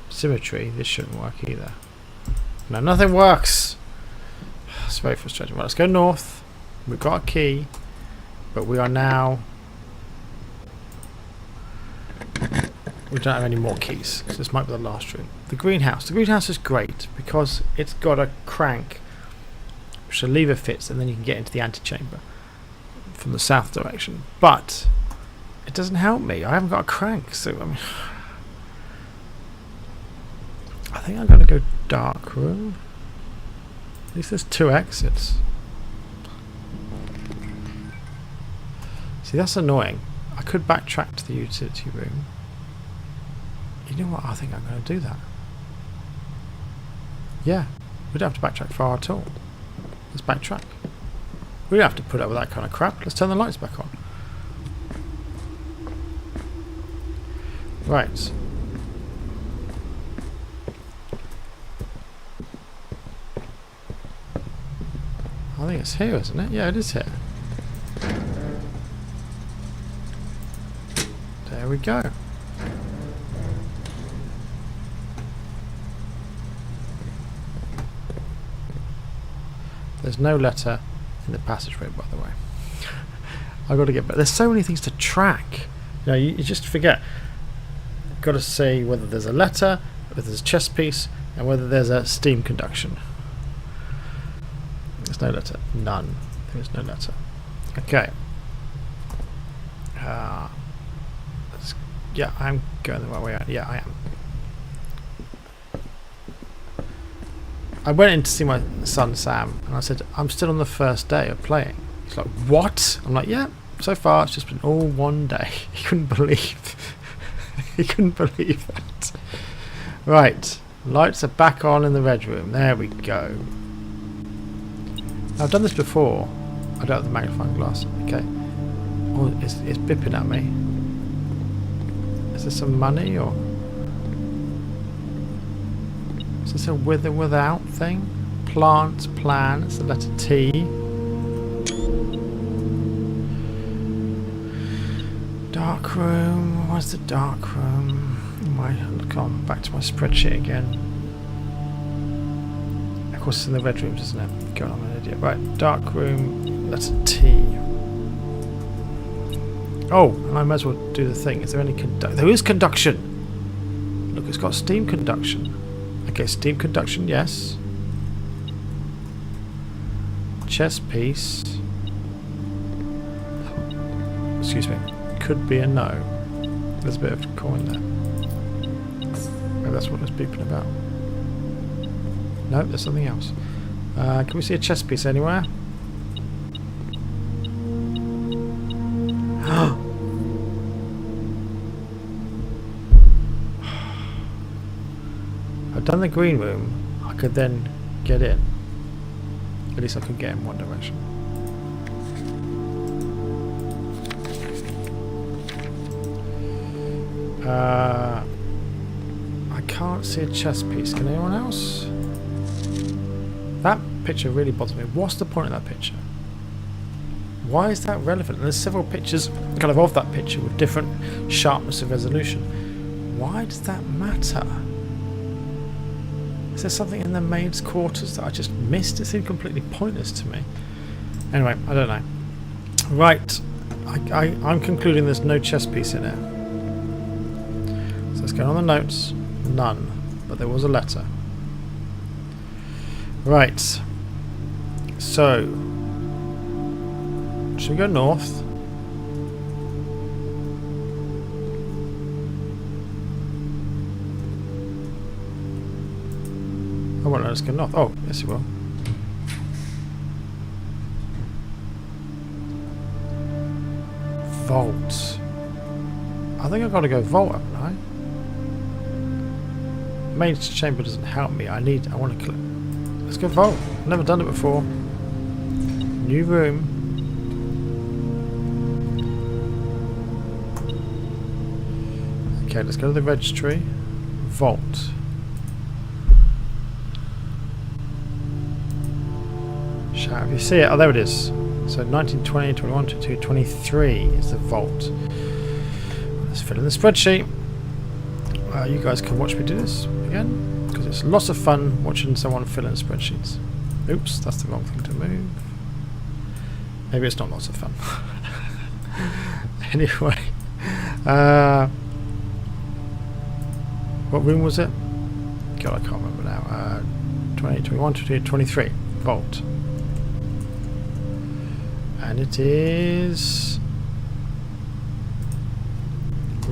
symmetry, this shouldn't work either. No, nothing works. It's very frustrating. Right, let's go north. We've got a key. But we are now... We don't have any more keys, so this might be the last room. The greenhouse. The greenhouse is great because it's got a crank which the lever fits and then you can get into the antechamber from the south direction. But it doesn't help me. I haven't got a crank, so I mean... I think I'm going to go dark room. At least there's 2 exits. See, that's annoying. I could backtrack to the utility room. You know what? I think I'm going to do that. Yeah, we don't have to backtrack far at all. Let's backtrack. We don't have to put up with that kind of crap. Let's turn the lights back on. Right. I think it's here, isn't it? Yeah, it is here. There we go. There's no letter in the passageway, by the way. I've got to get back. There's so many things to track. You know, you just forget. You've got to say whether there's a letter, whether there's a chess piece, and whether there's a steam conduction. There's no letter. None. There is no letter. Okay. Yeah, I'm going the right way out. Yeah, I am. I went in to see my son Sam, and I said, I'm still on the first day of playing. He's like, what? I'm like, yeah, so far it's just been all one day. He couldn't believe he couldn't believe that. Right, lights are back on in the red room. There we go. I've done this before. I don't have the magnifying glass. Okay. Oh, it's bipping at me. Is there some money or? Is this a with or without thing? Plants, plan, it's the letter T. Dark room, where's the dark room? Look on, back to my spreadsheet again. Of course it's in the red rooms, isn't it? Going on, I'm an idiot. Right, dark room, letter T. Oh, and I might as well do the thing. Is there any there is conduction! Look, it's got steam conduction. Okay, steam conduction, yes. Chess piece. Excuse me. Could be a no. There's a bit of coin there. Maybe that's what it's beeping about. No, there's something else. Can we see a chess piece anywhere? I've done the green room. I could then get in. At least I could get in one direction. I can't see a chess piece. Can anyone else? That picture really bothers me. What's the point of that picture? Why is that relevant? And there's several pictures kind of that picture with different sharpness of resolution. Why does that matter? Is there something in the maid's quarters that I just missed? It seemed completely pointless to me. Anyway, I don't know. Right, I'm concluding there's no chess piece in it. So let's go on the notes. None, but there was a letter. Right. So, should we go north? I won't let us go north. Oh, yes, it will. Vault. I think I've got to go vault, haven't I? Maid's chamber doesn't help me. I want to click. Let's go vault. I've never done it before. New room. Okay, let's go to the registry. Vault. Shout if you see it. Oh, there it is. So 19, 20, 21, 22, 23 is the vault. Let's fill in the spreadsheet. You guys can watch me do this again, because it's lots of fun watching someone fill in spreadsheets. Oops, that's the wrong thing to move. Maybe it's not lots of fun. Anyway. What room was it? God, I can't remember now. 20, 21, 22, 23. Vault. And it is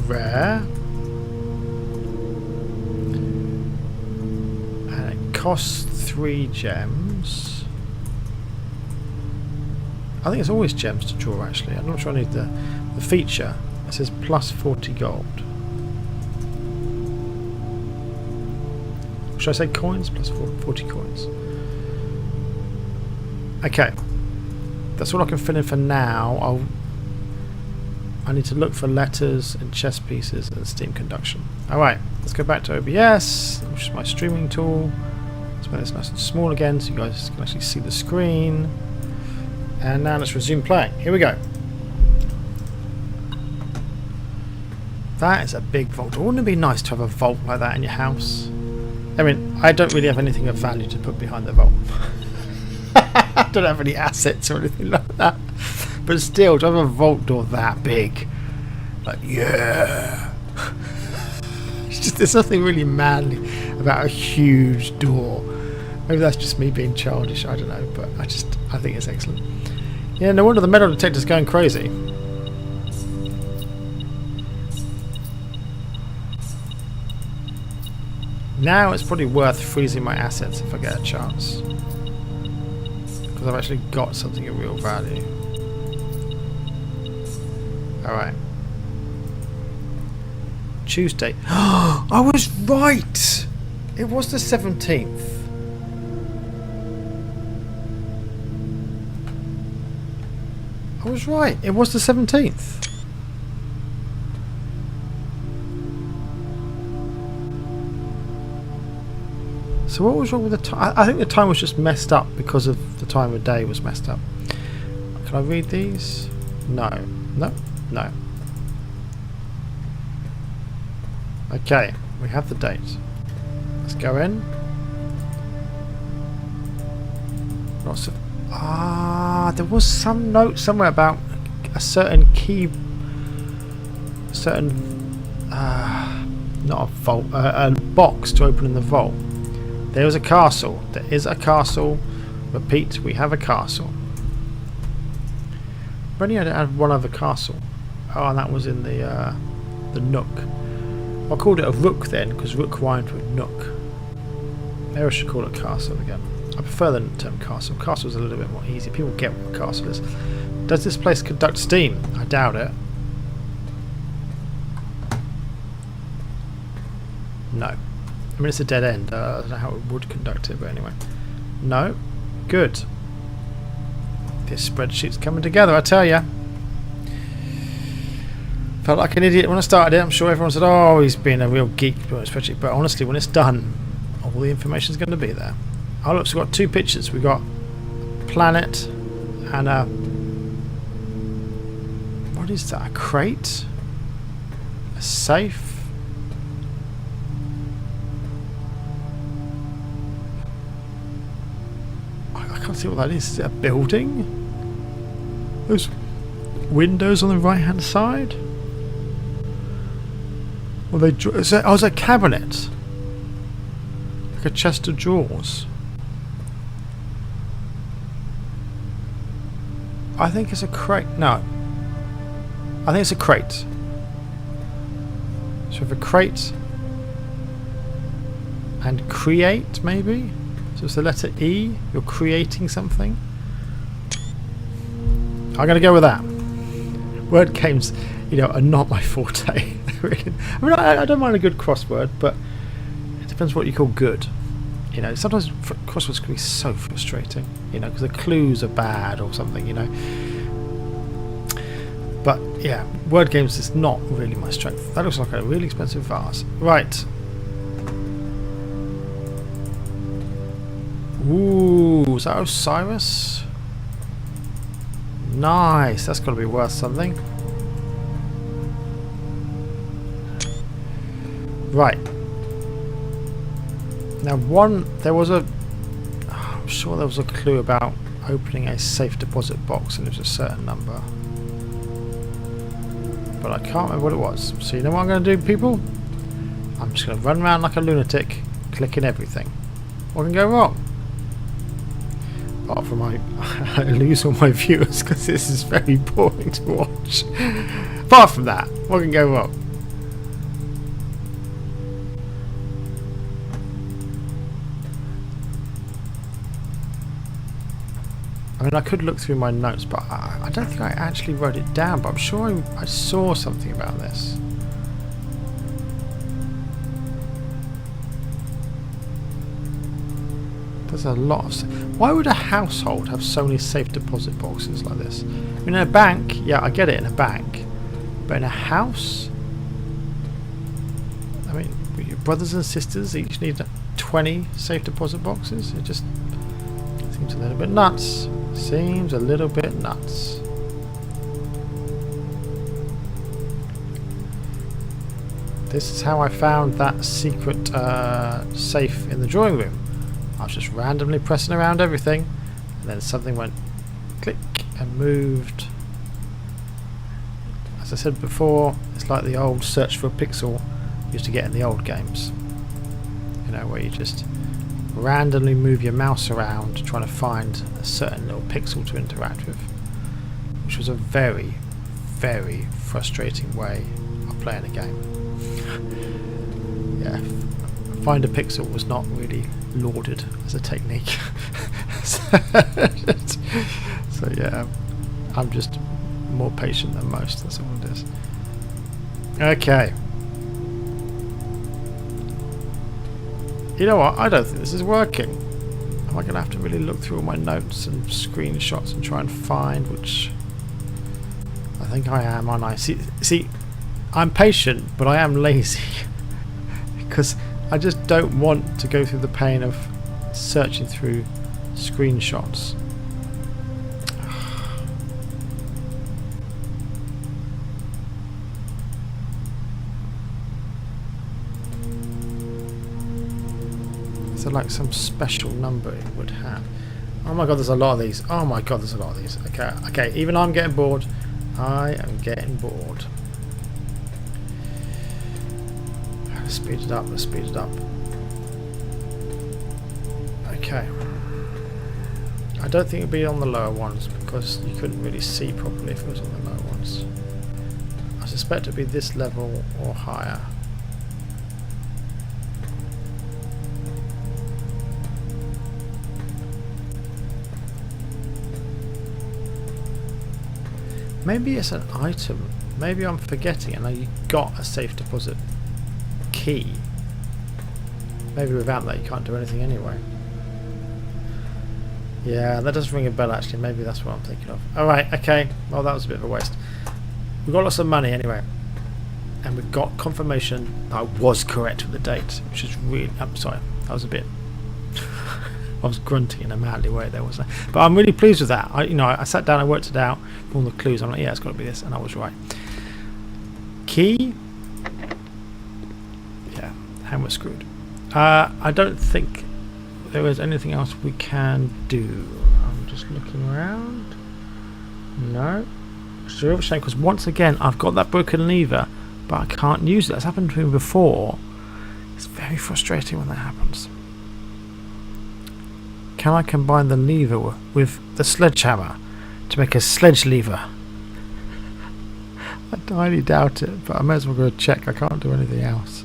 rare. And it costs 3 gems. I think it's always gems to draw, actually. I'm not sure I need the feature. It says plus 40 gold. Should I say coins? Plus 40 coins. Okay. That's all I can fill in for now. I need to look for letters and chess pieces and steam conduction. Alright, let's go back to OBS, which is my streaming tool. Let's make this nice and small again so you guys can actually see the screen. And now let's resume playing. Here we go. That is a big vault. Wouldn't it be nice to have a vault like that in your house? I mean, I don't really have anything of value to put behind the vault. I don't have any assets or anything like that. But still, to have a vault door that big, like, yeah. It's just, there's nothing really manly about a huge door. Maybe that's just me being childish, I don't know, but I think it's excellent. Yeah, no wonder the metal detector's going crazy. Now it's probably worth freezing my assets if I get a chance. Because I've actually got something of real value. Alright. Tuesday. I was right! It was the 17th. I was right. It was the 17th. So what was wrong with the time? I think the time was just messed up because of the time of day was messed up. Can I read these? No. No? No. Okay, we have the date. Let's go in. Lots of... there was some note somewhere about a certain key... not a vault, a box to open in the vault. There is a castle. There is a castle. Repeat, we have a castle. I've only had one other castle. Oh, and that was in the Nook. I called it a rook then, because rook rhymed with nook. Maybe I should call it castle again. I prefer the term castle. Castle's a little bit more easy. People get what a castle is. Does this place conduct steam? I doubt it. No. I mean, it's a dead end. I don't know how it would conduct it, but anyway. No. Good. This spreadsheet's coming together, I tell ya. Felt like an idiot when I started it. I'm sure everyone said, oh, he's been a real geek doing a spreadsheet. But honestly, when it's done, all the information's going to be there. Oh, look, so we've got two pictures. We've got a planet and a... What is that? A crate? A safe? I can't see what that is. Is it a building? Those windows on the right hand side? Well, is it a cabinet? Like a chest of drawers. I think it's a crate. No. I think it's a crate. So we have a crate and create, maybe? So it's the letter E. You're creating something. I'm going to go with that. Word games, are not my forte. I mean, I don't mind a good crossword, but it depends what you call good. Sometimes crosswords can be so frustrating, because the clues are bad or something, But yeah, word games is not really my strength. That looks like a really expensive vase. Right. Ooh, is that Osiris? Nice, that's got to be worth something. Right. Now I'm sure there was a clue about opening a safe deposit box and it was a certain number. But I can't remember what it was. So you know what I'm going to do, people? I'm just going to run around like a lunatic, clicking everything. What can go wrong? Apart from I lose all my viewers because this is very boring to watch. Apart from that, what can go wrong? I mean, I could look through my notes, but I don't think I actually wrote it down, but I'm sure I saw something about this. There's a lot of... Why would a household have so many safe deposit boxes like this? I mean, in a bank, yeah, I get it in a bank. But in a house, I mean, your brothers and sisters each need 20 safe deposit boxes. It just seems a little bit nuts. Seems a little bit nuts. This is how I found that secret safe in the drawing room. I was just randomly pressing around everything, and then something went click and moved. As I said before, it's like the old search for a pixel you used to get in the old games. You know, where you just randomly move your mouse around trying to find a certain little pixel to interact with, which was a very, very frustrating way of playing a game. Yeah, find a pixel was not really lauded as a technique. So yeah, I'm just more patient than most, that's all it is. Okay. You know what, I don't think this is working. Am I going to have to really look through all my notes and screenshots and try and find which... I think I am, aren't I? See, I'm patient, but I am lazy. Because I just don't want to go through the pain of searching through screenshots. Is there like some special number it would have? Oh my god, there's a lot of these. Oh my god, there's a lot of these. Okay, even I'm getting bored. I am getting bored. Let's speed it up, let's speed it up. Okay. I don't think it'd be on the lower ones because you couldn't really see properly if it was on the lower ones. I suspect it'd be this level or higher. Maybe it's an item. Maybe I'm forgetting and you got a safe deposit key. Maybe without that you can't do anything anyway. Yeah, that does ring a bell actually. Maybe that's what I'm thinking of. Alright, okay. Well, that was a bit of a waste. We've got lots of money anyway. And we've got confirmation that I was correct with the date, which is really... I'm sorry, that was a bit... I was grunting in a manly way there, wasn't I? But I'm really pleased with that. I sat down, I worked it out from all the clues. I'm like, yeah, it's got to be this, and I was right. Key. Yeah, and we're screwed. I don't think there is anything else we can do. I'm just looking around. No. It's a real shame because once again I've got that broken lever, but I can't use it. That's happened to me before. It's very frustrating when that happens. Can I combine the lever with the sledgehammer to make a sledge lever? I highly doubt it, but I may as well go check. I can't do anything else.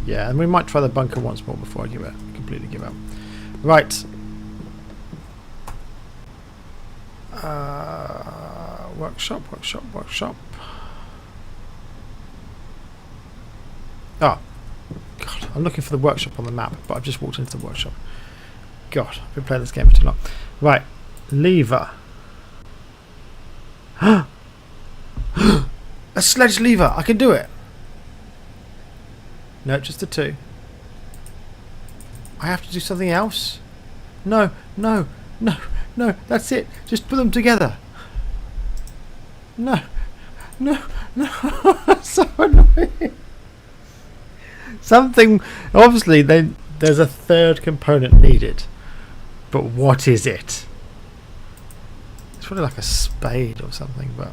Yeah, and we might try the bunker once more before I completely give up. Right. Workshop. Oh, God, I'm looking for the workshop on the map, but I've just walked into the workshop. God, I've been playing this game for too long. Right, lever. A sledge lever, I can do it. No, just the two. I have to do something else? No, that's it. Just put them together. No. That's so annoying. Something, obviously there's a third component needed, but what is it? It's probably like a spade or something, but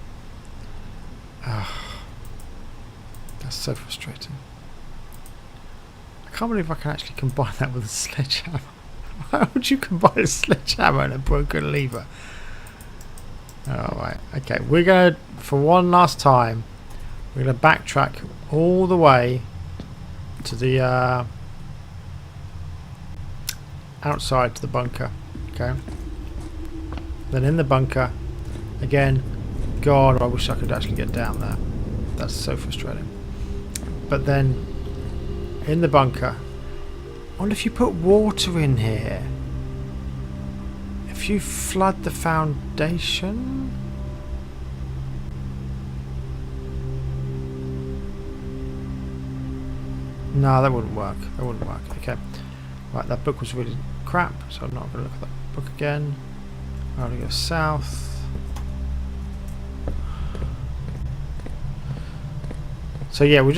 that's so frustrating. I can't believe I can actually combine that with a sledgehammer. Why would you combine a sledgehammer and a broken lever? Alright, okay, we're going to, for one last time, we're going to backtrack all the way to the outside to the bunker. Okay, then in the bunker again. God, I wish I could actually get down there. That's so frustrating. But then in the bunker, I wonder if you put water in here. If you flood the foundation... No, that wouldn't work. That wouldn't work. Okay. Right, that book was really crap, so I'm not going to look at that book again. I'm going to go south. So yeah, we're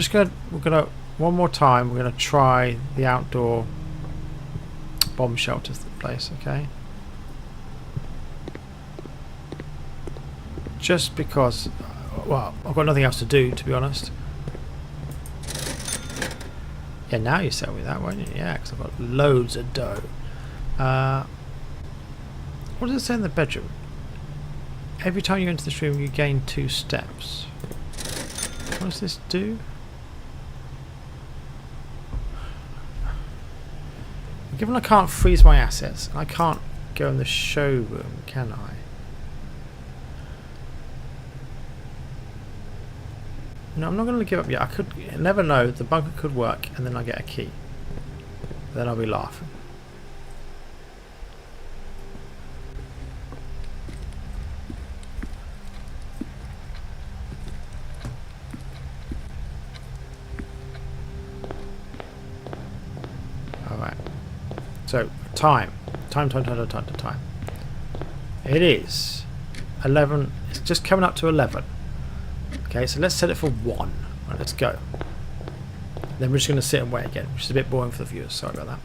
gonna one more time. We're gonna try the outdoor bomb shelters place. Okay. Just because, well, I've got nothing else to do, to be honest. Yeah, now you sell me that, won't you? Yeah, because I've got loads of dough. What does it say in the bedroom? Every time you enter this room, you gain 2 steps. What does this do? Given I can't freeze my assets, I can't go in the showroom, can I? No, I'm not going to give up yet. I could never know. The bunker could work, and then I get a key. Then I'll be laughing. All right. So time. It is 11. It's just coming up to 11. Okay, so let's set it for 1. Right, let's go. Then we're just going to sit and wait again, which is a bit boring for the viewers. Sorry about that.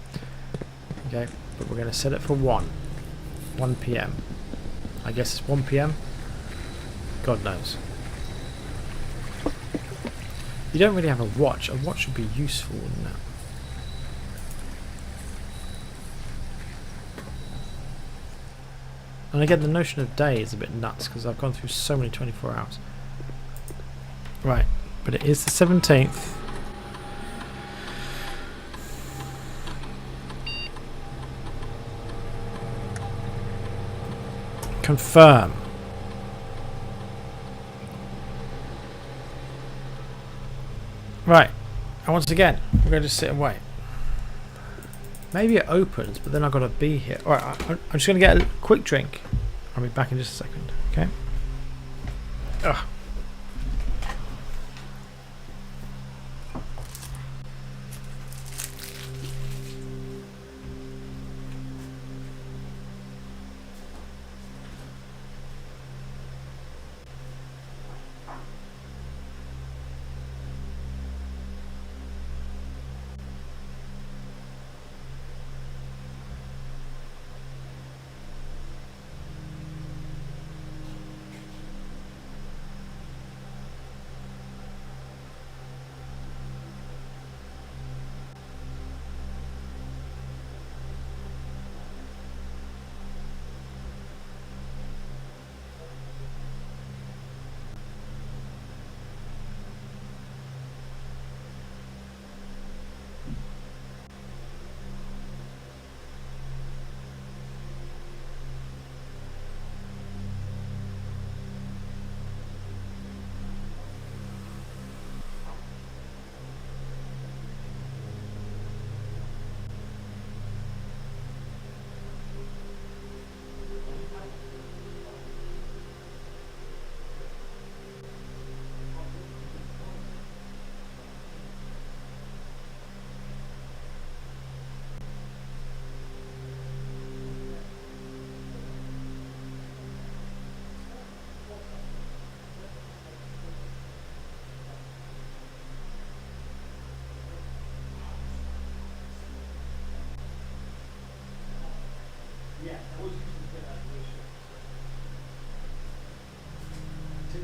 Okay, but we're going to set it for 1 p.m. I guess it's 1 p.m. God knows. You don't really have a watch. A watch would be useful, wouldn't it? And again, the notion of day is a bit nuts because I've gone through so many 24 hours. Right, but it is the 17th. Confirm. Right, and once again, we're going to just sit and wait. Maybe it opens, but then I've got to be here. Alright, I'm just going to get a quick drink. I'll be back in just a second, okay? Ugh.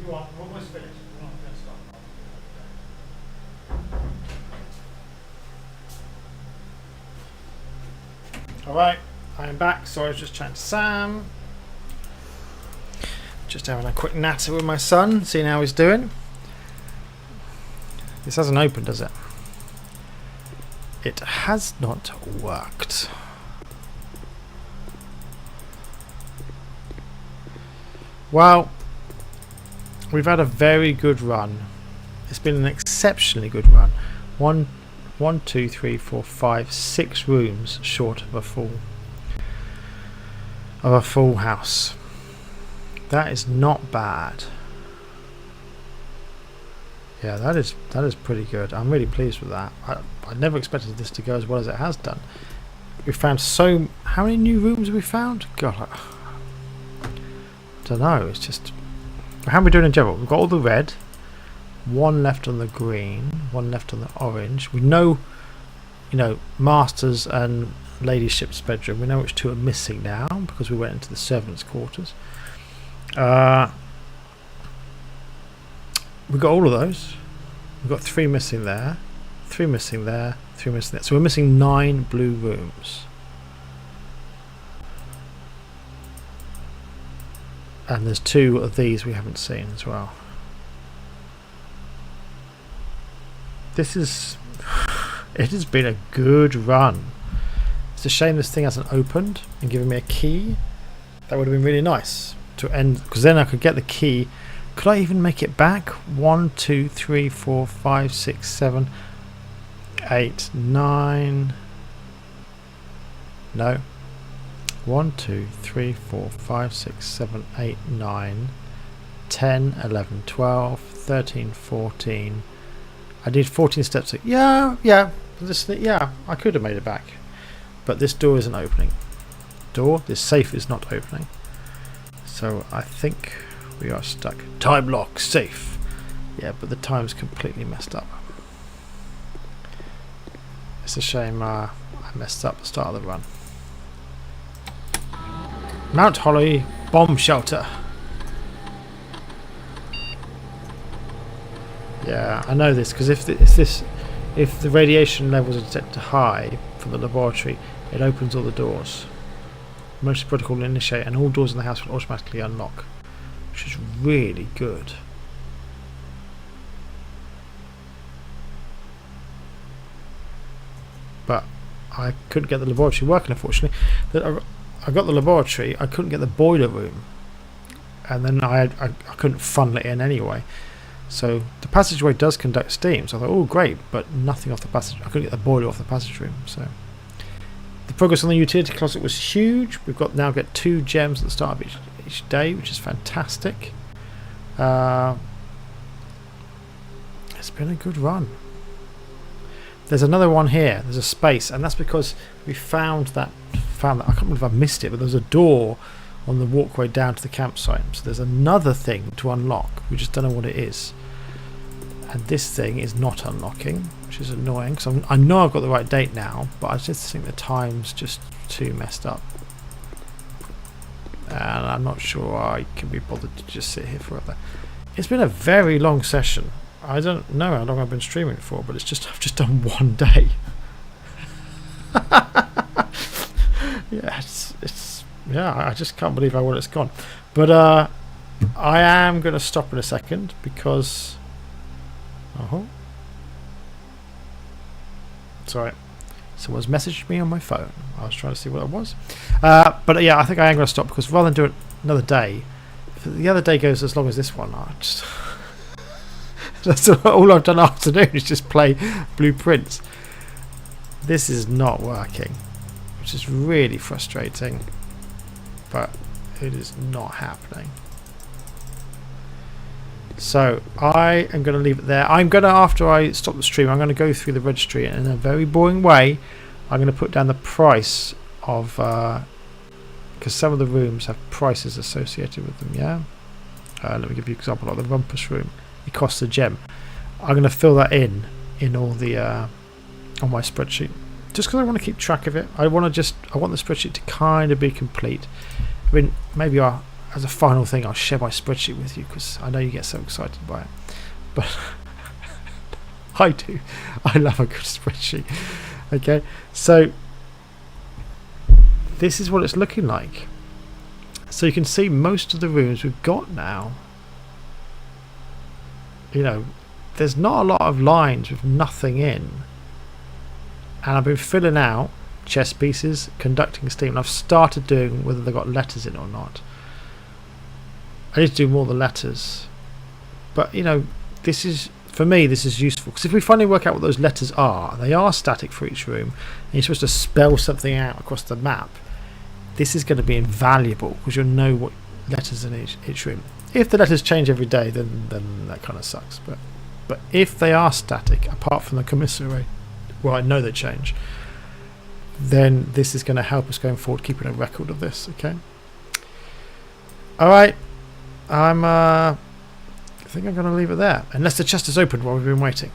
We're almost finished. We're not going to stop. Alright, I am back. Sorry, I was just chatting to Sam. Just having a quick natter with my son, seeing how he's doing. This hasn't opened, does it? It has not worked. Well, we've had a very good run. It's been an exceptionally good run. 1, 2, 3, 4, 5, 6 rooms short of a full. of a full house. That is not bad. Yeah, that is pretty good. I'm really pleased with that. I never expected this to go as well as it has done. We found how many new rooms have we found? God, I don't know. It's just, how are we doing in general? We've got all the red, one left on the green, one left on the orange. We know, Masters and Ladyship's bedroom. We know which two are missing now because we went into the servants' quarters. We've got all of those. We've got 3 missing there, 3 missing there, 3 missing there. So we're missing 9 blue rooms. And there's 2 of these we haven't seen as well. It has been a good run. It's a shame this thing hasn't opened and given me a key. That would have been really nice to end, because then I could get the key. Could I even make it back? 1, 2, 3, 4, 5, 6, 7, 8, 9. No. 1, 2, 3, 4, 5, 6, 7, 8, 9, 10, 11, 12, 13, 14. I did 14 steps. Yeah. I could have made it back. But this door isn't opening. This safe is not opening. So I think we are stuck. Time lock, safe. Yeah, but the time's completely messed up. It's a shame I messed up the start of the run. Mount Holly bomb shelter. Yeah, I know this because if the radiation levels are set to high for the laboratory, it opens all the doors. Emergency protocol will initiate, and all doors in the house will automatically unlock, which is really good. But I couldn't get the laboratory working, unfortunately. I got the laboratory, I couldn't get the boiler room, and then I couldn't funnel it in anyway. So the passageway does conduct steam, so I thought, oh great, but nothing off the passage. I couldn't get the boiler off the passage room. So the progress on the utility closet was huge. We've now got 2 gems at the start of each day, which is fantastic. It's been a good run. There's another one here. There's a space, and that's because we found that. I can't remember if I missed it, but there's a door on the walkway down to the campsite. So there's another thing to unlock. We just don't know what it is. And this thing is not unlocking, which is annoying because I know I've got the right date now, but I just think the time's just too messed up. And I'm not sure I can be bothered to just sit here forever. It's been a very long session. I don't know how long I've been streaming for, but I've just done 1 day. Yeah, I just can't believe how well it's gone. But I am going to stop in a second because sorry, someone's messaged me on my phone. I was trying to see what it was. But yeah, I think I am going to stop because rather than do it another day, if the other day goes as long as this one, I just that's all I've done afternoon is just play Blueprints. This is not working, which is really frustrating, but it is not happening. So I am going to leave it there. I'm going to, after I stop the stream, I'm going to go through the registry and in a very boring way. I'm going to put down the price of, because some of the rooms have prices associated with them. Yeah. Let me give you an example of the rumpus room. It costs a gem. I'm going to fill that in all the on my spreadsheet, just because I want to keep track of it. I want the spreadsheet to kind of be complete. I mean, maybe as a final thing, I'll share my spreadsheet with you because I know you get so excited by it. But I do. I love a good spreadsheet. Okay, so this is what it's looking like. So you can see most of the rooms we've got now. You know, there's not a lot of lines with nothing in. And I've been filling out chess pieces, conducting steam, and I've started doing whether they've got letters in or not. I need to do more of the letters. But, you know, this is, for me, this is useful. Because if we finally work out what those letters are, they are static for each room, and you're supposed to spell something out across the map. this is going to be invaluable because you'll know what letters in each room. If the letters change every day, then that kind of sucks. But if they are static, apart from the commissary, well, I know they change, then this is going to help us going forward, keeping a record of this. Okay. All right. I think I'm going to leave it there, unless the chest is opened while we've been waiting.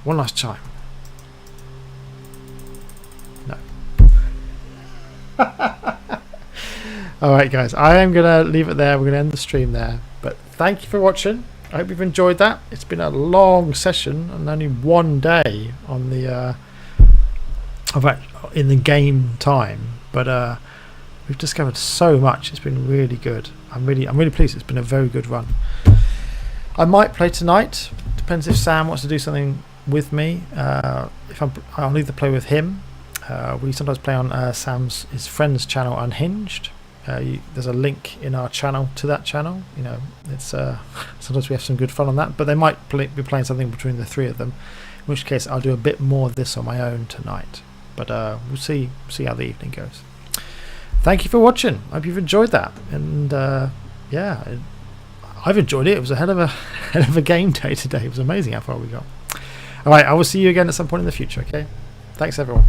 One last time. No. Alright guys, I am going to leave it there. We're going to end the stream there. But thank you for watching. I hope you've enjoyed that. It's been a long session and only one day on the in the game time. But we've discovered so much. It's been really good. I'm really pleased. It's been a very good run. I might play tonight. Depends if Sam wants to do something with me. I'll either play with him. We sometimes play on his friend's channel, Unhinged. There's a link in our channel to that channel. You know, it's sometimes we have some good fun on that. But they might be playing something between the three of them. In which case, I'll do a bit more of this on my own tonight. But we'll see how the evening goes. Thank you for watching. I hope you've enjoyed that. And yeah, I've enjoyed it. It was a hell of a game day today. It was amazing how far we got. All right, I will see you again at some point in the future. Okay, thanks everyone.